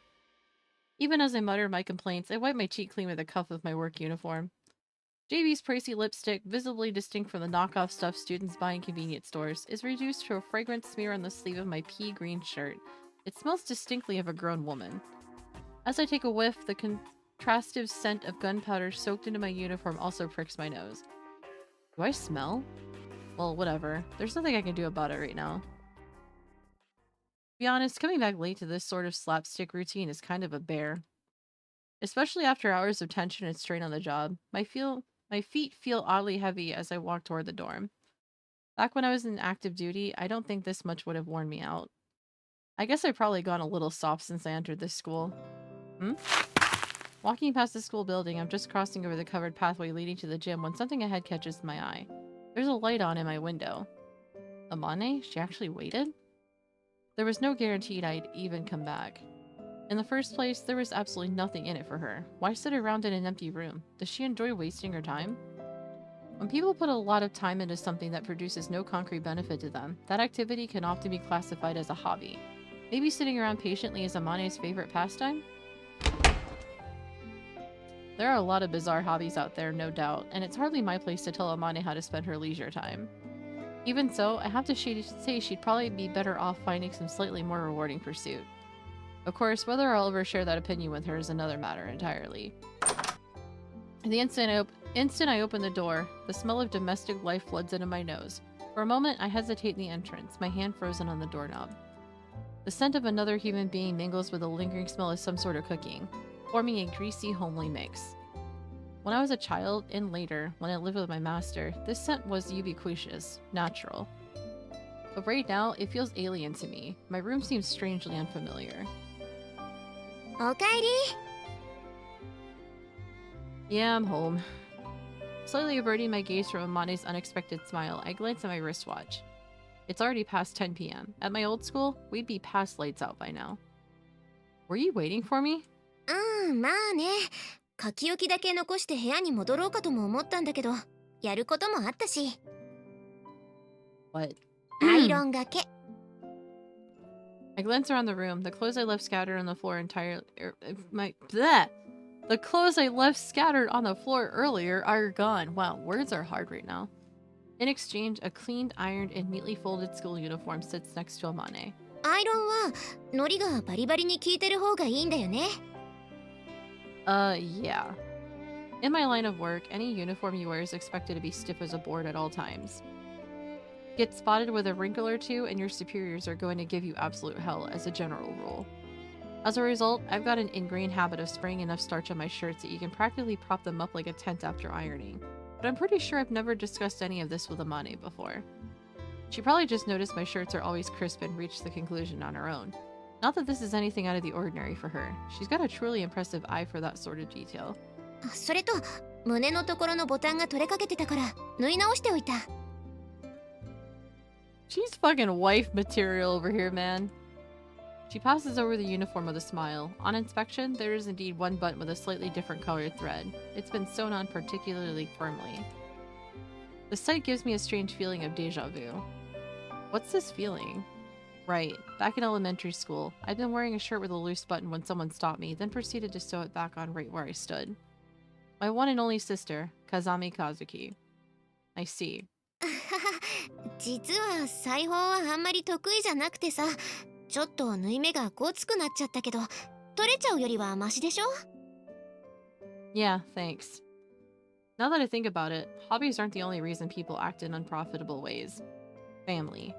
Even as I muttered my complaints, I wiped my cheek clean with the cuff of my work uniform. JB's pricey lipstick, visibly distinct from the knockoff stuff students buy in convenience stores, is reduced to a fragrant smear on the sleeve of my pea green shirt. It smells distinctly of a grown woman. As I take a whiff, the contrastive scent of gunpowder soaked into my uniform also pricks my nose. Do I smell? Well, whatever. There's nothing I can do about it right now. To be honest, coming back late to this sort of slapstick routine is kind of a bear. Especially after hours of tension and strain on the job. My feet feel oddly heavy as I walk toward the dorm. Back when I was in active duty, I don't think this much would have worn me out. I guess I've probably gone a little soft since I entered this school. Walking past the school building, I'm just crossing over the covered pathway leading to the gym when something ahead catches my eye. There's a light on in my window. Amane? She actually waited? There was no guarantee I'd even come back. In the first place, there was absolutely nothing in it for her. Why sit around in an empty room? Does she enjoy wasting her time? When people put a lot of time into something that produces no concrete benefit to them, that activity can often be classified as a hobby. Maybe sitting around patiently is Amane's favorite pastime? There are a lot of bizarre hobbies out there, no doubt, and it's hardly my place to tell Amane how to spend her leisure time. Even so, I have to say she'd probably be better off finding some slightly more rewarding pursuit. Of course, whether I'll ever share that opinion with her is another matter entirely. The instant I open the door, the smell of domestic life floods into my nose. For a moment, I hesitate in the entrance, my hand frozen on the doorknob. The scent of another human being mingles with the lingering smell of some sort of cooking, forming a greasy, homely mix. When I was a child, and later, when I lived with my master, this scent was ubiquitous, natural. But right now, it feels alien to me. My room seems strangely unfamiliar. おかえり Yeah, I'm home. Slightly averting my gaze from Amane's unexpected smile, I glance at my wristwatch. It's already past 10 p.m. At my old school, we'd be past lights out by now. Were you waiting for me? まあね書き置きだけ残して部屋に戻ろうかとも思ったんだけどやることもあったし What? アイロンがけ I glance around the room. The clothes I left scattered on the floor entirely. The clothes I left scattered on the floor earlier are gone. Wow, words are hard right now. In exchange, a cleaned, ironed, and neatly folded school uniform sits next to Amane. アイロンは糊がバリバリに効いてる方がいいんだよね Yeah. In my line of work, any uniform you wear is expected to be stiff as a board at all times. Get spotted with a wrinkle or two, and your superiors are going to give you absolute hell as a general rule. As a result, I've got an ingrained habit of spraying enough starch on my shirts that you can practically prop them up like a tent after ironing. But I'm pretty sure I've never discussed any of this with Amane before. She probably just noticed my shirts are always crisp and reached the conclusion on her own. Not that this is anything out of the ordinary for her. She's got a truly impressive eye for that sort of detail. それと胸のところのボタンが取れかけてたから縫い直しておいた She's fucking wife material over here, man. She passes over the uniform with a smile. On inspection, there is indeed one button with a slightly different colored thread. It's been sewn on particularly firmly. The sight gives me a strange feeling of deja vu. What's this feeling? Right, back in elementary school, I'd been wearing a shirt with a loose button when someone stopped me, then proceeded to sew it back on right where I stood. My one and only sister, Kazami Kazuki. I see. 実は裁縫はあんまり得意じゃなくてさちょっと縫い目がごつくなっちゃったけど、取れちゃうよりはマシでしょ？ Yeah, thanks. Now that I think about it, hobbies aren't the only reason people act in unprofitable ways. Family.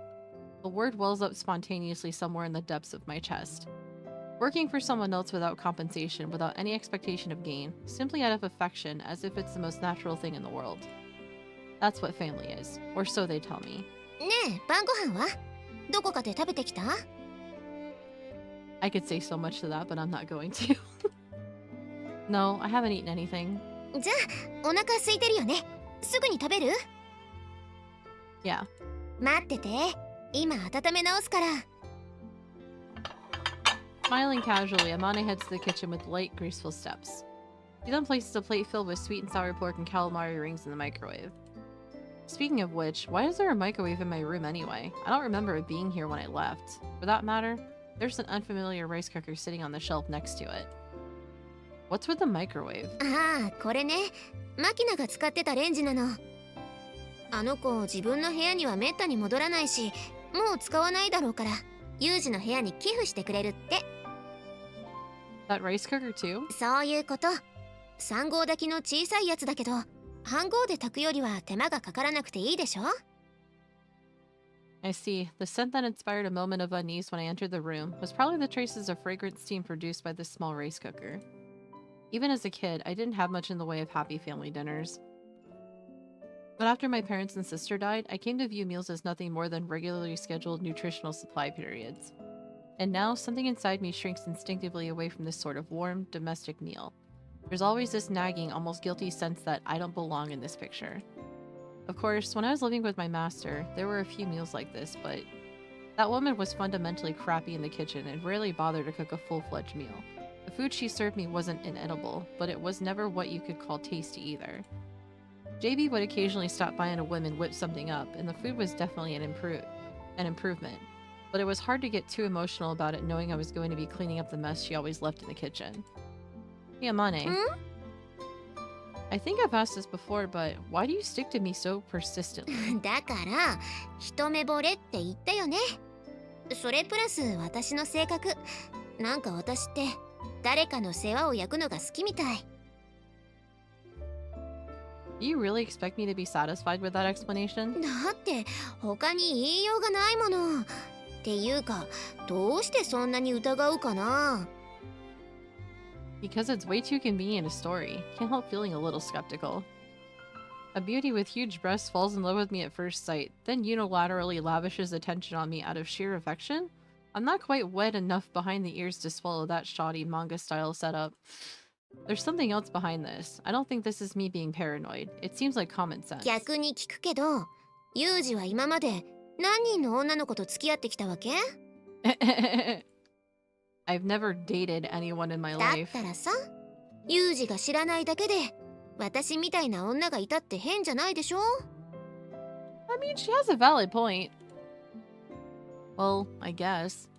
The word wells up spontaneously somewhere in the depths of my chest. Working for someone else without compensation, without any expectation of gain, simply out of affection, as if it's the most natural thing in the world. That's what family is, or so they tell me. ねえ、晩ご飯は？どこかで食べてきた？ I could say so much to that, but I'm not going to. No, I haven't eaten anything. じゃあ、お腹空いてるよね。すぐに食べる？ Yeah. 待ってて。今温め直すから。Smiling casually, Amane heads to the kitchen with light, graceful steps. She then places a plate filled with sweet and sour pork and calamari rings in the microwave. Speaking of which, why is there a microwave in my room anyway? I don't remember it being here when I left. For that matter, there's an unfamiliar rice cooker sitting on the shelf next to it. What's with the microwave? ああ、これね。マキナが使ってたレンジなの。あの子、自分の部屋にはめったに戻らないし、もう使わないだろうから、ユージの部屋に寄付してくれるって。That rice cooker too? そういうこと。3合炊きの小さいやつだけど、半合で炊くよりは手間がかからなくていいでしょ？ I see. The scent that inspired a moment of unease when I entered the room was probably the traces of fragrant steam produced by this small rice cooker. Even as a kid, I didn't have much in the way of happy family dinners. But after my parents and sister died, I came to view meals as nothing more than regularly scheduled nutritional supply periods. And now, something inside me shrinks instinctively away from this sort of warm, domestic meal. There's always this nagging, almost guilty sense that I don't belong in this picture. Of course, when I was living with my master, there were a few meals like this, but that woman was fundamentally crappy in the kitchen and rarely bothered to cook a full-fledged meal. The food she served me wasn't inedible, but it was never what you could call tasty either. JB would occasionally stop by and a woman whip something up, and the food was definitely an improvement. But it was hard to get too emotional about it knowing I was going to be cleaning up the mess she always left in the kitchen. Hey, Amane. I think I've asked this before, but why do you stick to me so persistently? だから、一目惚れって言ったよね。それプラス私の性格。なんか私って誰かの世話を焼くのが好きみたい。Do you really expect me to be satisfied with that explanation? だって他に言いようがないもの。っていうか、どうしてそんなに疑うかな？ Because it's way too convenient a story. Can't help feeling a little skeptical. A beauty with huge breasts falls in love with me at first sight, then unilaterally lavishes attention on me out of sheer affection? I'm not quite wet enough behind the ears to swallow that shoddy manga-style setup. There's something else behind this. I don't think this is me being paranoid. It seems like common sense. 逆に聞くけど、ユージは今まで何人の女の子と付き合ってきたわけ？ I've never dated anyone in my だっ life. たらさ、ユージが知らないだけで、私みたいな女がいたって変じゃないでしょ？ I mean, she has a valid point. Well, I guess.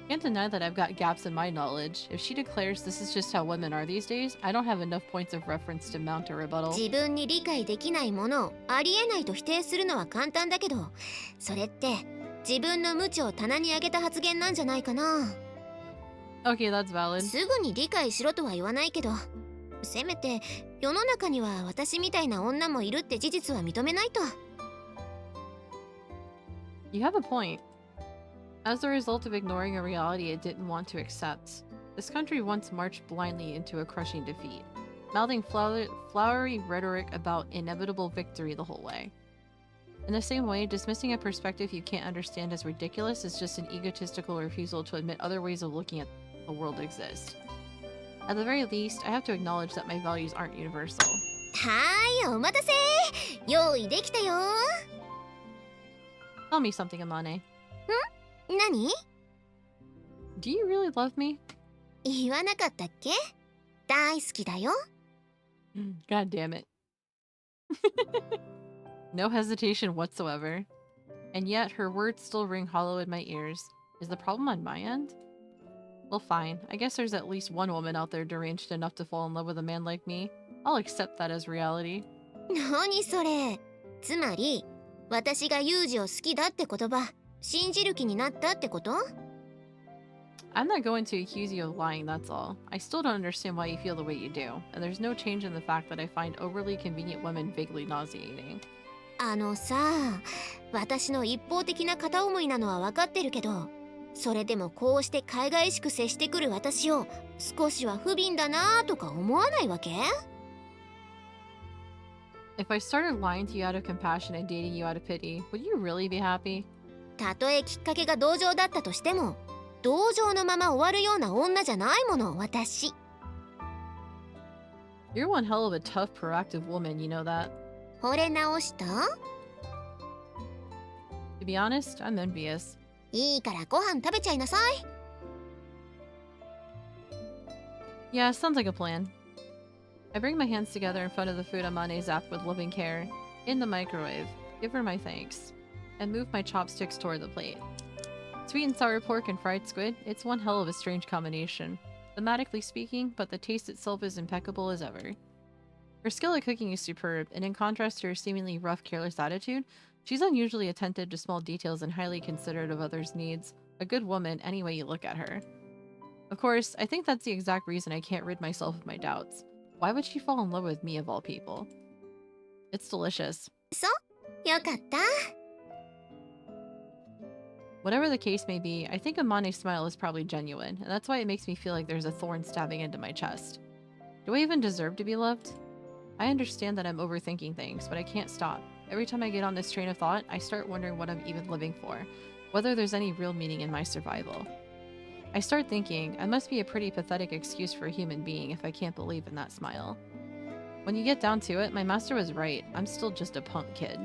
Can't deny that I've got gaps in my knowledge. If she declares this is just how women are these days, I don't have enough points of reference to mount a rebuttal. 自分に理解できないものをありえないと否定するのは簡単だけど、それって自分の無知を棚に上げた発言なんじゃないかな。Okay, that's valid. すぐに理解しろとは言わないけど、せめて世の中には私みたいな女もいるって事実は認めないと。You have a point. As a result of ignoring a reality it didn't want to accept, this country once marched blindly into a crushing defeat, mouthing flowery rhetoric about inevitable victory the whole way. In the same way, dismissing a perspective you can't understand as ridiculous is just an egotistical refusal to admit other ways of looking at the world exist. At the very least, I have to acknowledge that my values aren't universal. はーい、お待たせ。用意できたよ。Tell me something, Amane. 何？ Do you really love me? 言わなかったっけ？大好きだよ。God damn it. No hesitation whatsoever. And yet, her words still ring hollow in my ears. Is the problem on my end? Well, fine. I guess there's at least one woman out there deranged enough to fall in love with a man like me. I'll accept that as reality. 何それ？つまり、私がユージを好きだって言葉、信じる気になったってこと？ I'm not going to accuse you of lying, that's all. I still don't understand why you feel the way you do, and there's no change in the fact that I find overly convenient women vaguely nauseating. さあ、私の一方的な片思いなのは分かってるけど、それでもこうして海外しく接してくる私を少しは不憫だなとか思わないわけ？ If I started lying to you out of compassion and dating you out of pity, would you really be happy? たとえきっかけが同情だったとしても、同情のまま終わるような女じゃないもの、私。You're one hell of a tough, proactive woman, you know that? 惚れ直した？ To be honest, I'm envious. いいからご飯食べちゃいなさい。Yeah, sounds like a plan. I bring my hands together in front of the food Amane zapped with loving care, in the microwave, give her my thanks, and move my chopsticks toward the plate. Sweet and sour pork and fried squid, it's one hell of a strange combination. Thematically speaking, but the taste itself is impeccable as ever. Her skill at cooking is superb, and in contrast to her seemingly rough, careless attitude, she's unusually attentive to small details and highly considerate of others' needs. A good woman, any way you look at her. Of course, I think that's the exact reason I can't rid myself of my doubts. Why would she fall in love with me of all people? It's delicious. そう？よかった。Whatever the case may be, I think Amane's smile is probably genuine, and that's why it makes me feel like there's a thorn stabbing into my chest. Do I even deserve to be loved? I understand that I'm overthinking things, but I can't stop. Every time I get on this train of thought, I start wondering what I'm even living for, whether there's any real meaning in my survival. I start thinking, I must be a pretty pathetic excuse for a human being if I can't believe in that smile. When you get down to it, my master was right. I'm still just a punk kid.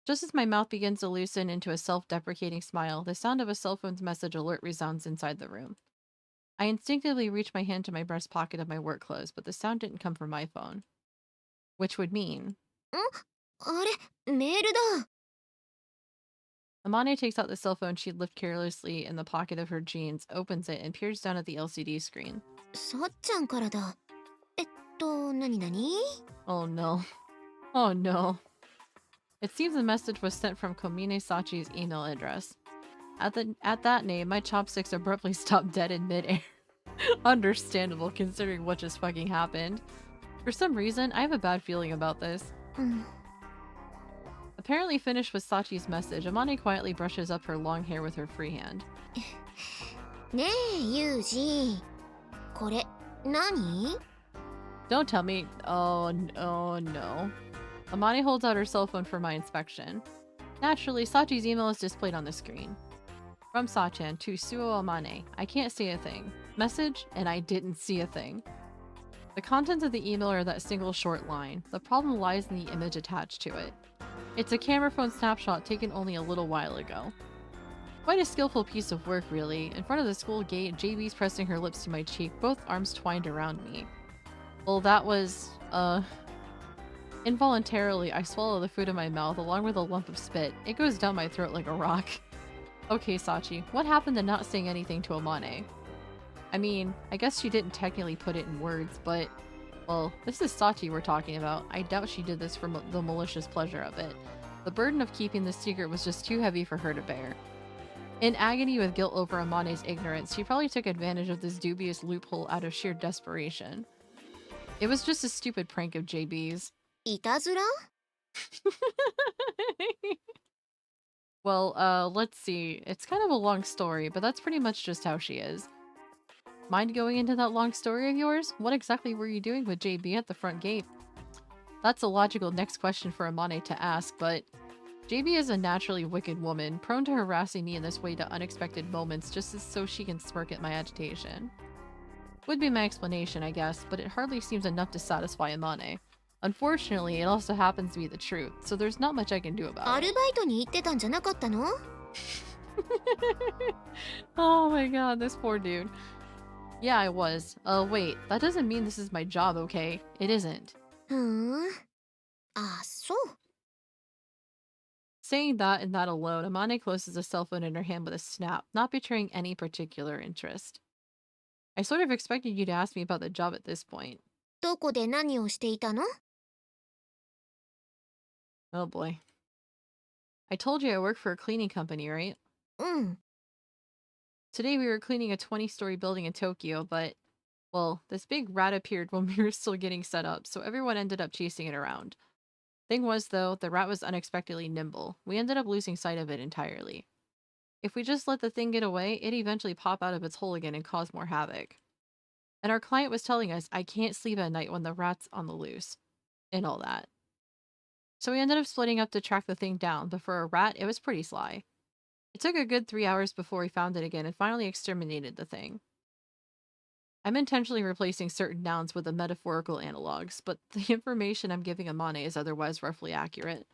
Just as my mouth begins to loosen into a self-deprecating smile, the sound of a cell phone's message alert resounds inside the room. I instinctively reach my hand to my breast pocket of my work clothes, but the sound didn't come from my phone. Which would mean... あれ、メールだ。Amane takes out the cell phone she'd left carelessly in the pocket of her jeans, opens it, and peers down at the LCD screen. さっちゃんからだ。何々？ Oh no. Oh no. It seems the message was sent from Komine Sachi's email address. At that name, my chopsticks abruptly stopped dead in midair. Understandable, considering what just fucking happened. For some reason, I have a bad feeling about this. Apparently finished with Sachi's message, Amane quietly brushes up her long hair with her free hand. ねえ、ユージ。これ、何？ Don't tell me. Oh no. Amane holds out her cell phone for my inspection. Naturally, Sachi's email is displayed on the screen. From Sachan to Suo Amane. I can't see a thing. Message, and I didn't see a thing. The contents of the email are that single short line. The problem lies in the image attached to it. It's a camera phone snapshot taken only a little while ago. Quite a skillful piece of work, really. In front of the school gate, JB's pressing her lips to my cheek, both arms twined around me. Well, that was, involuntarily, I swallow the food in my mouth along with a lump of spit. It goes down my throat like a rock. Okay, Sachi, what happened to not saying anything to Amane? I mean, I guess she didn't technically put it in words, but... Well, this is Sachi we're talking about. I doubt she did this for the malicious pleasure of it. The burden of keeping this secret was just too heavy for her to bear. In agony with guilt over Amane's ignorance, she probably took advantage of this dubious loophole out of sheer desperation. It was just a stupid prank of JB's. いたずら？ Well, let's see. It's kind of a long story, but that's pretty much just how she is. Mind going into that long story of yours? What exactly were you doing with JB at the front gate? That's a logical next question for Amane to ask, but JB is a naturally wicked woman, prone to harassing me in this way to unexpected moments just so she can smirk at my agitation. Would be my explanation, I guess, but it hardly seems enough to satisfy Amane. Unfortunately, it also happens to be the truth, so there's not much I can do about it. アルバイトに行ってたんじゃなかったの？ Oh my god, this poor dude. Yeah, I was. Wait, that doesn't mean this is my job, okay? It isn't. ふーん。あ、そう。Saying that and that alone, Amane closes a cell phone in her hand with a snap, not betraying any particular interest. I sort of expected you to ask me about the job at this point. どこで何をしていたの？ Oh boy. I told you I work for a cleaning company, right? うん。Today we were cleaning a 20-story building in Tokyo, but, well, this big rat appeared when we were still getting set up, so everyone ended up chasing it around. Thing was, though, the rat was unexpectedly nimble. We ended up losing sight of it entirely. If we just let the thing get away, it'd eventually pop out of its hole again and cause more havoc. And our client was telling us, I can't sleep at night when the rat's on the loose. And all that. So we ended up splitting up to track the thing down, but for a rat, it was pretty sly. It took a good 3 hours before we found it again and finally exterminated the thing. I'm intentionally replacing certain nouns with the metaphorical analogs, but the information I'm giving Amane is otherwise roughly accurate.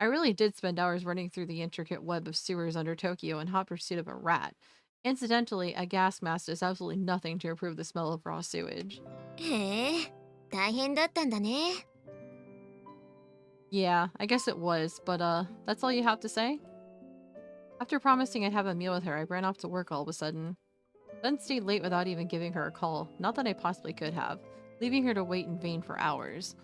I really did spend hours running through the intricate web of sewers under Tokyo in hot pursuit of a rat. Incidentally, a gas mask does absolutely nothing to improve the smell of raw sewage. へえ、大変だったんだね。Yeah, I guess it was, but that's all you have to say? After promising I'd have a meal with her, I ran off to work all of a sudden. Then stayed late without even giving her a call, not that I possibly could have, leaving her to wait in vain for hours.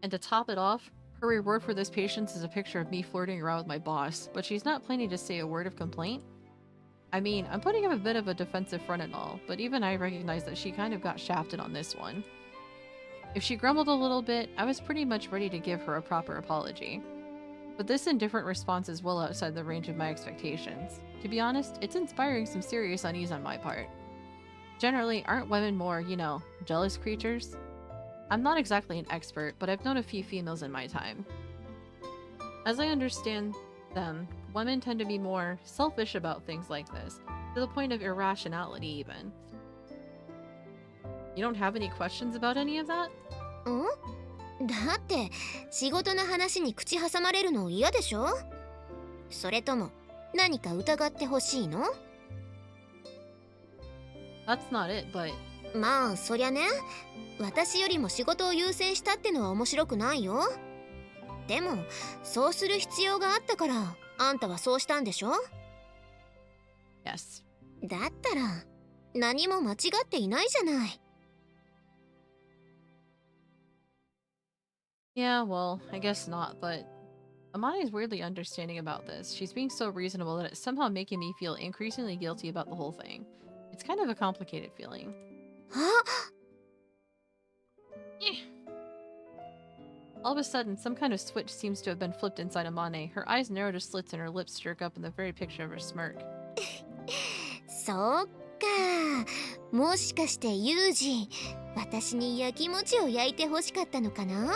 And to top it off, her reward for this patience is a picture of me flirting around with my boss, but she's not planning to say a word of complaint. I mean, I'm putting up a bit of a defensive front and all, but even I recognize that she kind of got shafted on this one. If she grumbled a little bit, I was pretty much ready to give her a proper apology. But this indifferent response is well outside the range of my expectations. To be honest, it's inspiring some serious unease on my part. Generally, aren't women more, you know, jealous creatures? I'm not exactly an expert, but I've known a few females in my time. As I understand them, women tend to be more selfish about things like this, to the point of irrationality even. You don't have any questions about any of that? だって仕事の話に口挟まれるの嫌でしょ？それとも何か疑ってほしいの？ That's not it, but... まあそりゃね、私よりも仕事を優先したってのは面白くないよ。でもそうする必要があったからあんたはそうしたんでしょ？ Yes. だったら何も間違っていないじゃない。Yeah, well, I guess not, but Amane is weirdly understanding about this. She's being so reasonable that it's somehow making me feel increasingly guilty about the whole thing. It's kind of a complicated feeling. All of a sudden, some kind of switch seems to have been flipped inside Amane. Her eyes narrow to slits and her lips jerk up in the very picture of her smirk. そうか、もしかしてユージ、私に焼きもちを焼いてほしかったのかな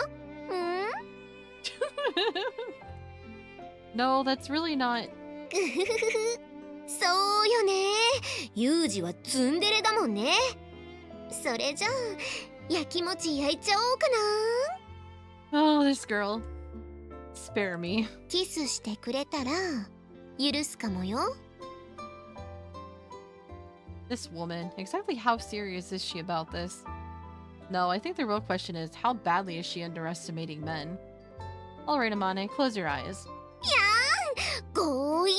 ？No, that's really not... そうよね。ユージはツンデレだもんね。それじゃあ、焼きもち焼いちゃおうかな。Oh, this girl. Spare me. キスしてくれたら、許すかもよ。This woman. Exactly how serious is she about this? No, I think the real question is, how badly is she underestimating men? Alright, Amane, close your eyes. いやー、強引。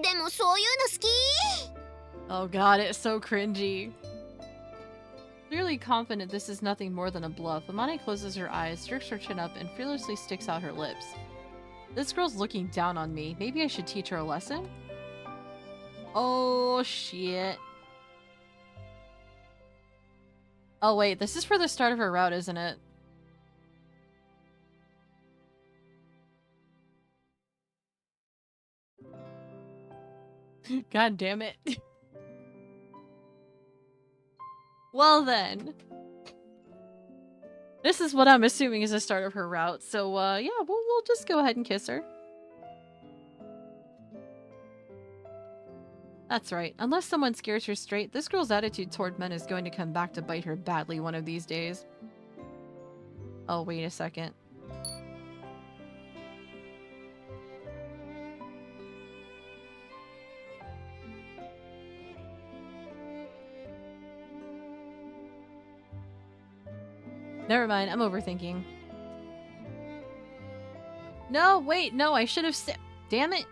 でもそういうの好き。Oh god, it's so cringy. Clearly confident this is nothing more than a bluff, Amane closes her eyes, jerks her chin up, and fearlessly sticks out her lips. This girl's looking down on me. Maybe I should teach her a lesson? Oh, shit. Oh, wait. This is for the start of her route, isn't it? God damn it. Well then. This is what I'm assuming is the start of her route, so yeah, we'll just go ahead and kiss her. That's right. Unless someone scares her straight, this girl's attitude toward men is going to come back to bite her badly one of these days. Oh, wait a second. Never mind, I'm overthinking. No, wait, no, I should have said. Damn it.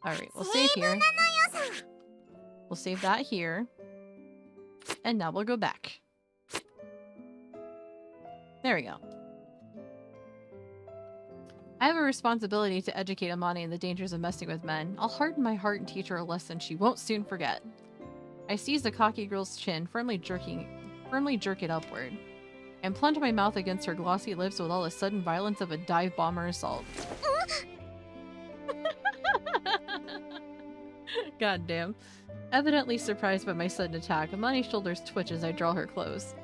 Alright, we'll save here. We'll save that here. And now we'll go back. There we go. I have a responsibility to educate Amane in the dangers of messing with men. I'll harden my heart and teach her a lesson she won't soon forget. I seize the cocky girl's chin, firmly jerk it upward, and plunge my mouth against her glossy lips with all the sudden violence of a dive bomber assault. Goddamn. Evidently surprised by my sudden attack, Amane's shoulders twitch as I draw her close.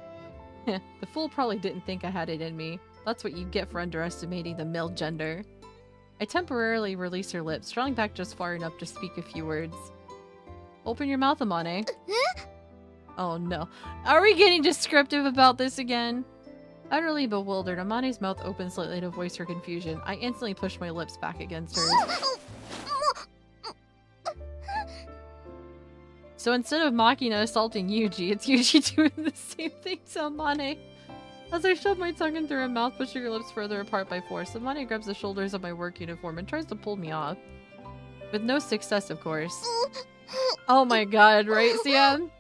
The fool probably didn't think I had it in me. That's what you get for underestimating the male gender. I temporarily release her lips, drawing back just far enough to speak a few words. Open your mouth, Amane. Oh no. Are we getting descriptive about this again? Utterly bewildered, Amane's mouth opens slightly to voice her confusion. I instantly push my lips back against hers. So instead of Makina assaulting Yuji, it's Yuji doing the same thing to Amane. As I shove my tongue into her mouth, pushing her lips further apart by force, Amane grabs the shoulders of my work uniform and tries to pull me off. With no success, of course. Oh my god, right, Siam?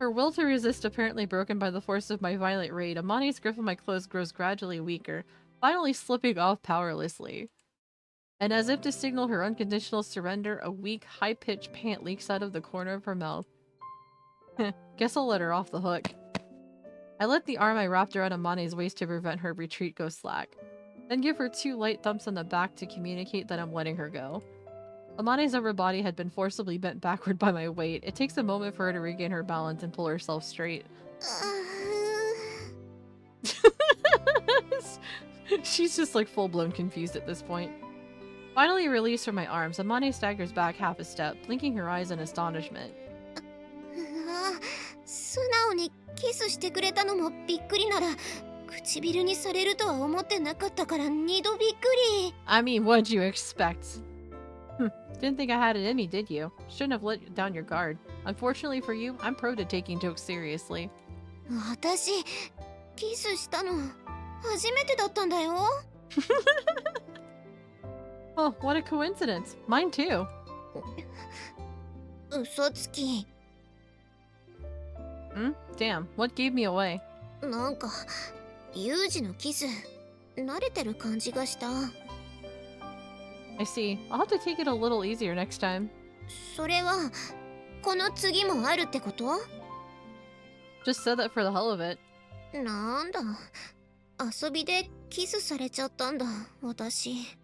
Her will to resist apparently broken by the force of my violent rage, Amane's grip on my clothes grows gradually weaker, finally slipping off powerlessly. And as if to signal her unconditional surrender, a weak, high-pitched pant leaks out of the corner of her mouth. Guess I'll let her off the hook. I let the arm I wrapped around Amane's waist to prevent her retreat go slack, then give her 2 light thumps on the back to communicate that I'm letting her go. Amane's upper body had been forcibly bent backward by my weight. It takes a moment for her to regain her balance and pull herself straight. She's just like full-blown confused at this point. Finally released from my arms, Amane staggers back half a step, blinking her eyes in astonishment. 素直にキスしてくれたのもびっくりなら唇にされるとは思ってなかったから2度びっくり。 I mean, what'd you expect? Didn't think I had it in me, did you? Shouldn't have let down your guard. Unfortunately for you, I'm prone to taking jokes seriously. 私キスしたの初めてだったんだよ。Oh, what a coincidence. Mine too. 嘘つき。Damn, what gave me away? なんかユージのキス慣れてる感じがした。 I see. I'll have to take it a little easier next time. それはこの次もあるってこと？ Just said that for the hell of it. なんだ遊びでキスされちゃったんだ私。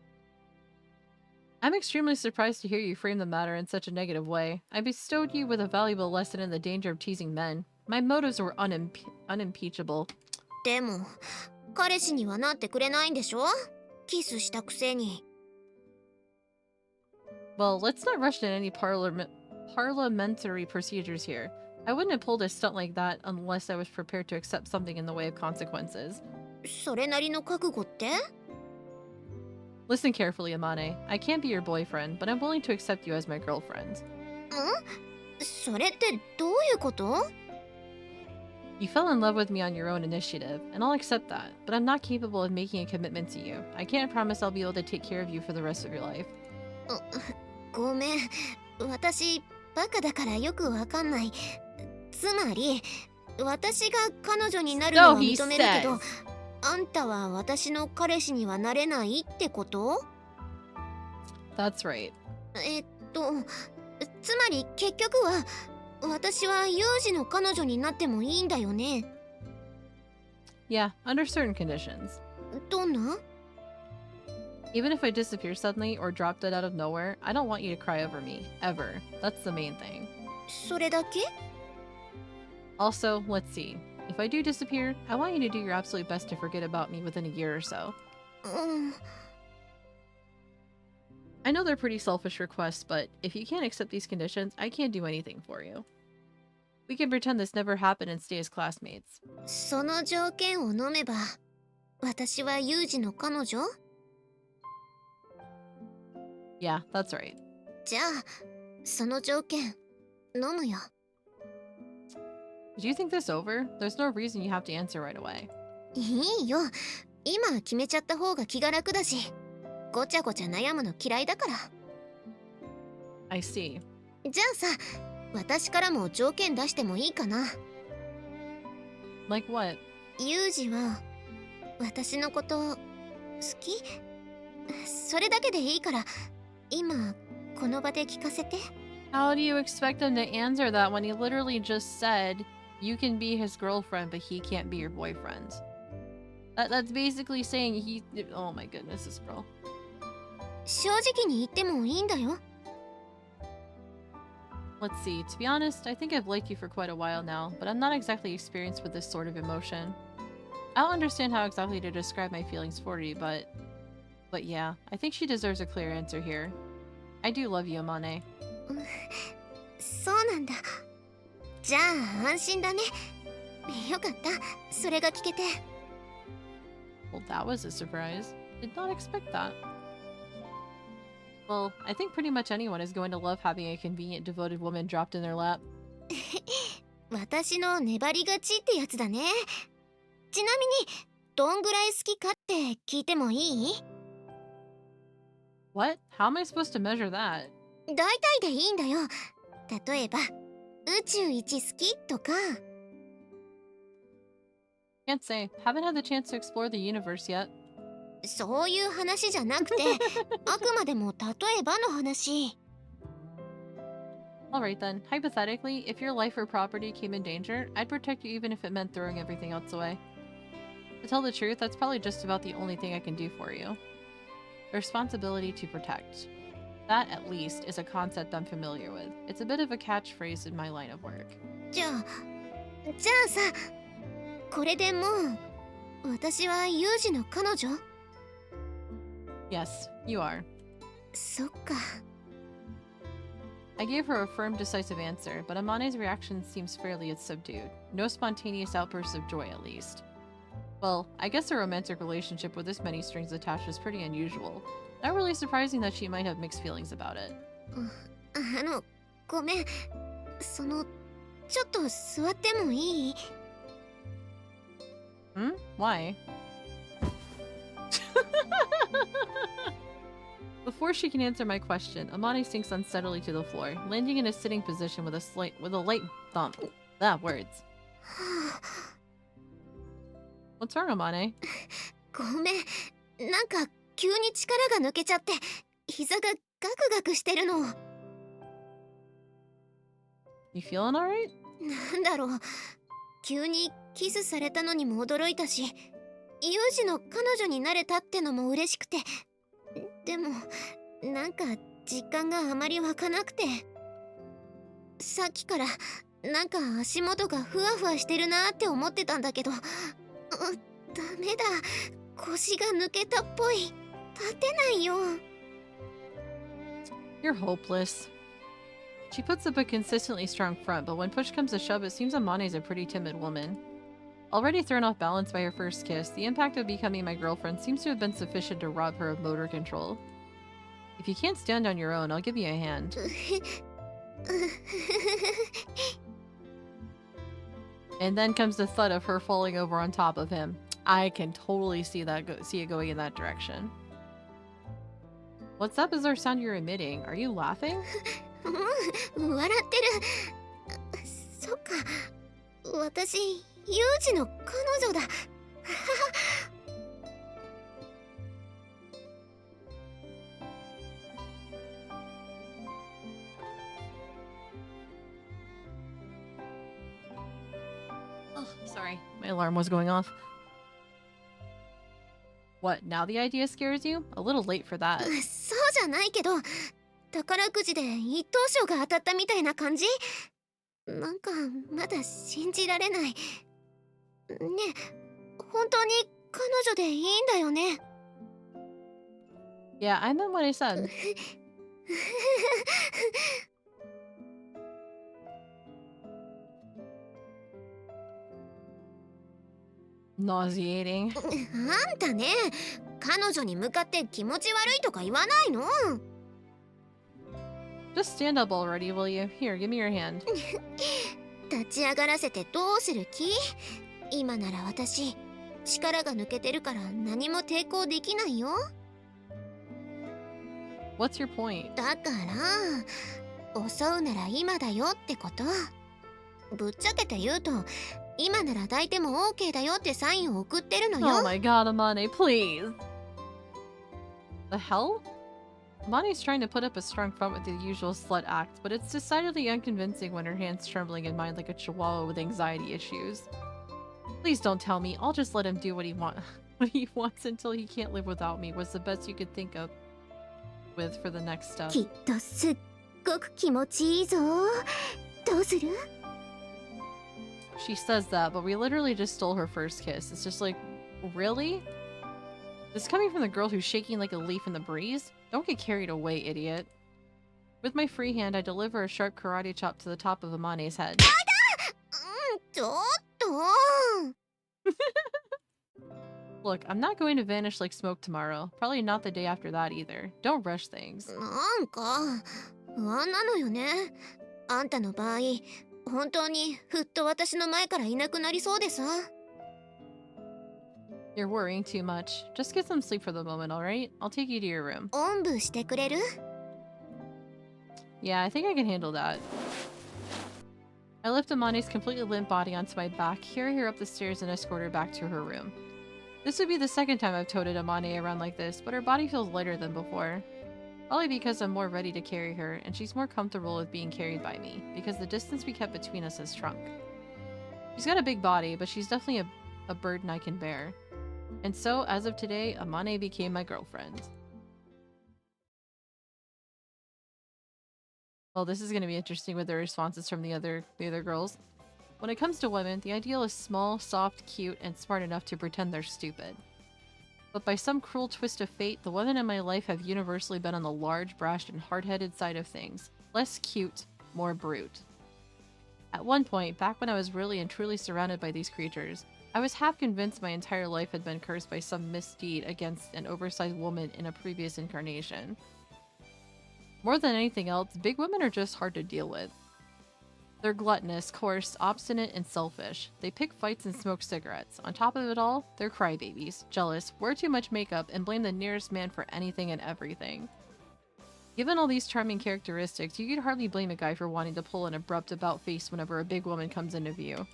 I'm extremely surprised to hear you frame the matter in such a negative way. I bestowed you with a valuable lesson in the danger of teasing men. My motives were unimpeachable. でも彼氏にはなってくれないんでしょ？キスしたくせに。 Well, let's not rush into any parliamentary procedures here. I wouldn't have pulled a stunt like that unless I was prepared to accept something in the way of consequences. それなりの覚悟って？ Listen carefully, Amane. I can't be your boyfriend, but I'm willing to accept you as my girlfriend. それってどういうこと？ You fell in love with me on your own initiative, and I'll accept that, but I'm not capable of making a commitment to you. I can't promise I'll be able to take care of you for the rest of your life. ごめん、私バカだからよくわかんない。つまり私が彼女になるのは認めるけど、あんたは私の彼氏にはなれないってこと？ That's right. つまり結局は私はユージの彼女になってもいいんだよね。 Yeah, under certain conditions. どんな？ Even if I disappear suddenly or drop dead out of nowhere, I don't want you to cry over me. Ever. That's the main thing. それだけ？ Also, let's see. If I do disappear, I want you to do your absolute best to forget about me within a year or so. I know they're pretty selfish requests, but if you can't accept these conditions, I can't do anything for you. We can pretend this never happened and stay as classmates. その条件を飲めば私はユージの彼女？ Yeah, that's right. じゃあその条件飲むよ。 Did you think this over? There's no reason you have to answer right away. いいよ。今決めちゃった方が気が楽だし、ごちゃごちゃ悩むの嫌いだから。 I see. じゃあさ、私からも条件出してもいいかな。 Like what? ユージは私のこと好き？それだけでいいから今この場で聞かせて。 How do you expect him to answer that when he literally just said you can be his girlfriend but he can't be your boyfriend? That's basically saying he... Oh my goodness, this girl. 正直に言ってもいいんだよ。 Let's see. To be honest, I think I've liked you for quite a while now, but I'm not exactly experienced with this sort of emotion. I don't understand how exactly to describe my feelings for you, but yeah, I think she deserves a clear answer here. I do love you, Amane. そうなんだ。じゃあ安心だね。よかった。それが聞けて。 Well, that was a surprise. Did not expect that. Well, I think pretty much anyone is going to love having a convenient, devoted woman dropped in their lap. 私の粘りがちってやつだね。ちなみにどんぐらい好きかって聞いてもいい？ What? How am I supposed to measure that? 大体でいいんだよ。例えば宇宙一好きとか。 Can't say. Haven't had the chance to explore the universe yet. そういう話じゃなくてあくまでも例えばの話。 Alright then. Hypothetically, if your life or property came in danger, I'd protect you even if it meant throwing everything else away. To tell the truth, that's probably just about the only thing I can do for you. The responsibility to protect. That, at least, is a concept I'm familiar with. It's a bit of a catchphrase in my line of work. じゃあさ、これでもう私はユージの彼女？ Yes, you are. そっか。 I gave her a firm, decisive answer, but Amane's reaction seems fairly subdued. No spontaneous outbursts of joy, at least. Well, I guess a romantic relationship with this many strings attached is pretty unusual. Not really surprising that she might have mixed feelings about it. ごめん。ちょっと座ってもいい？ Hmm? Why? Before she can answer my question, Amane sinks unsteadily to the floor, landing in a sitting position with a light thump. Words. What's wrong, Amane? ごめん。なんか急に力が抜けちゃって膝がガクガクしてるの。 You feeling alright? なんだろう。急にキスされたのにも驚いたし、ユージの彼女になれたってのも嬉しくて。でもなんか実感があまり湧かなくて、さっきからなんか足元がふわふわしてるなって思ってたんだけど、ダメだ。腰が抜けたっぽい。立てないよ。 You're hopeless. She puts up a consistently strong front, but when push comes to shove, it seems Amane's a pretty timid woman. Already thrown off balance by her first kiss, the impact of becoming my girlfriend seems to have been sufficient to rob her of motor control. If you can't stand on your own, I'll give you a hand. And then comes the thud of her falling over on top of him. I can totally see it going in that direction. What's that bizarre sound you're emitting? Are you laughing? 笑ってる。そっか。私、ユージの彼女だ。Oh, sorry. My alarm was going off. What, now the idea scares you? A little late for that. そうじゃないけど、宝くじで一等賞が当たったみたいな感じ？なんかまだ信じられない。ねえ、本当に彼女でいいんだよね？ Yeah, I meant what I said. Nauseating. あんたね、彼女に向かって気持ち悪いとか言わないの？ Just stand up already, will you? Here, give me your hand. 立ち上がらせてどうする気？今なら私、力が抜けてるから何も抵抗できないよ。 What's your point? だから襲うなら今だよってこと。ぶっちゃけて言うと今なら抱いても OK だよってサインを送ってるのよ。 Oh my god, Amane, please. The hell? Amani's trying to put up a strong front with the usual slut act, but it's decidedly unconvincing when her hand's trembling in mind like a chihuahua with anxiety issues. Please don't tell me. I'll just let him do what he wants until he can't live without me was the best you could think of with for the next step. きっとすっごく気持ちいいぞ。どうする？ She says that, but we literally just stole her first kiss. It's just like, really? This is coming from the girl who's shaking like a leaf in the breeze? Don't get carried away, idiot. With my free hand, I deliver a sharp karate chop to the top of Amane's head. ちょっと。 Look, I'm not going to vanish like smoke tomorrow. Probably not the day after that either. Don't rush things. なんか不安なのよね。あんたの場合、本当にふっと私の前からいなくなりそうでさ。You're worrying too much. Just get some sleep for the moment, alright? I'll take you to your room. おんぶしてくれる？ Yeah, I think I can handle that. I lift Amane's completely limp body onto my back, carry her up the stairs, and escort her back to her room. This would be the second time I've toted Amane around like this, but her body feels lighter than before. Probably because I'm more ready to carry her, and she's more comfortable with being carried by me, because the distance we kept between us has shrunk. She's got a big body, but she's definitely a burden I can bear. And so, as of today, Amane became my girlfriend. Well, this is going to be interesting with the responses from the other girls. When it comes to women, the ideal is small, soft, cute, and smart enough to pretend they're stupid. But by some cruel twist of fate, the women in my life have universally been on the large, brash, and hard-headed side of things. Less cute, more brute. At one point, back when I was really and truly surrounded by these creatures, I was half convinced my entire life had been cursed by some misdeed against an oversized woman in a previous incarnation. More than anything else, big women are just hard to deal with. They're gluttonous, coarse, obstinate, and selfish. They pick fights and smoke cigarettes. On top of it all, they're crybabies, jealous, wear too much makeup, and blame the nearest man for anything and everything. Given all these charming characteristics, you could hardly blame a guy for wanting to pull an abrupt about-face whenever a big woman comes into view.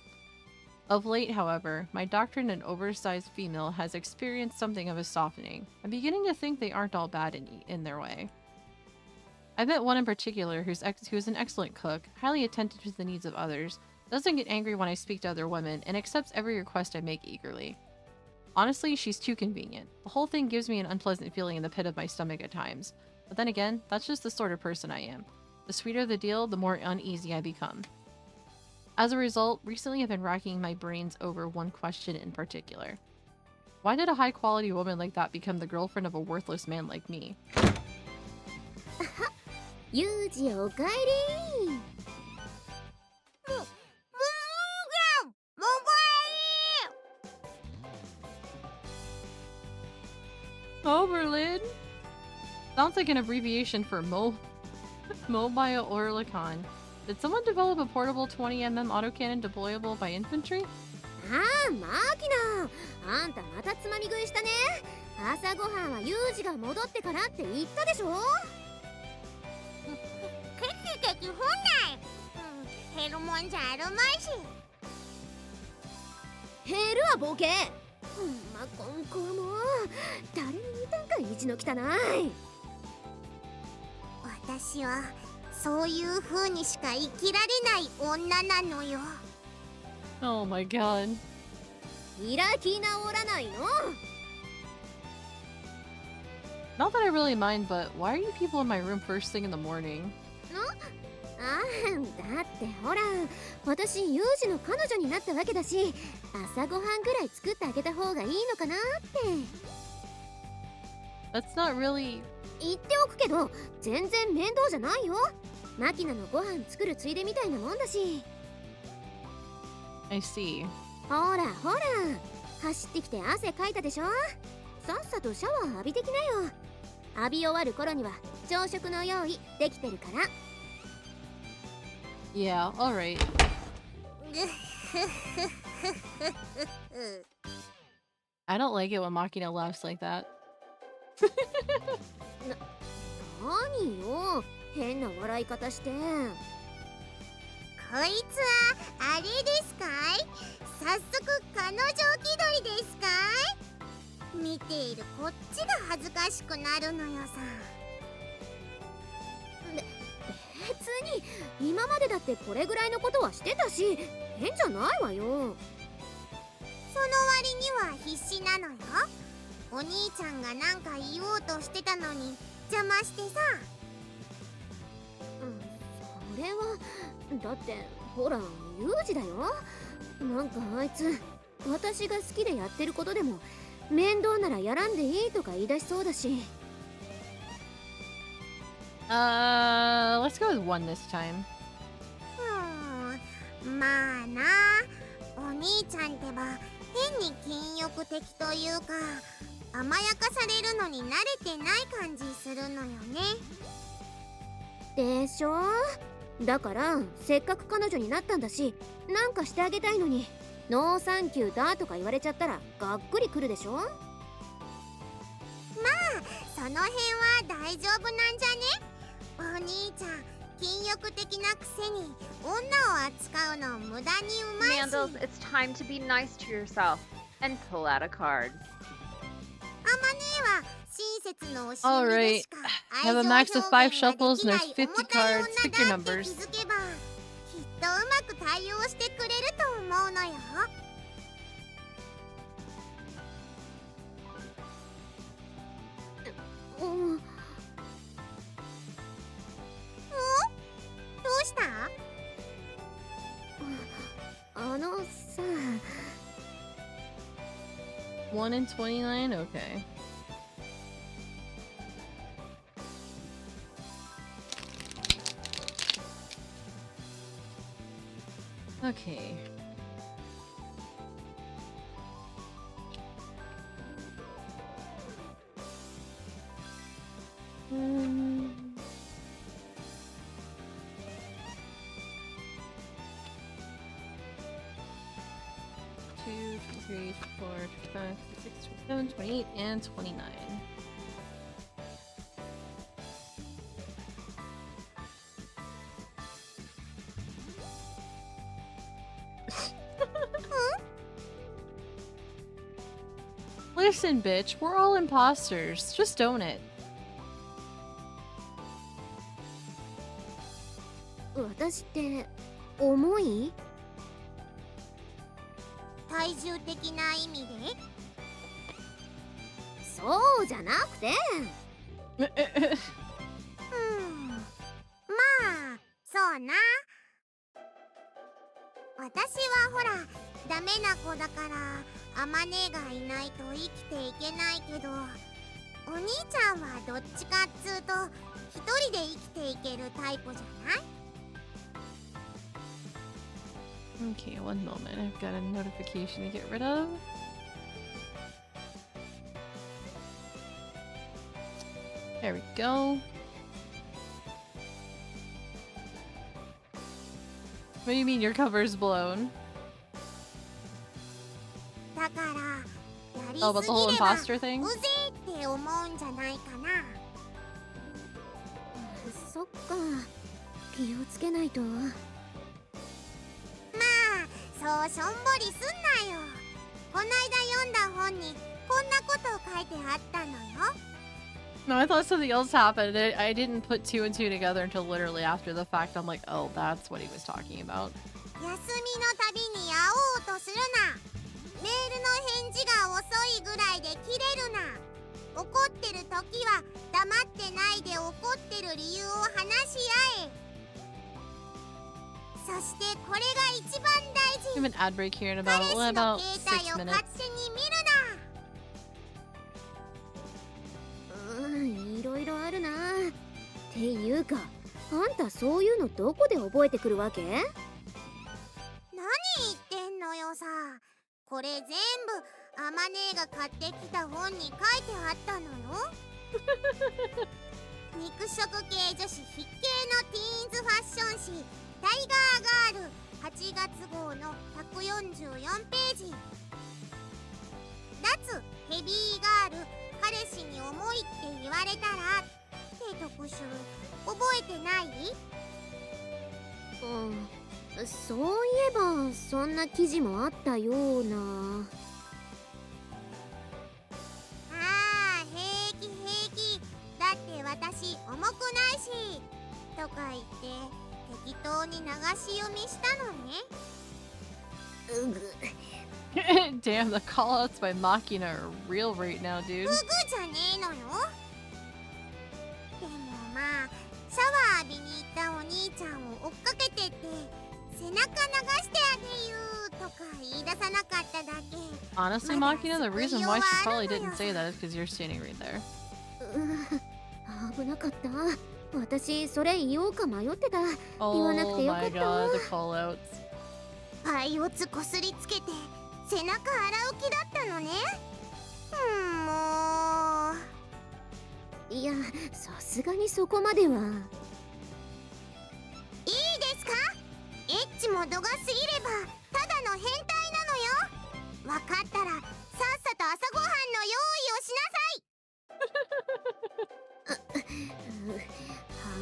Of late, however, my doctrine an oversized female has experienced something of a softening. I'm beginning to think they aren't all bad in their way. I met one in particular who's an excellent cook, highly attentive to the needs of others, doesn't get angry when I speak to other women, and accepts every request I make eagerly. Honestly, she's too convenient. The whole thing gives me an unpleasant feeling in the pit of my stomach at times. But then again, that's just the sort of person I am. The sweeter the deal, the more uneasy I become. As a result, recently I've been racking my brains over one question in particular. Why did a high-quality woman like that become the girlfriend of a worthless man like me? ユージおかえり。Oberlin? Sounds like an abbreviation for Mobile Orlicon. Did someone develop a portable 20mm autocannon deployable by infantry? ああ、マキナ。あんたまたつまみ食いしたね。朝ごはんはユージが戻ってからって言ったでしょ。ケチ本来。減るもんじゃあるまいし。減るわボケ。ほんまこん子はもう誰に似たんか意地の汚い。私はそういう風にしか生きられない女なのよ。 Oh my god. 開き直らないの。 Not that I really mind, but why are you people in my room first thing in the morning? ああ、だってほら、私ユージの彼女になったわけだし、朝ごはんぐらい作ってあげた方がいいのかなって。That's not really... 言っておくけど、全然面倒じゃないよ。マキナのご飯作るついでみたいなもんだし。I see. ほらほら、走ってきて汗かいたでしょ。さっさとシャワー浴びてきなよ。浴び終わる頃には朝食の用意できてるから。Yeah, alright. I don't like it when Makina laughs like that. 何よ、変な笑い方して。こいつはあれですかい？早速彼女気取りですかい？見ているこっちが恥ずかしくなるのよさ。別に今までだってこれぐらいのことはしてたし、変じゃないわよ。その割には必死なのよ。お兄ちゃんがなんか言おうとしてたのに邪魔してさ。それはだってほらユージだよ。なんかあいつ私が好きでやってることでも面倒ならやらんでいいとか言い出しそうだし。Let's go with 1 this time. まあな、お兄ちゃんってば変に禁欲的というか甘やかされるのに慣れてない感じするのよね。でしょ。だからせっかく彼女になったんだし、なんかしてあげたいのにノーサンキューだとか言われちゃったらがっくりくるでしょ。まあその辺は大丈夫なんじゃね。お兄ちゃん禁欲的なくせに女を扱うの無駄にうまいし。 Mandels, it's time to be nice to yourself and pull out a card. アマネは親切の教えで Alright, しか I have a max of 5 shuffles and there's 50 cards. Pick your だって numbers. 気づけばきっとうまく対応してくれると思うのよ。どうした？あのさ。1 and 29? Okay. Okay. Two, 23, 24, 25, 26, 27, 28, and 29. Listen, bitch, we're all imposters. Just own it. 私って重い？体重的な意味で？そうじゃなくて。まあそうな。私はほらダメな子だからアマネがいないと生きていけないけど、お兄ちゃんはどっちかっつうと一人で生きていけるタイプじゃない？ Okay, one moment. I've got a notification to get rid of. There we go. What do you mean your cover's blown? だからやり Oh, about す the whole ぎれば imposter thing? うぜえって思うんじゃないかな。そっか、気をつけないと。そうしょんぼりすんなよ。こないだ読んだ本にこんなこと書いてあったのよ。 No, I thought something else happened. I didn't put 2 and 2 together until literally after the fact. I'm like, oh, that's what he was talking about. 休みのたびに会おうとするな。メールの返事が遅いぐらいで切れるな。怒ってる時は黙ってないで怒ってる理由を話し合え。そしてこれが一番大事。 We have an ad break here in about, 彼氏 well, の about 携帯 6 minutes. を勝手に見るな。いろいろあるな。っていうか、あんたそういうのどこで覚えてくるわけ？何言ってんのよさ。これ全部アマネが買ってきた本に書いてあったのよ。肉食系女子必見のティーンズファッション誌タイガーガール8月号の144ページ。脱ヘビーガール彼氏に重いって言われたらって特集覚えてない？そういえばそんな記事もあったような。当に流し読みしたのね。うぐ Damn, the callouts by Makina are real right now, う dude. ぐじゃねえのよ。でもまあシャワー浴びに行ったお兄ちゃんを追っかけてって背中流してあげようとか言い出さなかっただけ。 Honestly, Makina, the reason why she probably didn't say that is because you're standing right there. 危なかった。私それ言おうか迷ってた。言わなく Oh てよか my った。 god, the callouts. パイオツこすりつけて背中洗う気だったのね。もういや、さすがにそこまでは。いいですか？エッチも度が過ぎればただの変態なのよ。わかったらさっさと朝ごはんの用意をしはーい。な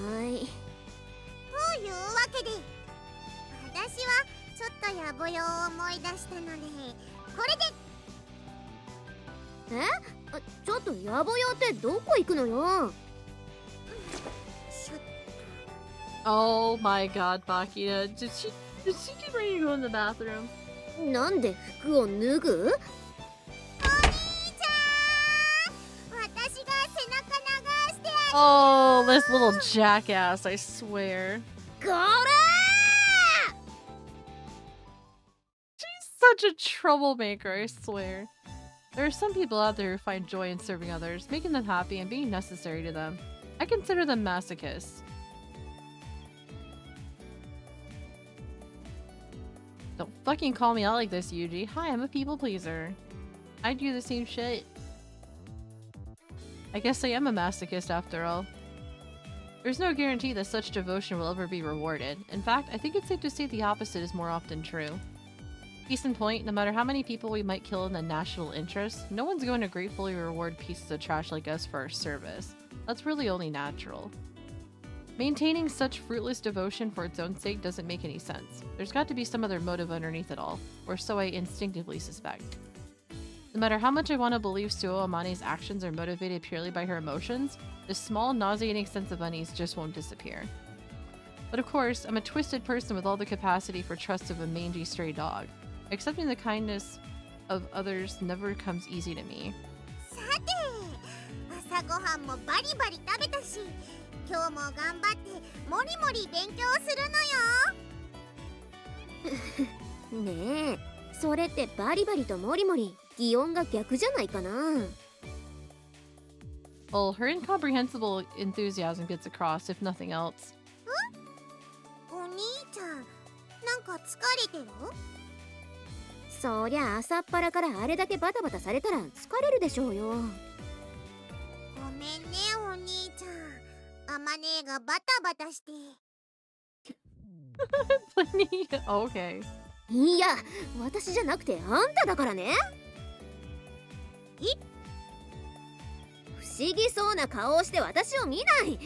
さい。というわけで私はちょっと野暮用を思い出したのでこれで。ちょっと野暮用ってどこ行くのよ。しょ Oh my god, Makina. Did she get ready to go in the bathroom? なんで服を脱ぐ？お兄ちゃん、私が背中流してあ Oh, this little jackass, I swear. こら Such a troublemaker, I swear. There are some people out there who find joy in serving others, making them happy and being necessary to them. I consider them masochists. Don't fucking call me out like this, Yuji. Hi, I'm a people pleaser. I do the same shit. I guess I am a masochist after all. There's no guarantee that such devotion will ever be rewarded. In fact, I think it's safe to say the opposite is more often true. Case in point, no matter how many people we might kill in the national interest, no one's going to gratefully reward pieces of trash like us for our service. That's really only natural. Maintaining such fruitless devotion for its own sake doesn't make any sense. There's got to be some other motive underneath it all, or so I instinctively suspect. No matter how much I want to believe Suo Amane's actions are motivated purely by her emotions, this small, nauseating sense of unease just won't disappear. But of course, I'm a twisted person with all the capacity for trust of a mangy stray dog. Accepting the kindness of others never comes easy to me. さて、朝ごはんもバリバリ食べたし、今日も頑張ってもりもり勉強するのよ。ねえ、それってバリバリとモリモリ、擬音が逆じゃないかな。Well, her incomprehensible enthusiasm gets across, if nothing else. お兄ちゃん、なんか疲れてる？そりゃ朝っぱらからあれだけバタバタされたら疲れるでしょうよ。ごめんね、お兄ちゃん。あまねえがバタバタして。Okay. いや、私じゃなくてあんただからね。不思議そうな顔をして私を見ない。って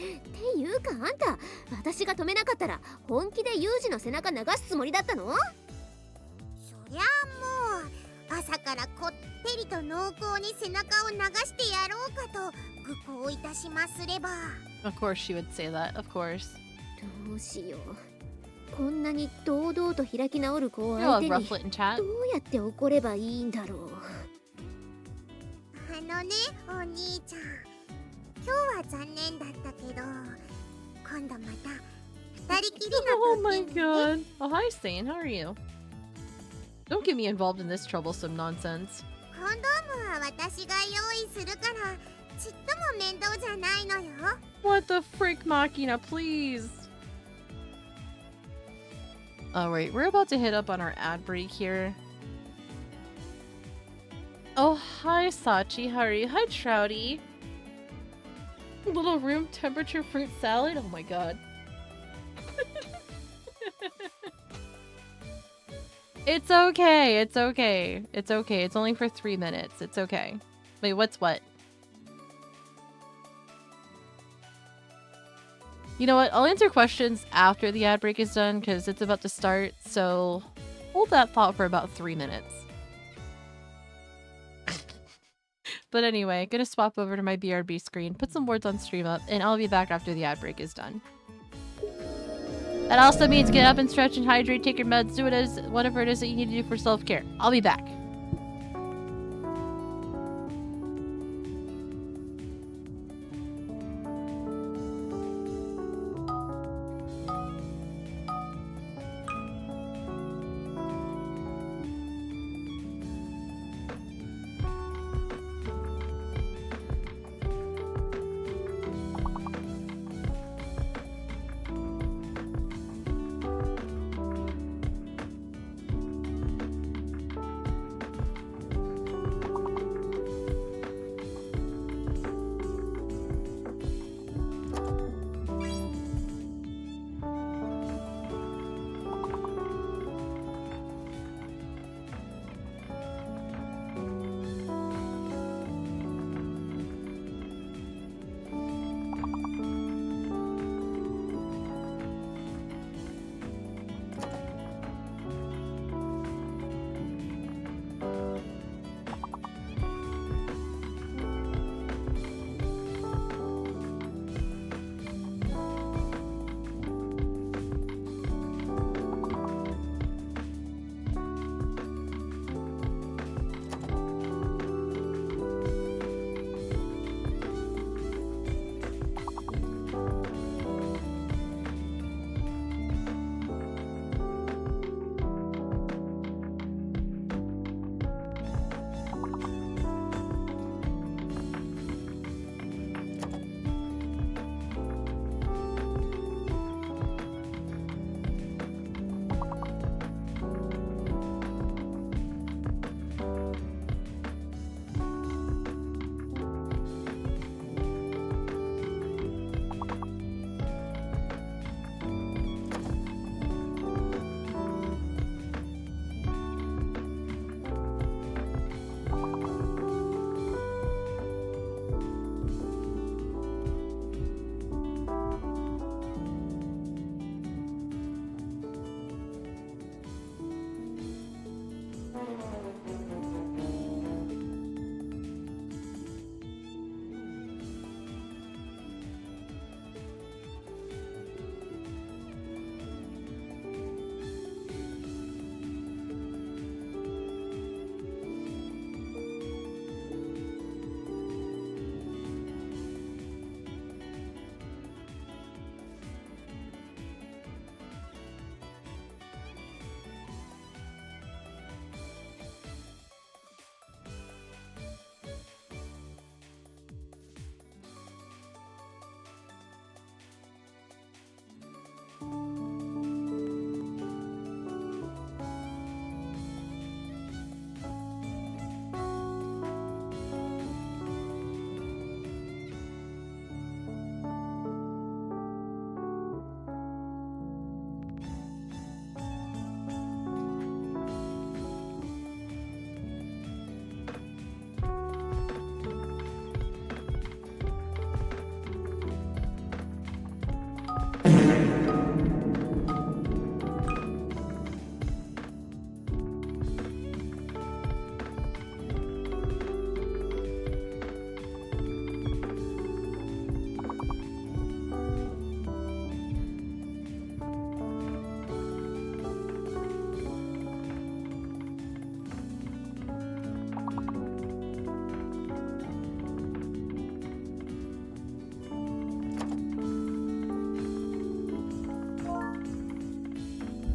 いうかあんた、私が止めなかったら本気でユージの背中流すつもりだったの？そりゃあもう朝からこってりと濃厚に背中を流してやろうかと愚行いたしますれば。 Of course she would say that, of course. どうしよう。こんなに堂々と開き直る子を You'll 相手 have に Rufflet in chat. どうやって怒ればいいんだろう。あのね、お兄ちゃん、今日は残念だったけど今度また二人きりの Oh my 時にね。 god. Oh, hi, Sane. How are you? Don't get me involved in this troublesome nonsense. コンドームは私が用意するからちっとも面倒じゃないのよ。 What the frick, Makina, please? Alright, we're about to hit up on our ad break here. Oh, hi, Sachi. How are you? Hi, Trouty. Little room temperature fruit salad? Oh my god. It's okay. It's okay. It's okay. It's only for 3 minutes. It's okay. Wait, what's what? You know what? I'll answer questions after the ad break is done because it's about to start. So hold that thought for about 3 minutes. But anyway, gonna swap over to my BRB screen, put some words on stream up, and I'll be back after the ad break is done. That also means get up and stretch and hydrate, take your meds, do whatever it is that you need to do for self-care. I'll be back.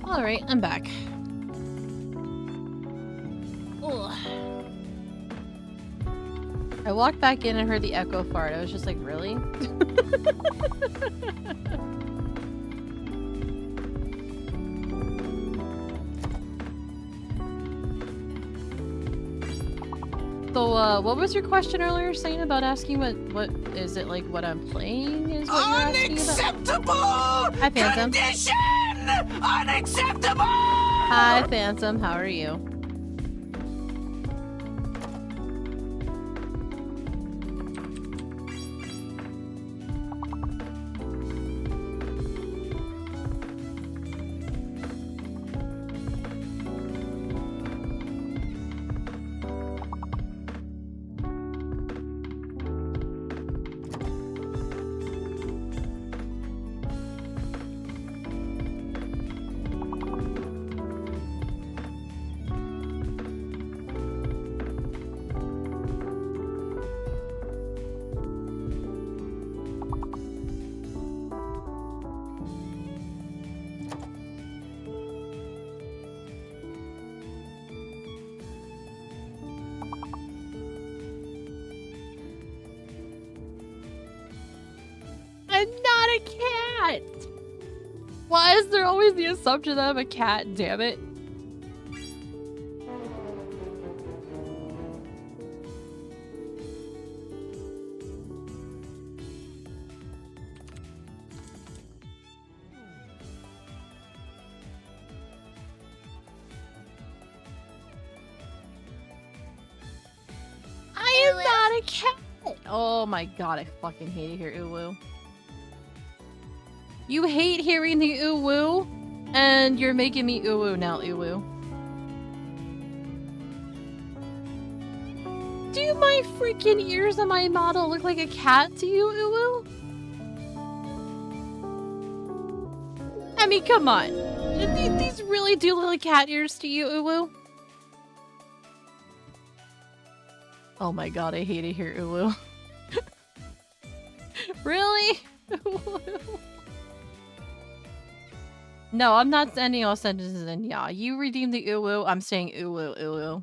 Alright, I'm back. Ugh. I walked back in and heard the echo fart. I was just like, really? So, what was your question earlier saying about asking what is it like what I'm playing is what you're asking about? Unacceptable! Hi, Phantom. Condition! Unacceptable! Hi, Phantom. How are you? a cat! Why is there always the assumption that I'm a cat, damn it? I am not a cat! Oh my god, I fucking hate it here, Uwu. You hate hearing the Uwu, and you're making me Uwu now, Uwu. Do my freaking ears on my model look like a cat to you, Uwu? I mean, come on. These really do look like cat ears to you, Uwu? Oh my god, I hate it here, Uwu. Really? No, I'm not ending all sentences in yeah. You redeem the Uwu, I'm saying Uwu, Uwu.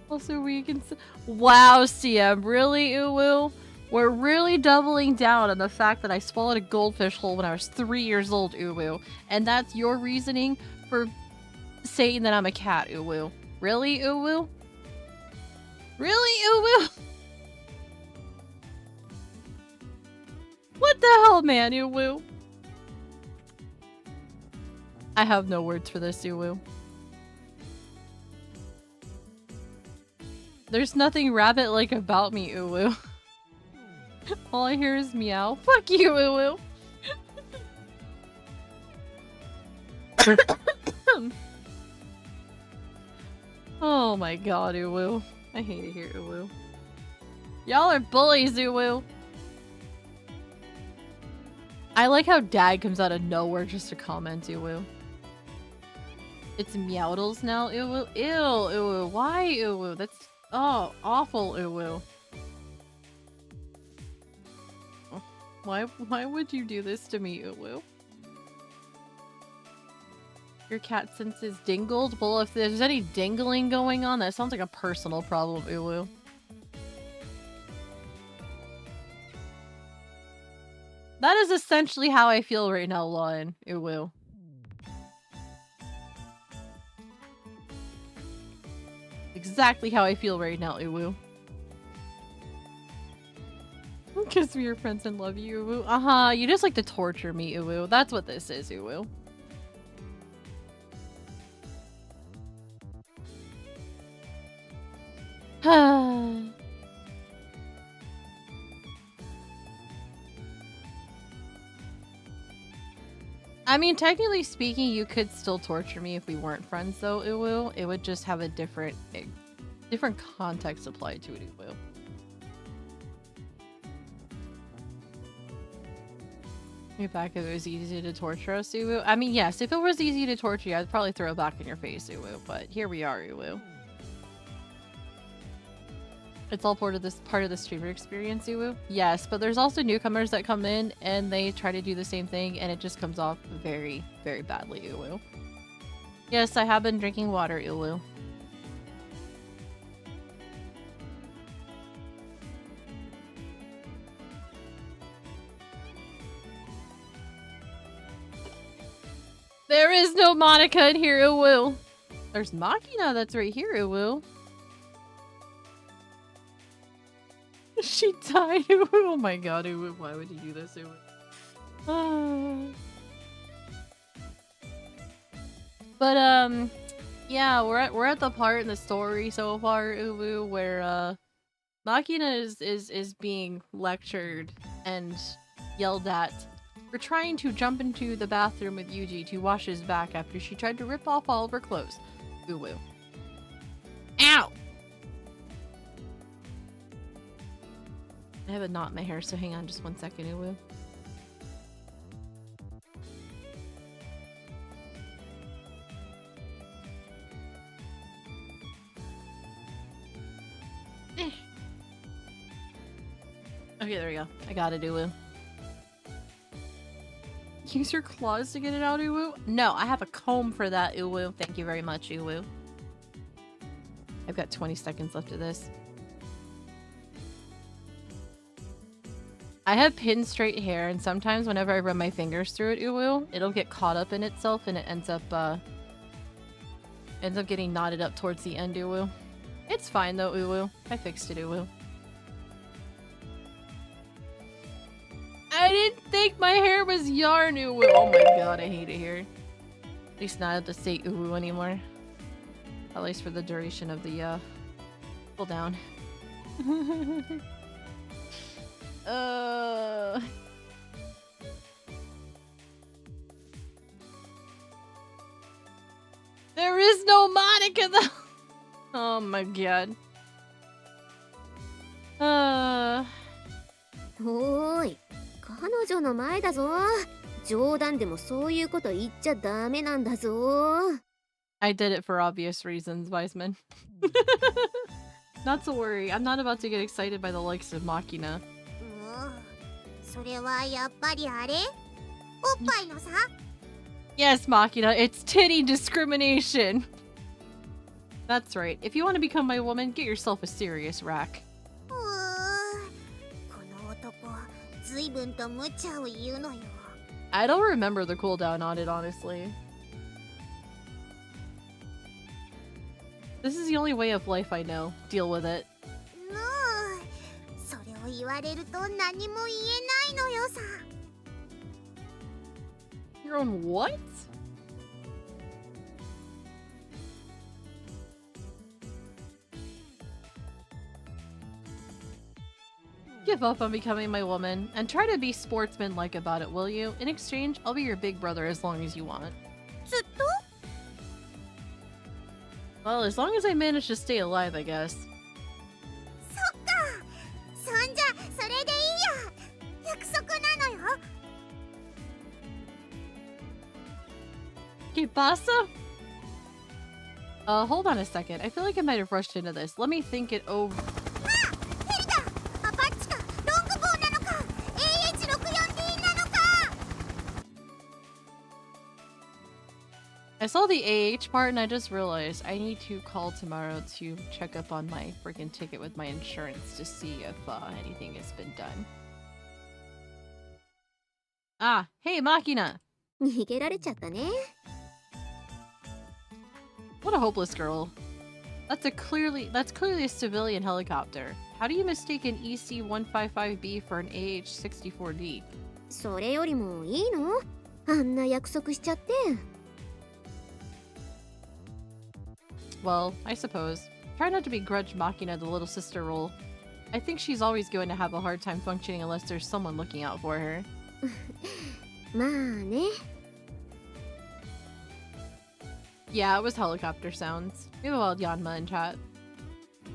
Also, we can. Wow, CM, really, Uwu? We're really doubling down on the fact that I swallowed a goldfish whole when I was 3 years old, Uwu. And that's your reasoning for saying that I'm a cat, Uwu. Really, Uwu? Really, Uwu? What the hell, man, Uwu? I have no words for this, Uwu. There's nothing rabbit-like about me, Uwu. All I hear is meow. Fuck you, Uwu. Oh my god, Uwu. I hate it here, Uwu. Y'all are bullies, Uwu. I like how Dad comes out of nowhere just to comment, Uwu. It's Meowdles now, Uwu. Ew, Uwu. Why, Uwu? That's oh awful, Uwu. Why would you do this to me, Uwu? Your cat sense is dingled? Well, if there's any dingling going on, that sounds like a personal problem, Uwu. That is essentially how I feel right now, Lion, Uwu. Exactly how I feel right now, Uwu. Because we are friends and love you, Uwu. Uh-huh, you just like to torture me, Uwu. That's what this is, Uwu. I mean, technically speaking, you could still torture me if we weren't friends, though, Uwu. It would just have a different context applied to it, Uwu. Back if it was easy to torture us, Uwu. I mean, yes, if it was easy to torture you, I'd probably throw it back in your face, Uwu. But here we are, Uwu. It's all part of the streamer experience, Uwu. Yes, but there's also newcomers that come in and they try to do the same thing, and it just comes off very, very badly, Uwu. Yes, I have been drinking water, Uwu. There is no Monica in here, Uwu. There's Makina that's right here, Uwu. She died, Uwu. Oh my god, Uwu. Why would you do this, Uwu? But, yeah, we're at the part in the story so far, Uwu, where, Makina is being lectured and yelled at for trying to jump into the bathroom with Yuji to wash his back after she tried to rip off all of her clothes. Uwu. Ow! I have a knot in my hair, so hang on just 1 second, Uwu. Okay, there we go. I got it, Uwu. Use your claws to get it out, Uwu? No, I have a comb for that, Uwu. Thank you very much, Uwu. I've got 20 seconds left of this. I have pin straight hair, and sometimes whenever I run my fingers through it, Uwu, it'll get caught up in itself, and it ends up getting knotted up towards the end, Uwu. It's fine though, Uwu. I fixed it, Uwu. I didn't think my hair was yarn, Uwu. Oh my god, I hate it here. At least not have to say Uwu anymore. At least for the duration of the cooldown. There is no Monica though. Oh my god. おーい、彼女の前だぞ。冗談でもそういうこと言っちゃダメなんだぞ。I did it for obvious reasons, Wiseman. Not to worry, I'm not about to get excited by the likes of Makina. それはやっぱりあれ？おっぱいのさ？ Yes, Makina, it's titty discrimination. That's right. If you want to become my woman, get yourself a serious rack. この男、ずいぶんと無茶を言うのよ。I don't remember the cooldown on it, honestly. This is the only way of life I know. Deal with it. それを言われると何も言えないのよさ。Your own what? Give up on becoming my woman, and try to be sportsmanlike about it, will you? In exchange, I'll be your big brother as long as you want. ずっと？ Well, as long as I manage to stay alive, I guess. そっか。そんじゃそれでいいや。約束なのよ。¿Qué pasa? Hold on a second. I feel like I might have rushed into this. Let me think it over. I saw the AH part and I just realized I need to call tomorrow to check up on my freaking ticket with my insurance to see if anything has been done. Ah, hey, Makina! 逃げられちゃったね。 What a hopeless girl. That's clearly a civilian helicopter. How do you mistake an EC-155B for an AH-64D? それよりもいいの？あんな約束しちゃって。 Well, I suppose. Try not to begrudge Makina the little sister role. I think she's always going to have a hard time functioning unless there's someone looking out for her. まあね。 Yeah, it was helicopter sounds. We have a wild Yanma in chat.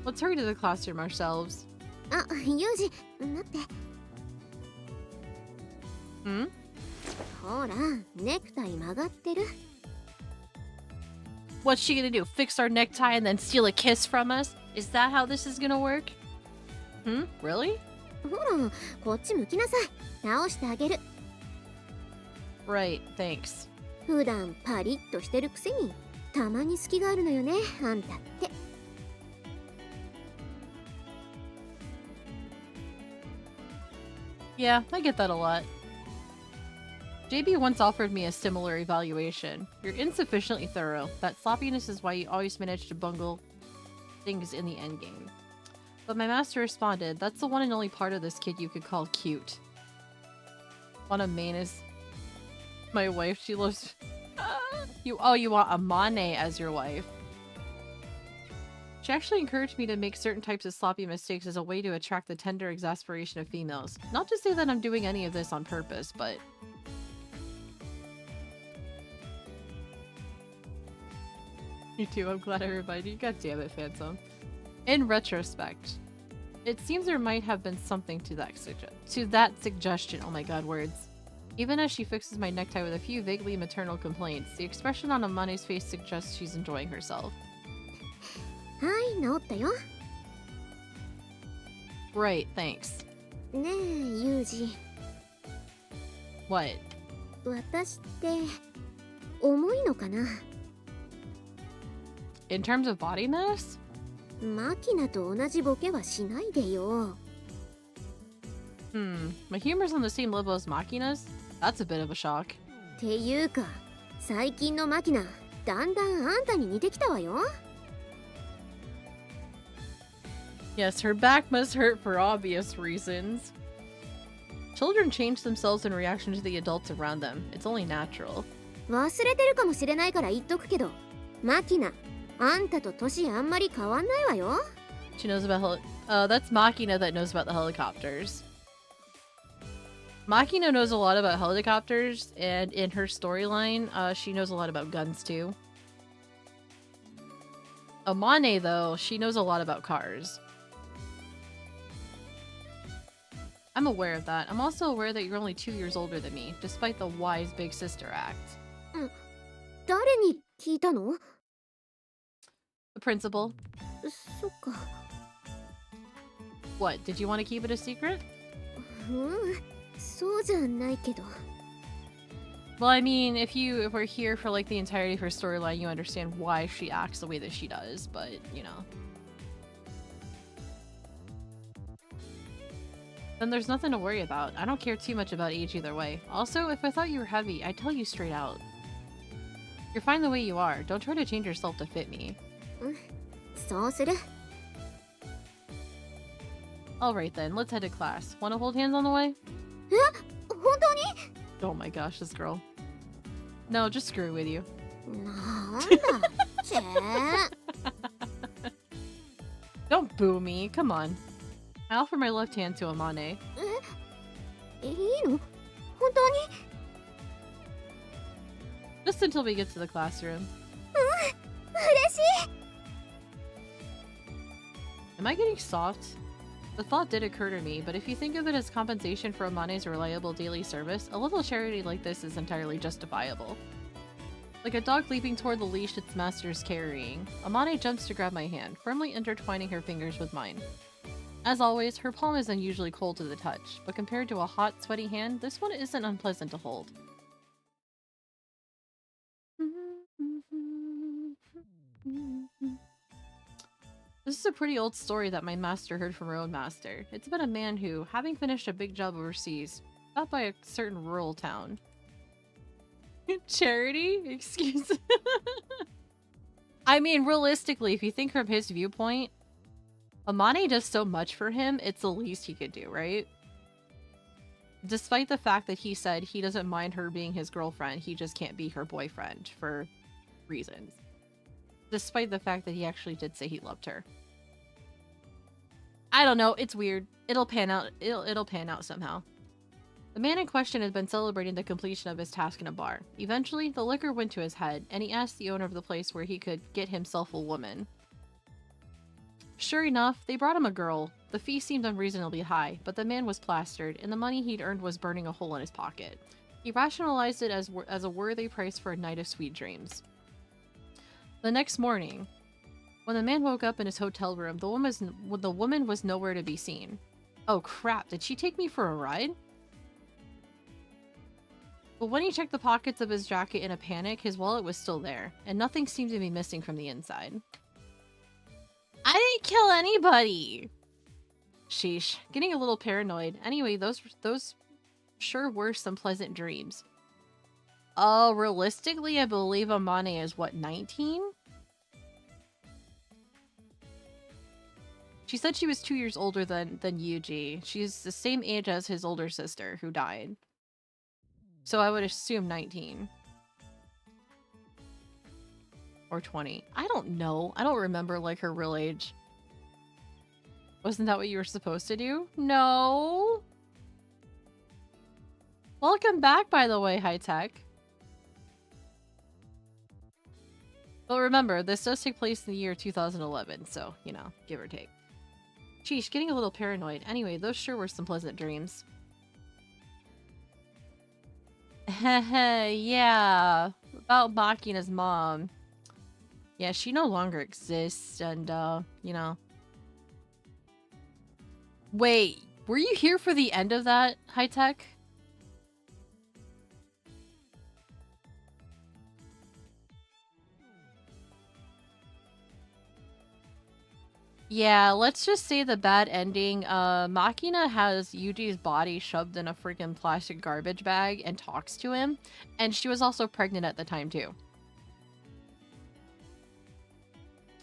Let's hurry to the classroom ourselves. あ、ユージ、待って。Hmm? ほら、ネクタイ曲がってる。 What's she gonna do? Fix our necktie and then steal a kiss from us? Is that how this is gonna work? Hmm? Really? ほら、こっち向きなさい。直してあげる。 Right, thanks. 普段パリッとしてるくせに、たまに隙があるのよね、あんたって。 Yeah, I get that a lot. JB once offered me a similar evaluation. You're insufficiently thorough. That sloppiness is why you always manage to bungle things in the endgame. But my master responded, that's the one and only part of this kid you could call cute. Want Amane as my wife? She loves... you want Amane as your wife. She actually encouraged me to make certain types of sloppy mistakes as a way to attract the tender exasperation of females. Not to say that I'm doing any of this on purpose, but... Me too, I'm glad I reminded you. God damn it, Phantom. In retrospect, it seems there might have been something to that suggestion. Oh my god, words. Even as she fixes my necktie with a few vaguely maternal complaints, the expression on Amane's face suggests she's enjoying herself. はい、治ったよ。 Right, thanks. ねえ、ユージ。 What? 私って重いのかな。 In terms of body mass? マキナと同じボケはしないでよ。My humor's on the same level as Makina's? That's a bit of a shock. っていうか、最近のマキナ、だんだんあんたに似てきたわよ。Yes, her back must hurt for obvious reasons. Children change themselves in reaction to the adults around them. It's only natural. 忘れてるかもしれないから言っとくけど、マキナ、あんたと年あんまり変わんないわよ。She knows about that's Makina that knows about the helicopters. Makina knows a lot about helicopters, and in her storyline, she knows a lot about guns too. Amane, though, she knows a lot about cars. I'm aware of that. I'm also aware that you're only 2 years older than me, despite the wise big sister act. 誰に聞いたの？ The principal. そっか。 What, did you want to keep it a secret? そうじゃないけど。 Well, I mean, if we're here for like the entirety of her storyline, you understand why she acts the way that she does, but, you know. Then there's nothing to worry about. I don't care too much about age either way. Also, if I thought you were heavy, I'd tell you straight out. You're fine the way you are. Don't try to change yourself to fit me. そうする。 Alright then, let's head to class. Wanna hold hands on the way? 本当に？ Oh my gosh, this girl. No, just screw with you. なんだ。チェー。 Don't boo me, come on. I offer my left hand to Amane. いいの？本当に？ Just until we get to the classroom. 嬉しい。 Am I getting soft? The thought did occur to me, but if you think of it as compensation for Amane's reliable daily service, a little charity like this is entirely justifiable. Like a dog leaping toward the leash its master is carrying, Amane jumps to grab my hand, firmly intertwining her fingers with mine. As always, her palm is unusually cold to the touch, but compared to a hot, sweaty hand, this one isn't unpleasant to hold. This is a pretty old story that my master heard from her own master. It's about a man who, having finished a big job overseas, got by a certain rural town. Charity? Excuse. I mean, realistically, if you think from his viewpoint, Amane does so much for him, it's the least he could do, right? Despite the fact that he said he doesn't mind her being his girlfriend, he just can't be her boyfriend for reasons. Despite the fact that he actually did say he loved her. I don't know, it's weird. It'll pan out. It'll pan out somehow. The man in question had been celebrating the completion of his task in a bar. Eventually, the liquor went to his head, and he asked the owner of the place where he could get himself a woman. Sure enough, they brought him a girl. The fee seemed unreasonably high, but the man was plastered, and the money he'd earned was burning a hole in his pocket. He rationalized it as a worthy price for a night of sweet dreams. The next morning, when the man woke up in his hotel room, the woman was nowhere to be seen. Oh crap, did she take me for a ride? But when he checked the pockets of his jacket in a panic, his wallet was still there, and nothing seemed to be missing from the inside. I didn't kill anybody! Sheesh, getting a little paranoid. Anyway, those sure were some pleasant dreams. Realistically, I believe Amane is, what, 19? She said she was 2 years older than Yuji. She's the same age as his older sister, who died. So I would assume 19. Or 20. I don't know. I don't remember, like, her real age. Wasn't that what you were supposed to do? No! Welcome back, by the way, High Tech. But remember, this does take place in the year 2011, so, you know, give or take. Sheesh, getting a little paranoid. Anyway, those sure were some pleasant dreams. Heh, yeah. About Makina's mom. Yeah, she no longer exists, and, you know. Wait, were you here for the end of that, High Tech? Yeah, let's just say the bad ending. Makina has Yuji's body shoved in a freaking plastic garbage bag and talks to him. And she was also pregnant at the time, too.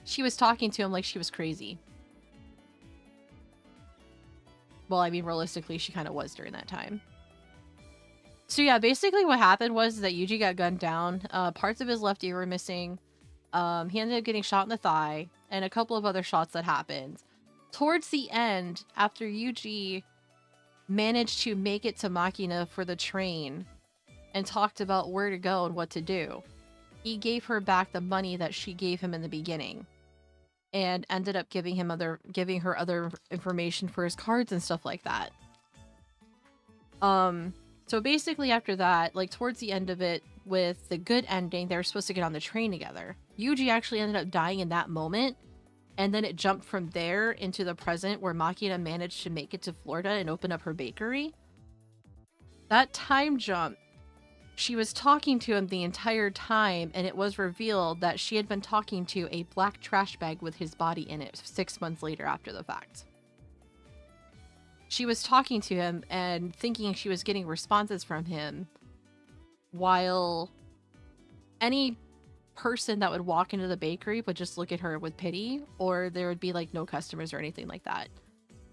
She was talking to him like she was crazy. Well, I mean, realistically, she kind of was during that time. So yeah, basically what happened was that Yuji got gunned down. Parts of his left ear were missing. He ended up getting shot in the thigh. And a couple of other shots that happened. Towards the end, after Yuji managed to make it to Makina for the train and talked about where to go and what to do, he gave her back the money that she gave him in the beginning and ended up giving her other information for his cards and stuff like that. So basically after that, like towards the end of it, with the good ending, they were supposed to get on the train together. Yuji actually ended up dying in that moment, and then it jumped from there into the present where Makina managed to make it to Florida and open up her bakery. That time jump, she was talking to him the entire time, and it was revealed that she had been talking to a black trash bag with his body in it 6 months later after the fact. She was talking to him and thinking she was getting responses from him, while any person that would walk into the bakery would just look at her with pity, or there would be like no customers or anything like that.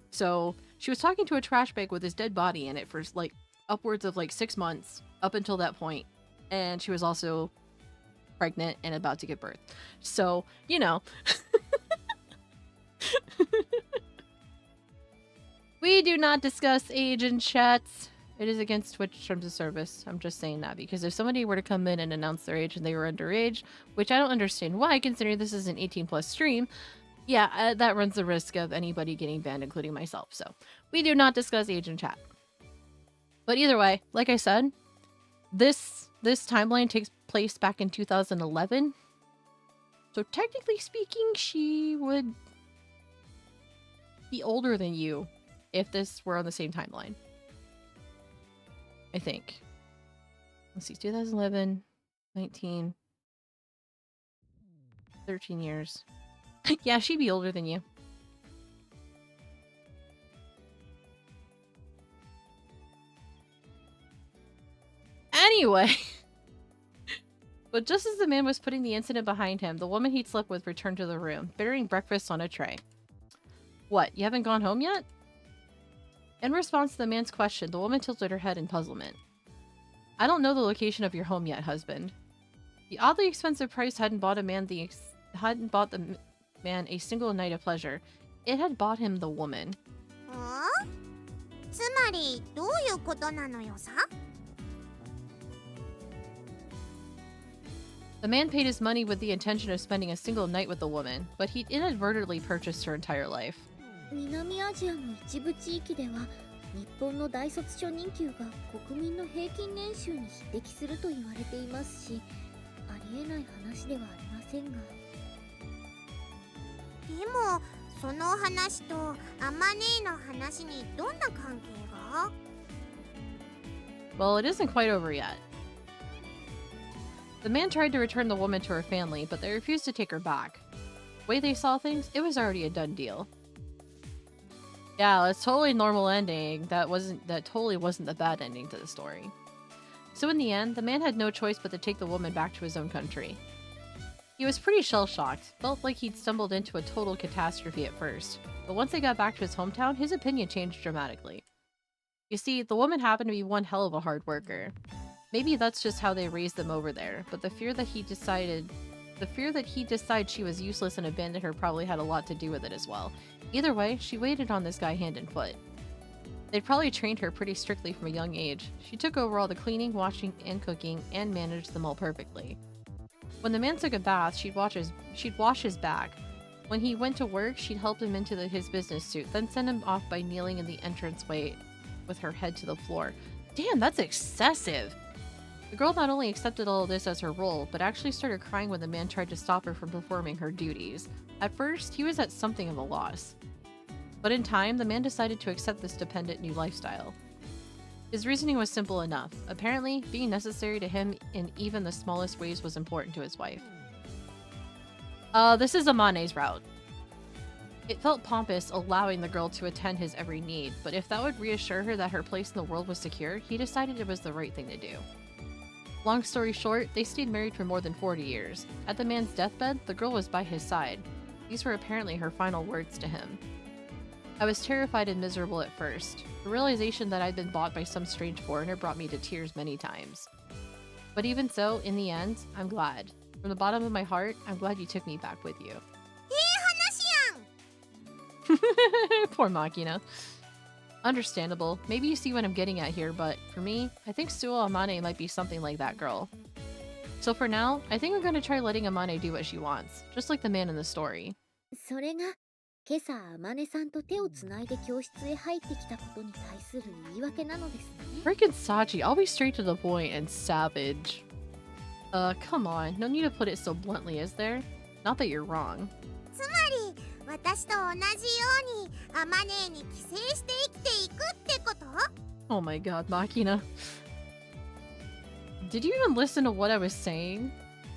So she was talking to a trash bag with his dead body in it for like upwards of like 6 months up until that point. And she was also pregnant and about to give birth. So, you know. We do not discuss age in chats. It is against Twitch terms of service. I'm just saying that because if somebody were to come in and announce their age and they were underage, which I don't understand why, considering this is an 18+ stream, yeah, that runs the risk of anybody getting banned, including myself. So we do not discuss age in chat. But either way, like I said, this timeline takes place back in 2011. So technically speaking, she would be older than you if this were on the same timeline. I think. Let's see, 2011, 19, 13 years. Yeah, she'd be older than you. Anyway. But just as the man was putting the incident behind him, the woman he'd slept with returned to the room, bearing breakfast on a tray. What, you haven't gone home yet? In response to the man's question, the woman tilted her head in puzzlement. I don't know the location of your home yet, husband. The oddly expensive price hadn't bought the man a single night of pleasure. It had bought him the woman. つまりどういうことなのよさ? The man paid his money with the intention of spending a single night with the woman, but he'd inadvertently purchased her entire life. 南アジアの一部地域では日本の大卒初任給が国民の平均年収に匹敵すると言われていますし、ありえない話ではありませんが。でもその話とアマネーの話にどんな関係が? Well, it isn't quite over yet. The man tried to return the woman to her family, but they refused to take her back. The way they saw things, it was already a done deal. Yeah, that's totally normal ending. That totally wasn't the bad ending to the story. So in the end, the man had no choice but to take the woman back to his own country. He was pretty shell-shocked, felt like he'd stumbled into a total catastrophe at first. But once they got back to his hometown, his opinion changed dramatically. You see, the woman happened to be one hell of a hard worker. Maybe that's just how they raised them over there, but the fear that he'd decide she was useless and abandoned her probably had a lot to do with it as well. Either way, she waited on this guy hand and foot. They'd probably trained her pretty strictly from a young age. She took over all the cleaning, washing, and cooking, and managed them all perfectly. When the man took a bath, she'd wash his back. When he went to work, she'd help him into his business suit, then send him off by kneeling in the entranceway with her head to the floor. Damn, that's excessive! The girl not only accepted all of this as her role, but actually started crying when the man tried to stop her from performing her duties. At first, he was at something of a loss. But in time, the man decided to accept this dependent new lifestyle. His reasoning was simple enough. Apparently, being necessary to him in even the smallest ways was important to his wife. This is Amane's route. It felt pompous allowing the girl to attend his every need, but if that would reassure her that her place in the world was secure, he decided it was the right thing to do. Long story short, they stayed married for more than 40 years. At the man's deathbed, the girl was by his side. These were apparently her final words to him. I was terrified and miserable at first. The realization that I'd been bought by some strange foreigner brought me to tears many times. But even so, in the end, I'm glad. From the bottom of my heart, I'm glad you took me back with you. Poor Makina. Understandable. Maybe you see what I'm getting at here, but for me, I think Suo Amane might be something like that girl. So for now, I think I'm gonna try letting Amane do what she wants, just like the man in the story. それが今朝あまねさんと手をつないで教室へ入ってきたことに対する言い訳なのですね。 Freaking Sachi, always straight to the point and savage. Come on, no need to put it so bluntly, is there? Not that you're wrong. つまり私と同じようにアマネーに寄生して生きていくってこと？ Oh my god, Makina. Did you even listen to what I was saying?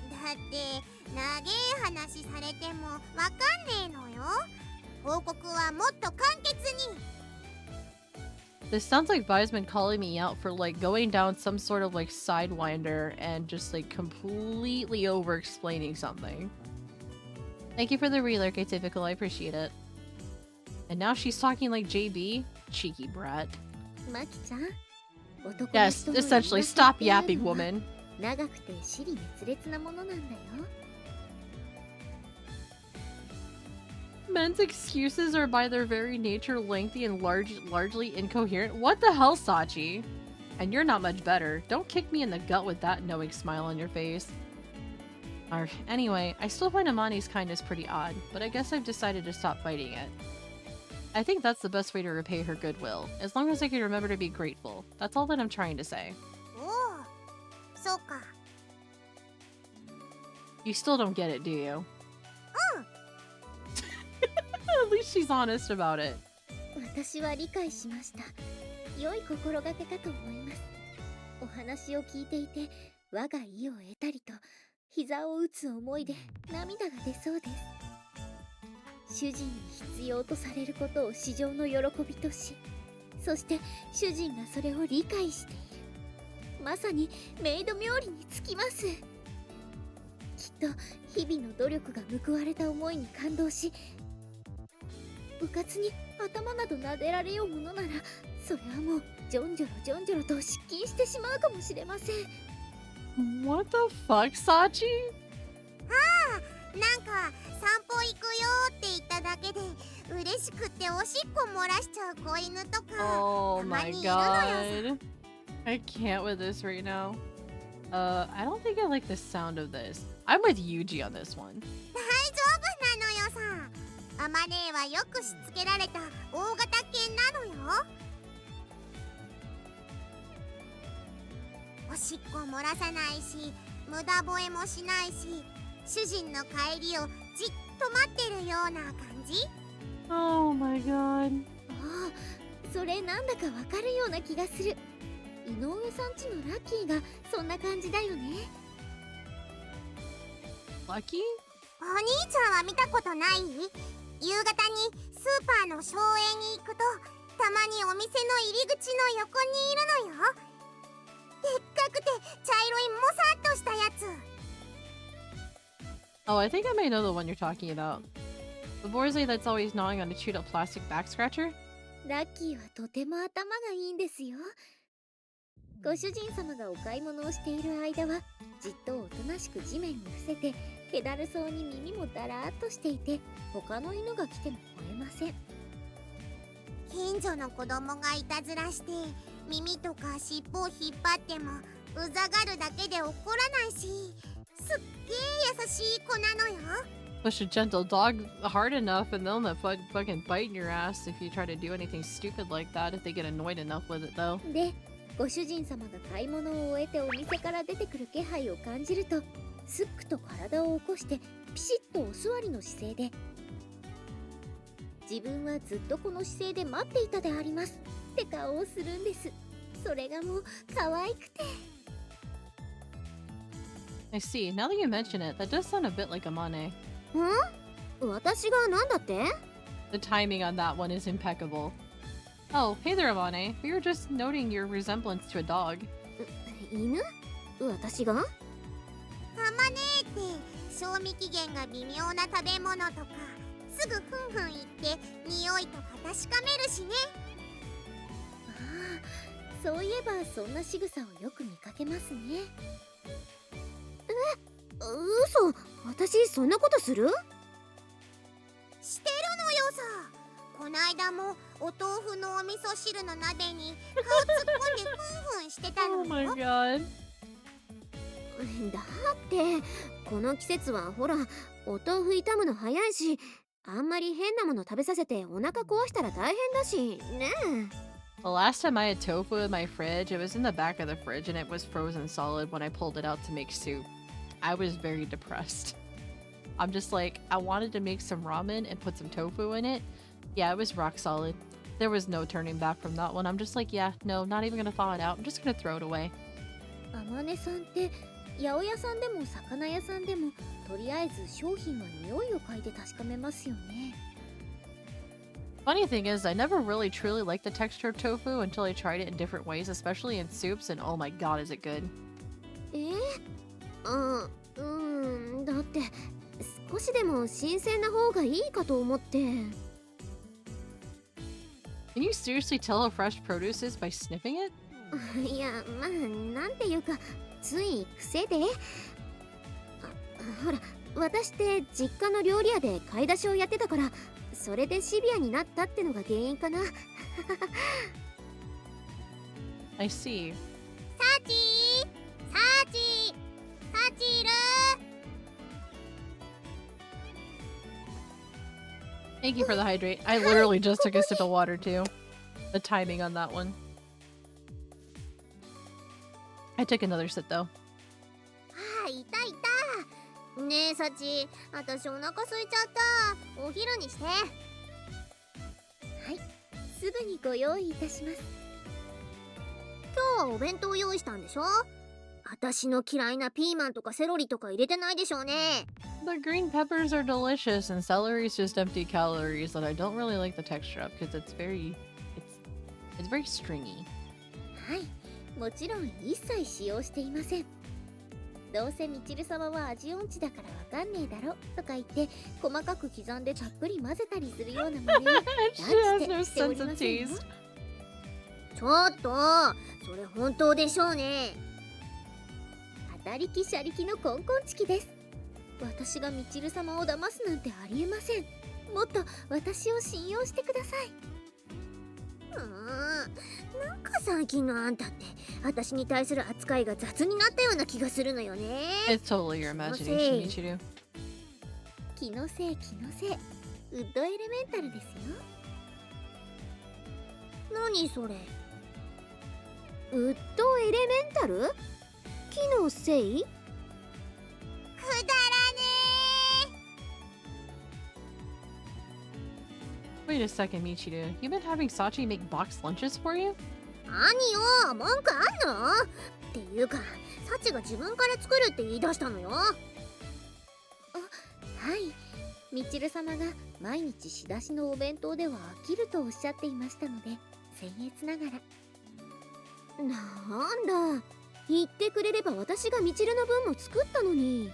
だって長え話されてもわかんねえのよ。報告はもっと簡潔に。 This sounds like Vi's been calling me out for like going down some sort of like sidewinder and just like completely over explaining something. Thank you for the relurk, Atypical, I appreciate it. And now she's talking like JB? Cheeky brat. マキちゃん、男の Yes, 人の essentially, 言い stop 訳っていう yapping, のは woman. 長くて支離滅裂なものなんだよ。 Men's excuses are by their very nature lengthy and largely incoherent. What the hell, Sachi? And you're not much better. Don't kick me in the gut with that knowing smile on your face. Anyway, I still find Amane's kindness pretty odd, but I guess I've decided to stop fighting it. I think that's the best way to repay her goodwill, as long as I can remember to be grateful. That's all that I'm trying to say. おお、そうか。 You still don't get it, do you? うん。 At least she's honest about it. 私は理解しました。良い心がけかと思います。お話を聞いていて、我が意を得たりと、膝を打つ思いで涙が出そうです。主人に必要とされることを至上の喜びとし、そして主人がそれを理解している。まさにメイド冥利につきます。きっと日々の努力が報われた思いに感動し、部活に頭など撫でられようものなら、それはもうジョンジョロと失禁してしまうかもしれません。 What the fuck, Sachi? ああ、なんか散歩行くよって言っただけで嬉しくっておしっこ漏らしちゃう子犬とか Oh たま my にいるのよさ。 god. I can't with this right now. I don't think I like the sound of this. I'm with Yuji on this one. 大丈夫なのよさ。アマネーはよくしつけられた大型犬なのよ。おしっこ漏らさないし、無駄吠えもしないし、主人の帰りをじっと待ってるような感じ。 Oh my god. ああ、それなんだかわかるような気がする。井上さんちのラッキーがそんな感じだよね。 Lucky? お兄ちゃんは見たことない？夕方にスーパーの省エに行くとたまにお店の入り口の横にいるのよ。でっかくて茶色いもさっとしたやつ。 Oh, I think I may know the one you're talking about. The Borzoi that's always gnawing on a chewed up plastic back scratcher? ラッキーはとても頭がいいんですよ。ご主人様がお買い物をしている間はじっとおとなしく地面に伏せて気だるそうに耳もだらーっとしていて、他の犬が来ても吠えません。近所の子供がいたずらして耳とか尻尾を引っ張ってもうざがるだけで怒らないし、すっげー優しい子なのよ。 Push a gentle dog hard enough and they'll not fucking bite in your ass if you try to do anything stupid like that if they get annoyed enough with it though. で、ご主人様が買い物を終えてお店から出てくる気配を感じると、すっくと体を起こしてピシッとお座りの姿勢で、自分はずっとこの姿勢で待っていたでありますって顔をするんです。それがもう可愛くて。 I see. Now that you mention it, that does sound a bit like Amane. 私がなんだって？ The timing on that one is impeccable. Oh, hey there, Amane. We were just noting your resemblance to a dog. 犬？私が？ハマネーって賞味期限が微妙な食べ物とかすぐふんふん言って匂いとか確かめるしね。ああ、そういえばそんな仕草をよく見かけますね。嘘、私そんなことする？してるのよさ。こないだもお豆腐のお味噌汁の鍋に顔突っ込んでふんふんしてたの Oh よ。my god. だってこの季節はほらお豆腐傷むの早いし、あんまり変なもの食べさせてお腹壊したら大変だしねえ。 The last time I had tofu in my fridge, it was in the back of the fridge and it was frozen solid when I pulled it out to make soup. I was very depressed. I'm just like, I wanted to make some ramen and put some tofu in it. Yeah, it was rock solid. There was no turning back from that one. I'm just like, yeah, no, not even gonna thaw it out. I'm just gonna throw it away. あまねさんって八百屋さんでも魚屋さんでもとりあえず商品は匂いを嗅いで確かめますよね。Funny thing is, I never really truly liked the texture of tofu until I tried it in different ways, especially in soups, and oh my god, is it good. だって少しでも新鮮な方がいいかと思って。 Can you seriously tell how fresh produce is by sniffing it? いや、まあなんていうかつい癖で。ほら、私って実家の料理屋で買い出しをやってたから、それでシビアになったってのが原因かな。I see. サチいる？ Thank you for the hydrate. I literally just took a sip of water too. The timing on that one. I took another sip though. ああ、いたいた。ねえサチ、私お腹空いちゃった。お昼にして。はい、すぐにご用意いたします。今日はお弁当用意したんでしょ？私の嫌いなピーマンとかセロリとか入れてないでしょうね。 The green peppers are delicious and celery is just empty calories that I don't really like the texture of because it's very stringy. はい、もちろん一切使用していません。どうせみちる様は味音痴だからわかんねえだろとか言って細かく刻んでたっぷり混ぜたりするような真似は She has 断 no じてしており sense ま of せんよ。 taste. ちょっとそれ本当でしょうね。当たりきしゃりきのコンコンチキです。私がみちる様を騙すなんてありえません。もっと私を信用してください。なんか最近のあんたって私に対する扱いが雑になったような気がするのよね。 It's totally your imagination, Michiru. 気のせい気のせい。ウッドエレメンタルですよ。何それ？ウッドエレメンタル？木のせい？くだらね Wait a second, Michiru. You've been having Sachi make boxed lunches for you? 何よ、文句あんの？っていうか、サチが自分から作るって言い出したのよ。はい、みちる様が毎日仕出しのお弁当では飽きるとおっしゃっていましたので、僭越ながら。なんだ、言ってくれれば私がみちるの分も作ったのに。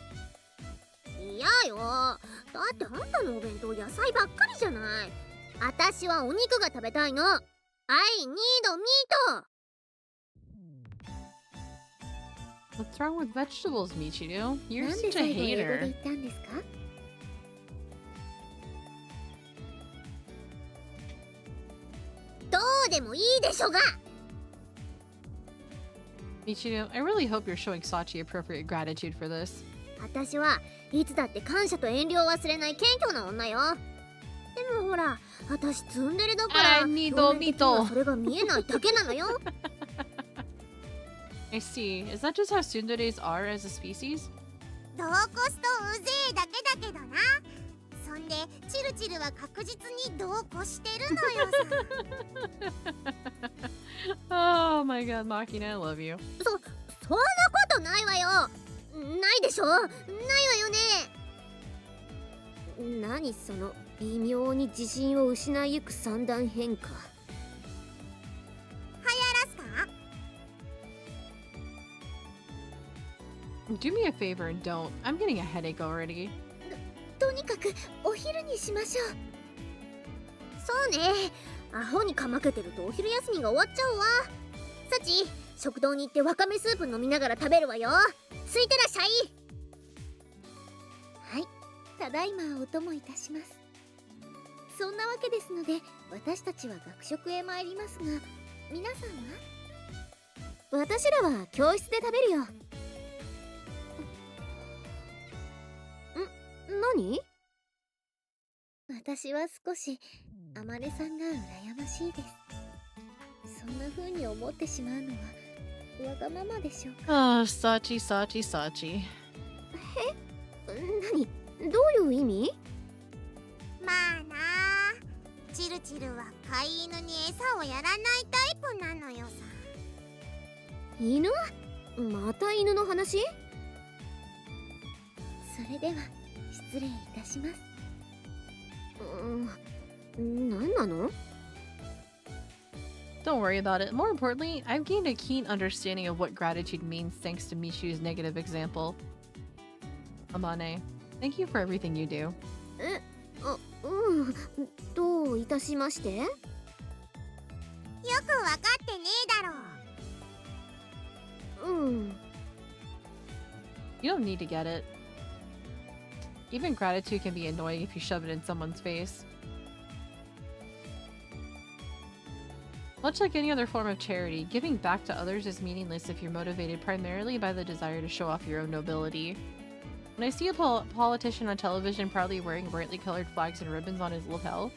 嫌よ、だってあんたのお弁当野菜ばっかりじゃない。私はお肉が食べたいの。I need meat. What's wrong with vegetables, Michiru? You're なんで such a 最後英語で hater. 言ったんですか？どうでもいいでしょが。 Michiru, I really hope you're showing Sachi appropriate gratitude for this. 私はいつだって感謝と遠慮を忘れない謙虚な女よ。でもほら、私ツンデレだから I need 表面的には meat. それが見えないだけなのよ。I see. Is that just how tsunderes are as a species? え。どうこすとうぜえだけだけどな。そんでチルチルは確実にどうこしてるのよさ。 Oh my god, Makina, I love you. そんなことないわよ。ないでしょ。ないわよね。何その微妙に自信を失いゆく三段変化。流行らすか？ Do me a favor and don't. I'm getting a headache already. とにかくお昼にしましょう。そうね。アホにかまけてるとお昼休みが終わっちゃうわ。サチ、食堂に行ってわかめスープ飲みながら食べるわよ。ついてらっしゃい。はい、ただいまお供いたします。そんなわけですので、私たちは学食へ参りますが、皆さんは？私らは教室で食べるよ。何？私は少し天音さんが羨ましいです。そんな風に思ってしまうのはわがままでしょうか。Ah, Sachi, Sachi, Sachi. 何？どういう意味？まあなあ、チルチルは飼い犬に餌をやらないタイプなのよさ。犬？また犬の話？それでは失礼いたします。何なの？ Don't worry about it. More importantly, I've gained a keen understanding of what gratitude means thanks to Mishu's negative example. Amane, thank you for everything you do. どういたしまして？よくわかってねえだろ。You don't need to get it. Even gratitude can be annoying if you shove it in someone's face. Much like any other form of charity, giving back to others is meaningless if you're motivated primarily by the desire to show off your own nobility. When I see a politician on television proudly wearing brightly colored flags and ribbons on his lapel,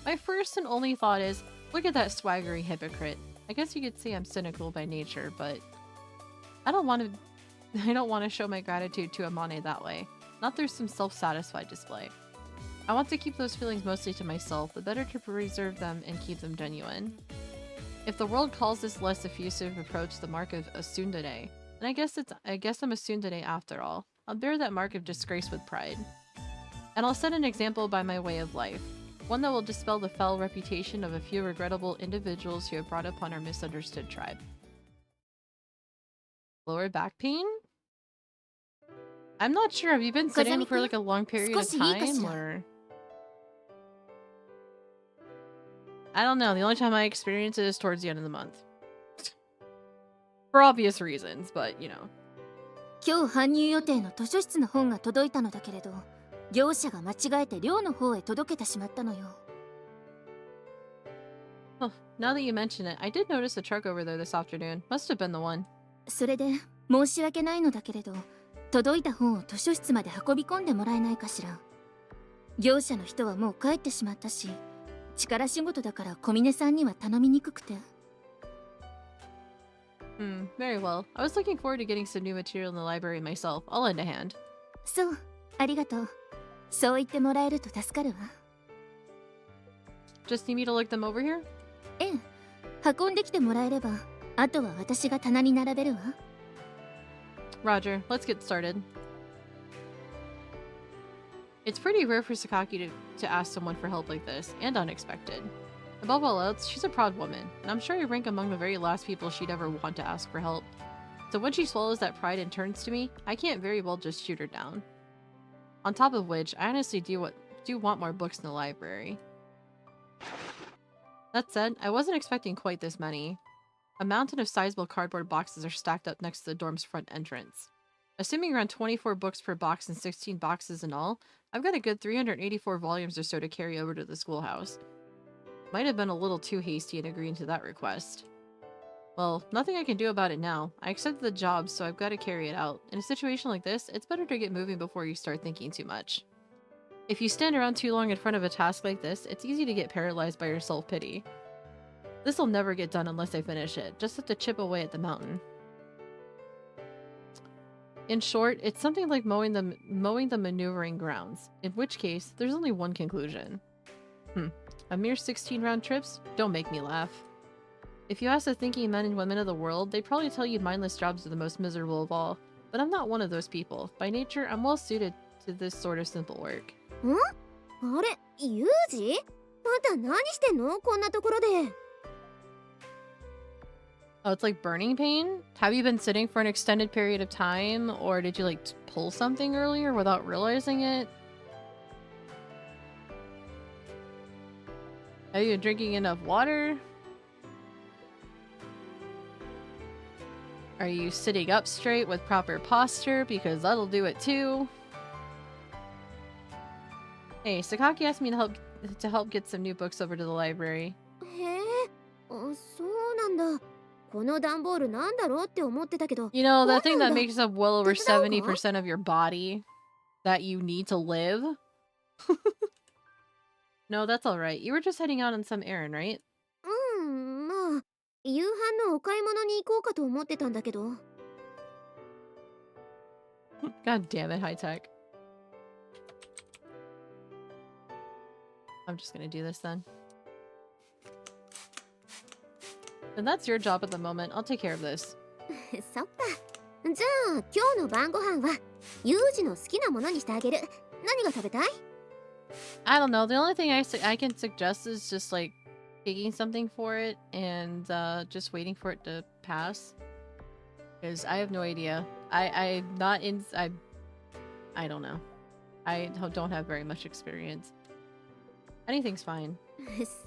my first and only thought is, look at that swaggering hypocrite. I guess you could say I'm cynical by nature, but I don't want to show my gratitude to Amane that way. Not through some self-satisfied display. I want to keep those feelings mostly to myself, but better to preserve them and keep them genuine. If the world calls this less effusive approach the mark of a tsundere, then I guess I'm a tsundere after all. I'll bear that mark of disgrace with pride. And I'll set an example by my way of life, one that will dispel the foul reputation of a few regrettable individuals who have brought upon our misunderstood tribe. Lower back pain? I'm not sure. Have you been sitting for like a long period of time, or? I don't know. The only time I experience it is towards the end of the month. For obvious reasons, but you know. 今日搬入予定の図書室の本が届いたのだけれど、業者が間違えて寮の方へ届けてしまったのよ。Oh, now that you mention it, I did notice a truck over there this afternoon. Must have been the one. それで申し訳ないのだけれど、届いた本を図書室まで運び込んでもらえないかしら。業者の人はもう帰ってしまったし、力仕事だから小峰さんには頼みにくくて。Very well. I was looking forward to getting some new material in the library myself. I'll lend a hand. そう、ありがとう。そう言ってもらえると助かるわ。Just need me to look them over here? ええ、運んできてもらえれば、あとは私が棚に並べるわ。Roger, let's get started. It's pretty rare for Sakaki to ask someone for help like this, and unexpected. Above all else, she's a proud woman, and I'm sure I rank among the very last people she'd ever want to ask for help. So when she swallows that pride and turns to me, I can't very well just shoot her down. On top of which, I honestly do want more books in the library. That said, I wasn't expecting quite this many. A mountain of sizable cardboard boxes are stacked up next to the dorm's front entrance. Assuming around 24 books per box and 16 boxes in all, I've got a good 384 volumes or so to carry over to the schoolhouse. Might have been a little too hasty in agreeing to that request. Well, nothing I can do about it now. I accepted the job, so I've got to carry it out. In a situation like this, it's better to get moving before you start thinking too much. If you stand around too long in front of a task like this, it's easy to get paralyzed by your self-pity. This'll never get done unless I finish it. Just have to chip away at the mountain. In short, it's something like mowing the maneuvering grounds, in which case, there's only one conclusion. A mere 16 round trips? Don't make me laugh. If you ask the thinking men and women of the world, they'd probably tell you mindless jobs are the most miserable of all. But I'm not one of those people. By nature, I'm well suited to this sort of simple work. あれ、ユージ？あんた何してんの？こんなところで。Oh, it's like burning pain? Have you been sitting for an extended period of time? Or did you like pull something earlier without realizing it? Are you drinking enough water? Are you sitting up straight with proper posture? Because that'll do it too. Hey, Sakaki asked me to help get some new books over to the library. へえ、そうなんだ。この段ボールなんだろうって思ってたけど。 You know, that thing that なんだ。 makes up well over 手伝うか？ 70% of your body that you need to live? No, that's alright. You were just heading out on some errand, right? まあ、夕飯のお買い物に行こうかと思ってたんだけど。 God damn it, high tech. I'm just gonna do this then. And that's your job at the moment. I'll take care of this. そっか。じゃあ、今日の晩ご飯は、ユージの好きなものにしてあげる。何が食べたい？ I don't know. The only thing I can suggest is just like taking something for it and just waiting for it to pass. Because I have no idea. I don't know. I don't have very much experience. Anything's fine.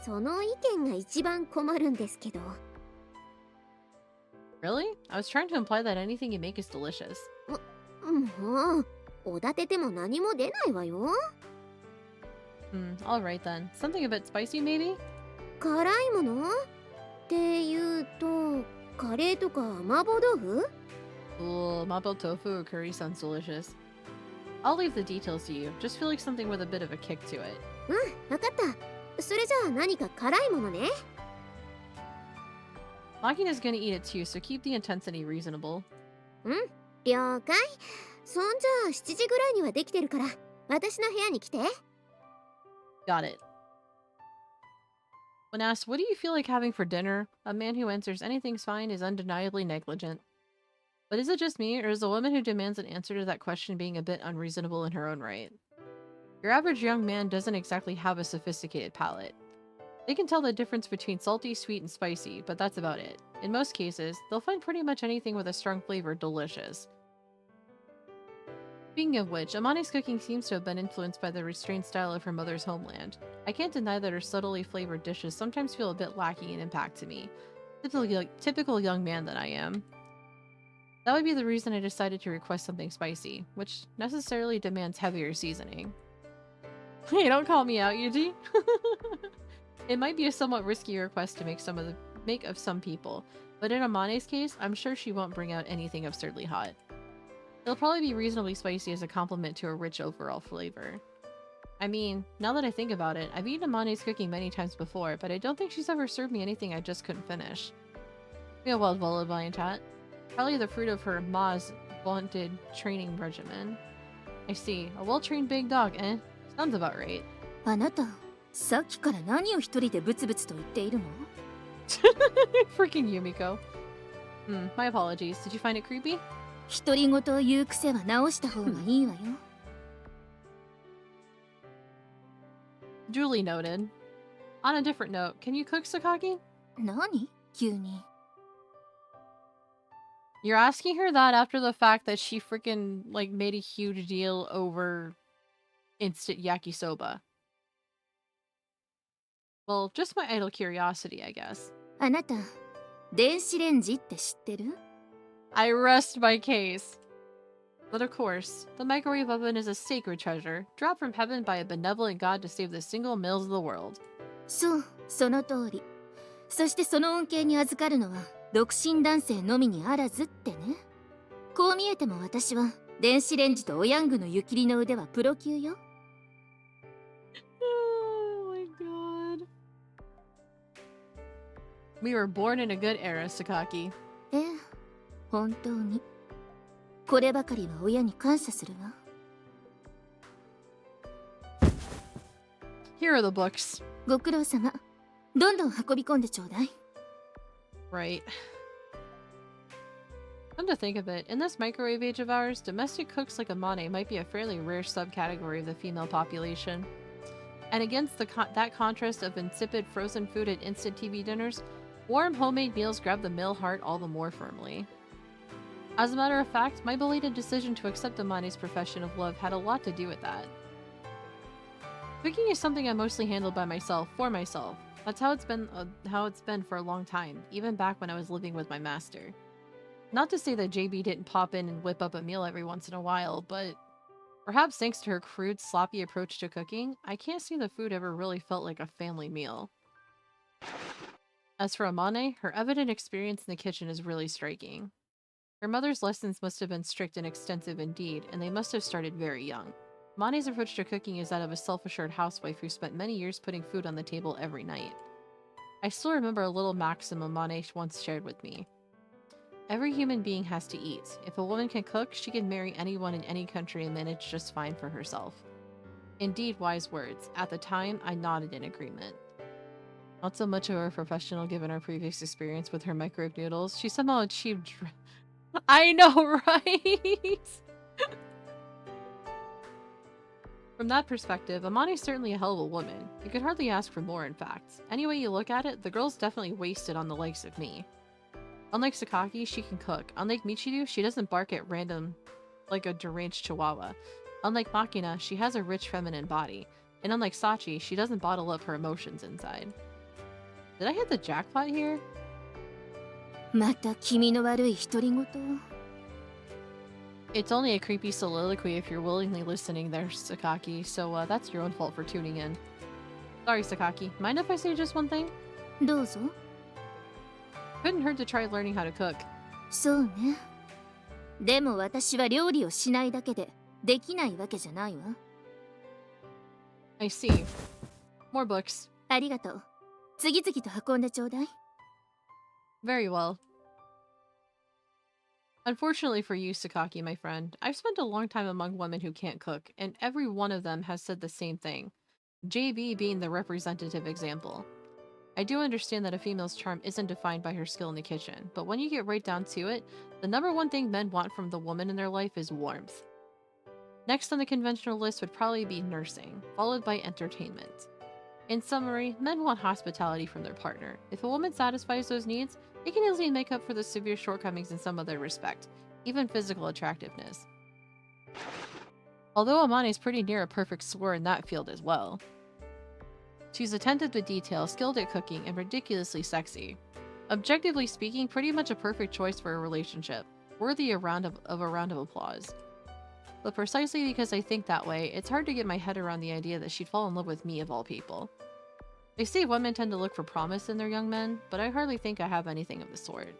その意見が一番困るんですけど。 Really? I was trying to imply that anything you make is delicious. もう、おだてても何も出ないわよ。 Alright then. Something a bit spicy, maybe? 辛いものっていうと、カレーとか麻婆豆腐？ Ooh, mapo tofu or curry sounds delicious. I'll leave the details to you. Just feel like something with a bit of a kick to it. わかった。それじゃあ何か辛いものね。 Makina's gonna eat it too, so keep the intensity reasonable. 了解。そんじゃあ7時ぐらいにはできてるから、私の部屋に来て。 Got it. When asked, what do you feel like having for dinner? A man who answers anything's fine is undeniably negligent. But is it just me, or is the woman who demands an answer to that question being a bit unreasonable in her own right? Your average young man doesn't exactly have a sophisticated palate. They can tell the difference between salty, sweet, and spicy, but that's about it. In most cases, they'll find pretty much anything with a strong flavor delicious. Speaking of which, Amane's cooking seems to have been influenced by the restrained style of her mother's homeland. I can't deny that her subtly flavored dishes sometimes feel a bit lacking in impact to me. Typical young man that I am. That would be the reason I decided to request something spicy, which necessarily demands heavier seasoning. Hey, don't call me out, Yuji! It might be a somewhat risky request to make of some people, but in Amane's case, I'm sure she won't bring out anything absurdly hot. It'll probably be reasonably spicy as a compliment to her rich overall flavor. I mean, now that I think about it, I've eaten Amane's cooking many times before, but I don't think she's ever served me anything I just couldn't finish. We have well-developed in chat. Probably the fruit of her ma's vaunted training regimen. I see. A well-trained big dog, eh? Sounds about right. あなた、さっきから何を一人でブツブツと言っているの？ Freaking Yumiko. My apologies. Did you find it creepy? 独り言を言う癖は直した方がいいわよ。Duly noted. On a different note, can you cook, Sakaki? 何？急に。You're asking her that after the fact that she freaking, like, made a huge deal over instant yakisoba. Well, just my idle curiosity, I guess. あなた、電子レンジって知ってる？ I rest my case. But of course, the microwave oven is a sacred treasure, dropped from heaven by a benevolent god to save the single males of the world. そう、その通り。そしてその恩恵に預かるのは独身男性のみにあらずってね。こう見えても私は電子レンジとおヤングの湯切りの腕はプロ級よ。Oh my god. We were born in a good era, Sakaki. ええ、本当に。こればかりは親に感謝するわ。Here are the books. ご苦労様。どんどん運び込んでちょうだい。Right. Come to think of it, in this microwave age of ours, domestic cooks like Amane might be a fairly rare subcategory of the female population. And against that contrast of insipid frozen food and instant TV dinners, warm homemade meals grab the male heart all the more firmly. As a matter of fact, my belated decision to accept Amane's profession of love had a lot to do with that. Cooking is something I mostly handle by myself, for myself. That's how it's been for a long time, even back when I was living with my master. Not to say that JB didn't pop in and whip up a meal every once in a while, but perhaps thanks to her crude, sloppy approach to cooking, I can't see the food ever really felt like a family meal. As for Amane, her evident experience in the kitchen is really striking. Her mother's lessons must have been strict and extensive indeed, and they must have started very young. Amane's approach to cooking is that of a self-assured housewife who spent many years putting food on the table every night. I still remember a little maxim Amane once shared with me. Every human being has to eat. If a woman can cook, she can marry anyone in any country and manage just fine for herself. Indeed, wise words. At the time, I nodded in agreement. Not so much of a professional given our previous experience with her microwave noodles. She somehow achieved... I know, right? From that perspective, Amane's certainly a hell of a woman. You could hardly ask for more, in fact. Any way you look at it, the girl's definitely wasted on the likes of me. Unlike Sakaki, she can cook. Unlike Michiru, she doesn't bark at random like a deranged chihuahua. Unlike Makina, she has a rich feminine body. And unlike Sachi, she doesn't bottle up her emotions inside. Did I hit the jackpot here? また君の悪い独り言? It's only a creepy soliloquy if you're willingly listening there, Sakaki, so that's your own fault for tuning in. Sorry, Sakaki. Mind if I say just one thing? どうぞ. Couldn't hurt to try learning how to cook. そうね。でも私は料理をしないだけでできないわけじゃないわ。I see. More books. ありがとう。次々と運んでちょうだい。Very well. Unfortunately for you, Sakaki, my friend, I've spent a long time among women who can't cook, and every one of them has said the same thing. JB being the representative example. I do understand that a female's charm isn't defined by her skill in the kitchen, but when you get right down to it, the number one thing men want from the woman in their life is warmth. Next on the conventional list would probably be nursing, followed by entertainment. In summary, men want hospitality from their partner. If a woman satisfies those needs, it can easily make up for the severe shortcomings in some other respect, even physical attractiveness. Although Amane is pretty near a perfect score in that field as well. She's attentive to detail, skilled at cooking, and ridiculously sexy. Objectively speaking, pretty much a perfect choice for a relationship, worthy of a round of applause. But precisely because I think that way, it's hard to get my head around the idea that she'd fall in love with me of all people. They say women tend to look for promise in their young men, but I hardly think I have anything of the sort.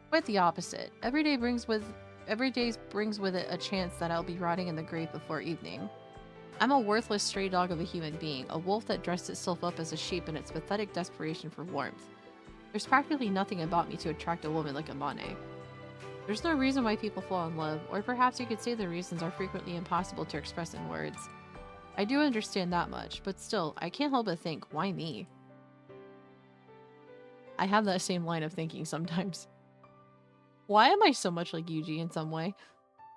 Quite the opposite. Every day brings with it a chance that I'll be rotting in the grave before evening. I'm a worthless stray dog of a human being, a wolf that dressed itself up as a sheep in its pathetic desperation for warmth. There's practically nothing about me to attract a woman like Amane. There's no reason why people fall in love, or perhaps you could say the reasons are frequently impossible to express in words. I do understand that much, but still, I can't help but think, why me? I have that same line of thinking sometimes. Why am I so much like Yuji in some way?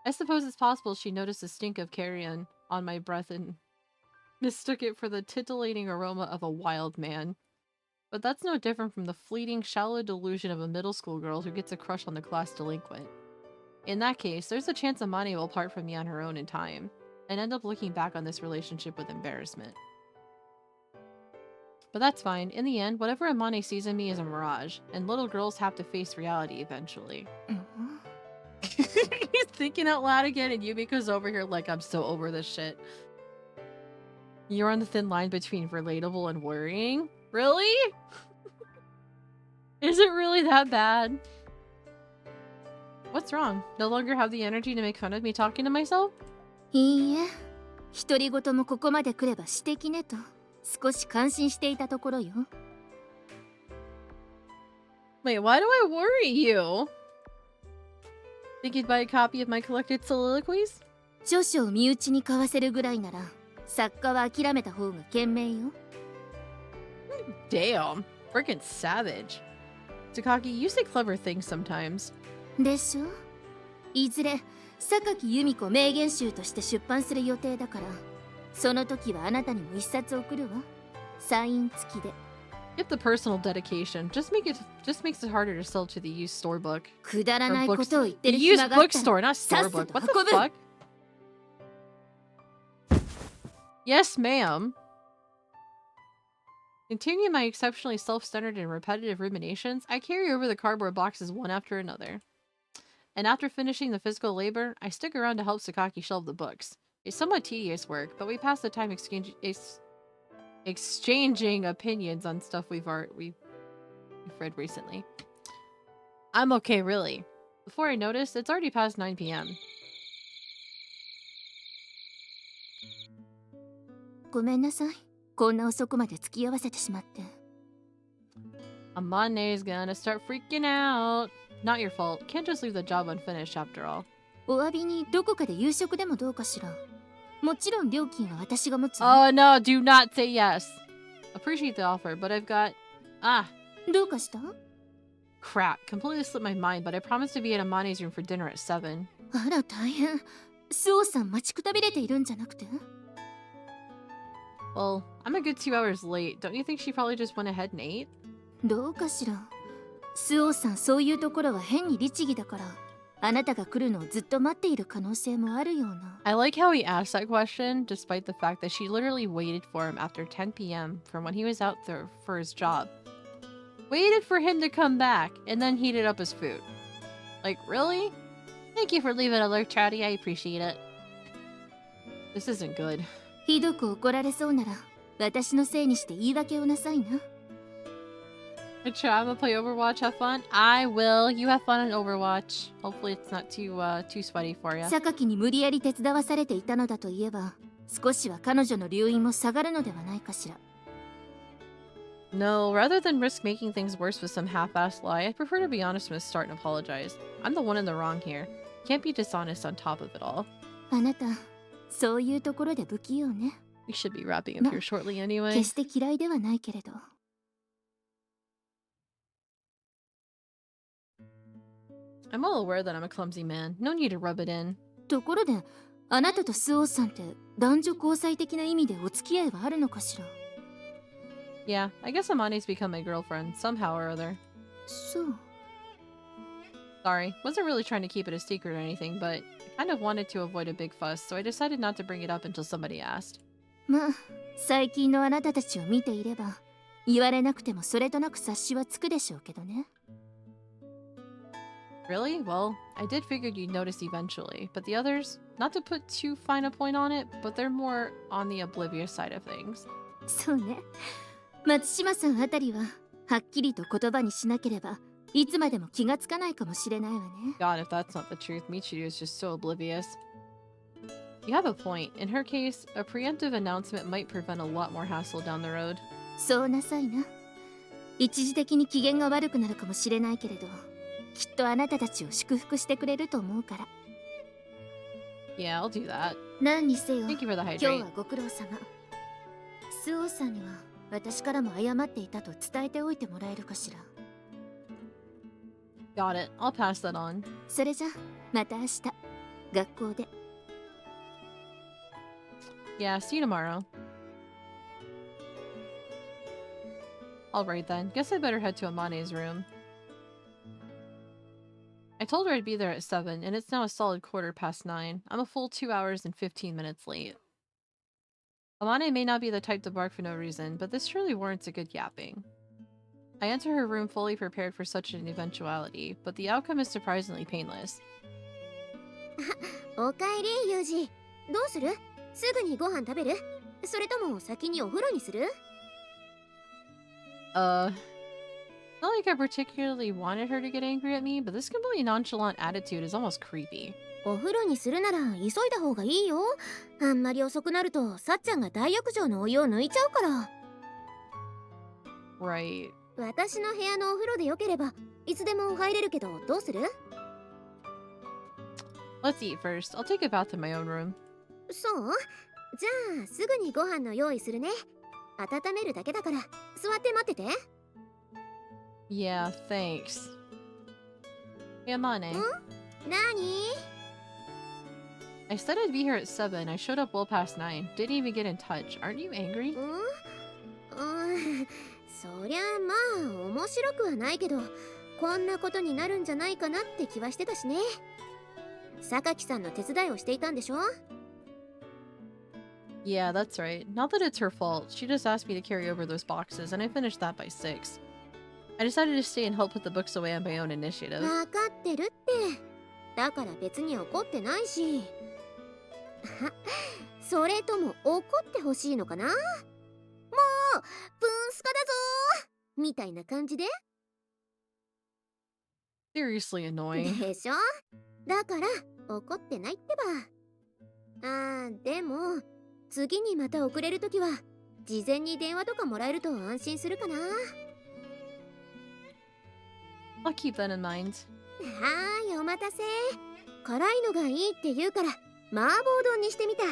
I suppose it's possible she noticed the stink of carrion on my breath and mistook it for the titillating aroma of a wild man. But that's no different from the fleeting, shallow delusion of a middle school girl who gets a crush on the class delinquent. In that case, there's a chance Amane will part from me on her own in time, and end up looking back on this relationship with embarrassment. But that's fine. In the end, whatever Amane sees in me is a mirage, and little girls have to face reality eventually. He's thinking out loud again, and Yumiko's over here like, I'm so over this shit. You're on the thin line between relatable and worrying? Really? Is it really that bad? What's wrong? No longer have the energy to make fun of me talking to myself? いいえ、独り言もここまで来れば私的ねと少し感心していたところよ。Wait, why do I worry you? Think you'd buy a copy of my collected soliloquies? 少々身内に買わせるぐらいなら作家は諦めた方が賢明よ。Damn, freaking savage. Takaki, you say clever things sometimes. でしょ？いずれ榊由美子名言集として出版する予定だからその時はあなたにも一冊送るわ。サイン付きで。Get the personal dedication. Just makes it harder to sell to the used store book. くだらないことを言ってる The used 暇があったら bookstore, not store book. What the 運ぶ fuck? Yes, ma'am. Continuing my exceptionally self-centered and repetitive ruminations, I carry over the cardboard boxes one after another. And after finishing the physical labor, I stick around to help Sakaki shelve the books. It's somewhat tedious work, but we pass the time exchanging opinions on stuff we've read recently. I'm okay, really. Before I notice, it's already past 9 p.m. ごめんなさい。こんな遅くまで付き合わせてしまって。Amane's gonna start freaking out. Not your fault. Can't just leave the job unfinished after all. お詫びにどこかで夕食でもどうかしら。もちろん料金は私が持つ。Oh no, do not say yes. Appreciate the offer, but I've got... Ah. どうかした？ Crap. Completely slipped my mind, but I promised to be at Amane's room for dinner at 7. あら大変。スオさん待ちくたびれているんじゃなくて？ Well, I'm a good 2 hours late. Don't you think she probably just went ahead and ate? どうかしら。スオさんそういうところは変に律儀だから、あなたが来るのをずっと待っている可能性もあるような。I like how he asked that question, despite the fact that she literally waited for him after 10 p.m. from when he was out there for his job. Waited for him to come back, and then heated up his food. Like, really? Thank you for leaving a lurk, Chatty. I appreciate it. This isn't good. ひどく怒られそうなら、私のせいにして言い訳をなさいな。I'm gonna play Overwatch, have fun? I will. You have fun on Overwatch. Hopefully it's not too sweaty for you. 榊に無理やり手伝わされていたのだといえば、少しは彼女の留飲も下がるのではないかしら。No, rather than risk making things worse with some half-assed lie, I prefer to be honest from the start and apologize. I'm the one in the wrong here. Can't be dishonest on top of it all. あなた、そういうところで不器用ね。We should be wrapping up here shortly anyway. 決して嫌いではないけれど。I'm well aware that I'm a clumsy man. No need to rub it in. ところで、あなたとスオーさんって男女交際的な意味でお付き合いはあるのかしら？ Yeah, I guess Amane's become my girlfriend, somehow or other. そう。Sorry, wasn't really trying to keep it a secret or anything, but I kind of wanted to avoid a big fuss, so I decided not to bring it up until somebody asked. まあ、最近のあなたたちを見ていれば、言われなくてもそれとなく察しはつくでしょうけどね。Really? Well, I did figure you'd notice eventually, but the others, not to put too fine a point on it, but they're more on the oblivious side of things. そうね。松島さんあたりは、はっきりと言葉にしなければ、いつまでも気がつかないかもしれないわね。God, if that's not the truth, Michiru is just so oblivious. You have a point. In her case, a preemptive announcement might prevent a lot more hassle down the road. そうなさいな。一時的に機嫌が悪くなるかもしれないけれど、きっとあなたたちを祝福してくれると思うから。Yeah, I'll do that. 何にせよ、Thank you for the 今日 hydrate. はご苦労様。スオーさんには私からも謝っていたと伝えておいてもらえるかしら。Got it. I'll pass that on. それじゃ、また明日、学校で。Yeah, see you tomorrow. Alright then, guess I better head to Amane's room. I told her I'd be there at 7, and it's now a solid 9:15. I'm a full 2 hours and 15 minutes late. Amane may not be the type to bark for no reason, but this surely warrants a good yapping. I enter her room fully prepared for such an eventuality, but the outcome is surprisingly painless. おかえりユージ。どうする？すぐにご飯食べる？それとも先にお風呂にする？ Not like I particularly wanted her to get angry at me, but this completely nonchalant attitude is almost creepy. お風呂にするなら急いだ方がいいよ。あんまり遅くなるとさっちゃんが大浴場のお湯を抜いちゃうから。Right. 私の部屋のお風呂でよければいつでも入れるけどどうする？ Let's eat first. I'll take a bath in my own room. そう？じゃあすぐにご飯の用意するね。温めるだけだから座って待ってて。Yeah, thanks. Hey, Amane. 何？ I said I'd be here at 7. I showed up well past 9. Didn't even get in touch. Aren't you angry? そりゃまあ面白くはないけど、こんなことになるんじゃないかなって気はしてたしね。榊さんの手伝いをしていたんでしょ? Yeah, that's right. Not that it's her fault. She just asked me to carry over those boxes, and I finished that by 6. I decided to stay and help put the books away on my own initiative. わかってるって。だから別に怒ってないし。それとも怒ってほしいのかな? もうブンスカだぞみたいな感じで? Seriously annoying. でしょ? だから怒ってないってば。でも次にまた遅れるときは事前に電話とかもらえると安心するかな。I'll keep that in mind. はーい、お待たせ。辛いのがいいって言うから麻婆丼にしてみた。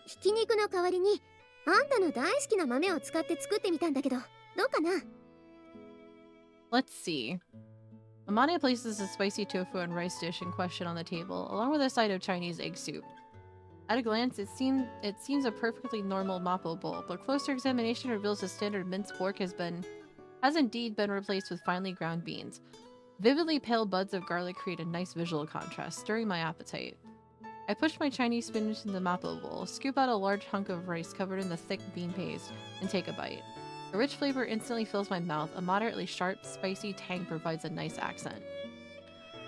ひき肉の代わりにあんたの大好きな豆を使って作ってみたんだけど、どうかな? Let's see. Amane places the spicy tofu and rice dish in question on the table, along with a side of Chinese egg soup. At a glance, it seems a perfectly normal mapo bowl, but closer examination reveals the standard minced pork has indeed been replaced with finely ground beans. Vividly pale buds of garlic create a nice visual contrast, stirring my appetite. I push my Chinese spinach in the mapo bowl, scoop out a large hunk of rice covered in the thick bean paste, and take a bite. The rich flavor instantly fills my mouth. A moderately sharp, spicy tang provides a nice accent.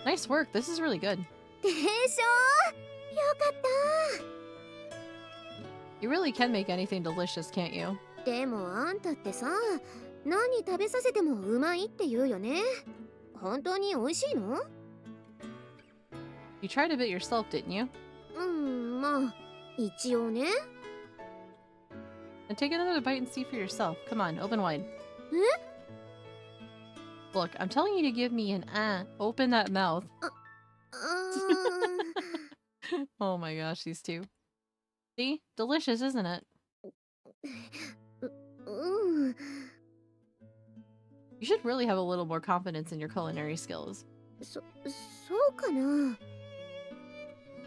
Nice work. This is really good. でしょ? よかった. You really can make anything delicious, can't you? でもあんたってさ、何食べさせてもうまいって言うよね。本当に美味しいの? You tried a bit yourself, didn't you? まあ、一応ね。Then take another bite and see for yourself. Come on, open wide. Look, I'm telling you to give me an open that mouth. Oh my gosh, these two. See? Delicious, isn't it? You should really have a little more confidence in your culinary skills. そうかな?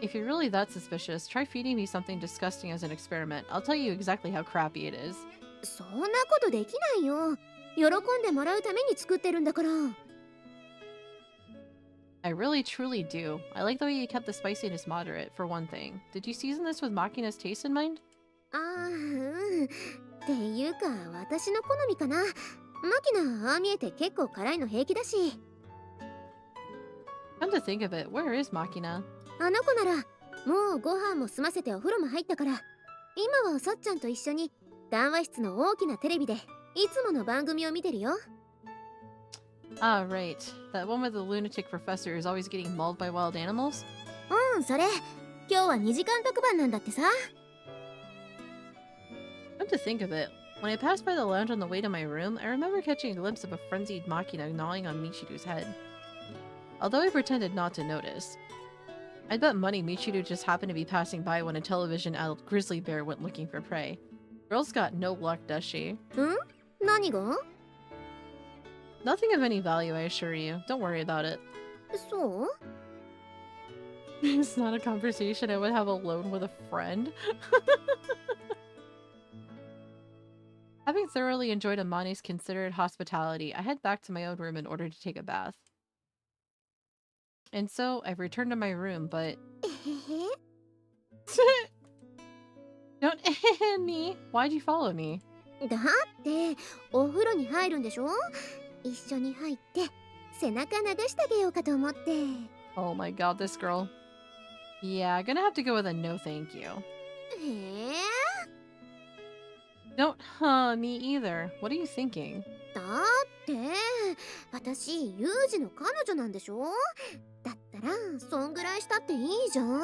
If you're really that suspicious, try feeding me something disgusting as an experiment. I'll tell you exactly how crappy it is. そんなことできないよ。喜んでもらうために作ってるんだから。I really truly do. I like the way you kept the spiciness moderate, for one thing. Did you season this with Makina's taste in mind? っていうか、私の好みかな。マキナ、ああ見えて結構辛いの平気だし。Come to think of it, where is Makina? あの子なら、もうご飯も済ませてお風呂も入ったから、今はさっちゃんと一緒に談話室の大きなテレビでいつもの番組を見てるよ。Ah, right. That one with the lunatic professor is always getting mauled by wild animals? それ。今日は2時間特番なんだってさ。Come to think of it, when I passed by the lounge on the way to my room, I remember catching a glimpse of a frenzied Makina gnawing on Michiru's head. Although I pretended not to notice. I bet money Michiru just happened to be passing by when a television-adult grizzly bear went looking for prey. Girl's got no luck, does she? 何が? Nothing of any value, I assure you. Don't worry about it. そう? It's not a conversation I would have alone with a friend. Having thoroughly enjoyed Amane's considerate hospitality, I head back to my own room in order to take a bath. And so, I've returned to my room, but... Don't me! Why'd you follow me? だって、お風呂に入るんでしょ? 一緒に入って、背中流してあげようかと思って。Oh my god, this girl. Yeah, gonna have to go with a no thank you. Don't me either. What are you thinking? だって、私、ユージの彼女なんでしょ? だったら、そんぐらいしたっていいじゃん?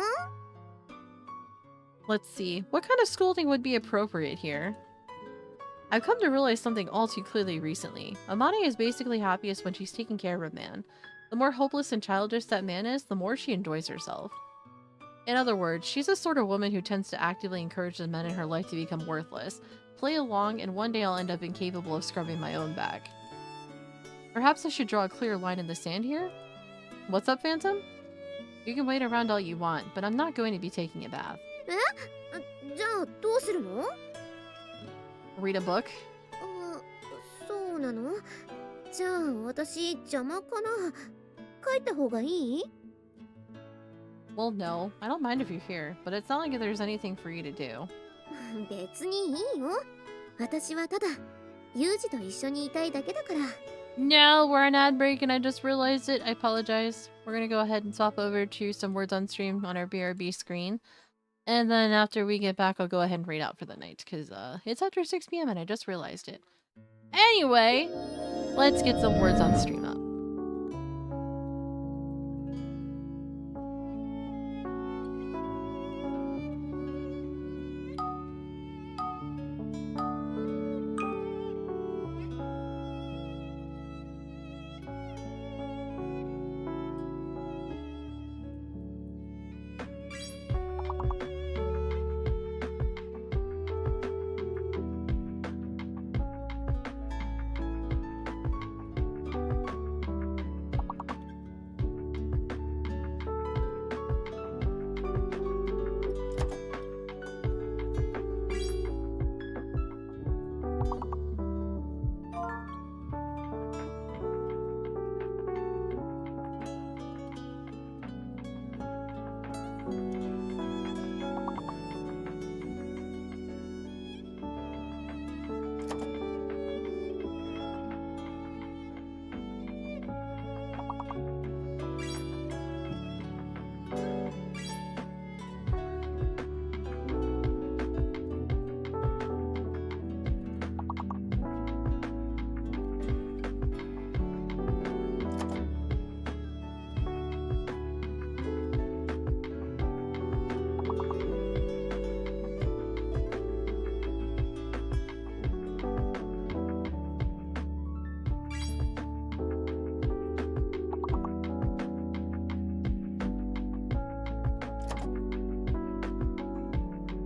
Let's see. What kind of scolding would be appropriate here? I've come to realize something all too clearly recently. Amane is basically happiest when she's taking care of a man. The more hopeless and childish that man is, the more she enjoys herself. In other words, she's the sort of woman who tends to actively encourage the men in her life to become worthless, play along, and one day I'll end up incapable of scrubbing my own back. Perhaps I should draw a clear line in the sand here? What's up, Phantom? You can wait around all you want, but I'm not going to be taking a bath. じゃあどうするの？ Read a book? そうなの？じゃあ私邪魔かな？帰った方がいい？ Well, no. I don't mind if you're here, but it's not like there's anything for you to do. 別にいいよ。私はただユージと一緒にいたいだけだから。 No, we're on ad break and I just realized it. I apologize. We're gonna go ahead and swap over to some words on stream on our BRB screen. And then after we get back, I'll go ahead and read out for the night because it's after 6 p.m. and I just realized it. Anyway, let's get some words on stream up.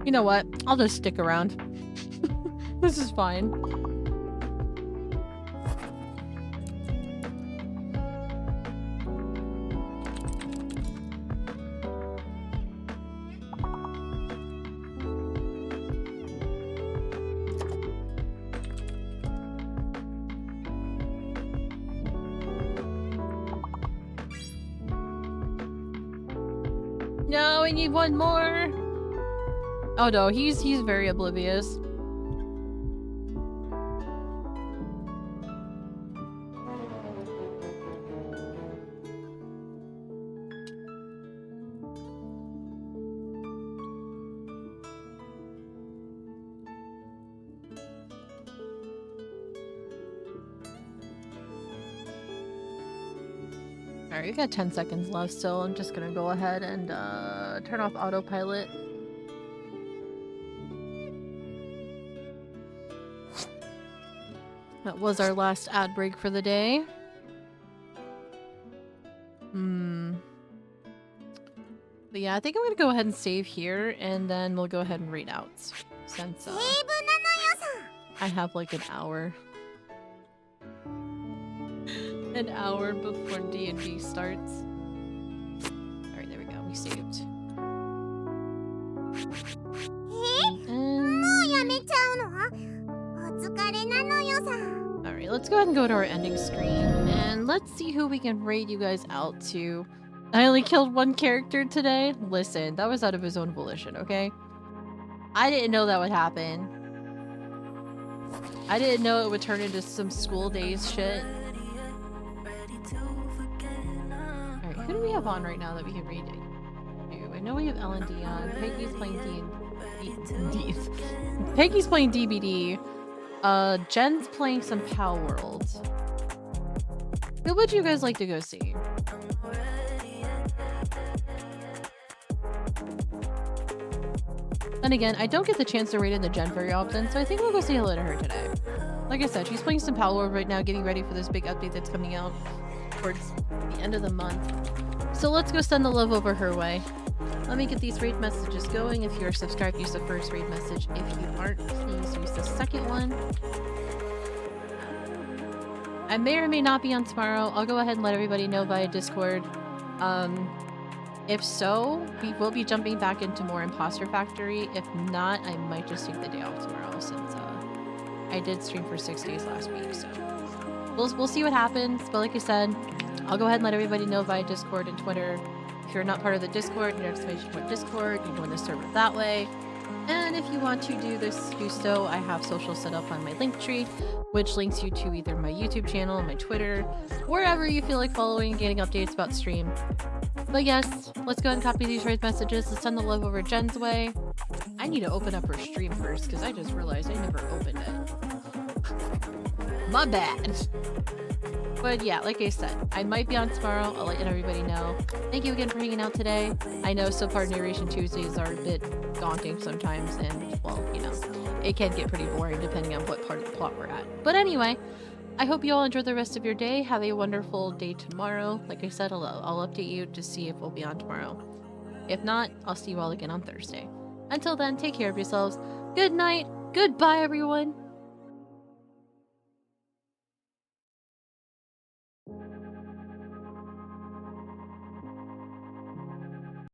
You know what? I'll just stick around. This is fine. No, we need one more. Oh no, he's very oblivious. Alright, we got 10 seconds left, so I'm just gonna go ahead and turn off autopilot. That was our last ad break for the day. But yeah, I think I'm gonna go ahead and save here, and then we'll go ahead and read out. Since I have like an hour. An hour before D&D starts. Alright, there we go. We saved. Alright, let's go ahead and go to our ending screen. And let's see who we can raid you guys out to. I only killed one character today. Listen, that was out of his own volition, okay? I didn't know that would happen. I didn't know it would turn into some school days shit. Alright, who do we have on right now that we can read to? I know we have L&D on. Peggy's playing D. Peggy's playing DBD. Jen's playing some Pal World. Who would you guys like to go see? And again, I don't get the chance to raid in the Jen very often, so I think we'll go say hello to her today. Like I said, she's playing some Pal World right now, getting ready for this big update that's coming out towards the end of the month. So let's go send the love over her way. Let me get these raid messages going. If you're subscribed, use the first raid message. If you aren't, please use the second one. I may or may not be on tomorrow. I'll go ahead and let everybody know via Discord. If so, we will be jumping back into more Imposter Factory. If not, I might just take the day off tomorrow since I did stream for 6 days last week. So we'll see what happens. But like I said, I'll go ahead and let everybody know via Discord and Twitter. If you're not part of the Discord, you know, Discord, you join the server that way. And if you want to do so, I have social set up on my Linktree, which links you to either my YouTube channel, my Twitter, wherever you feel like following and getting updates about stream. But yes, let's go ahead and copy these raid messages. Let's send the love over Jen's way. I need to open up her stream first because I just realized I never opened it. My bad. But yeah, like I said, I might be on tomorrow. I'll let everybody know. Thank you again for hanging out today. I know so far Narration Tuesdays are a bit daunting sometimes, and well, you know, it can get pretty boring depending on what part of the plot we're at. But anyway, I hope you all enjoy the rest of your day. Have a wonderful day tomorrow. Like I said, I'll update you to see if we'll be on tomorrow. If not, I'll see you all again on Thursday. Until then, take care of yourselves. Good night. Goodbye, everyone.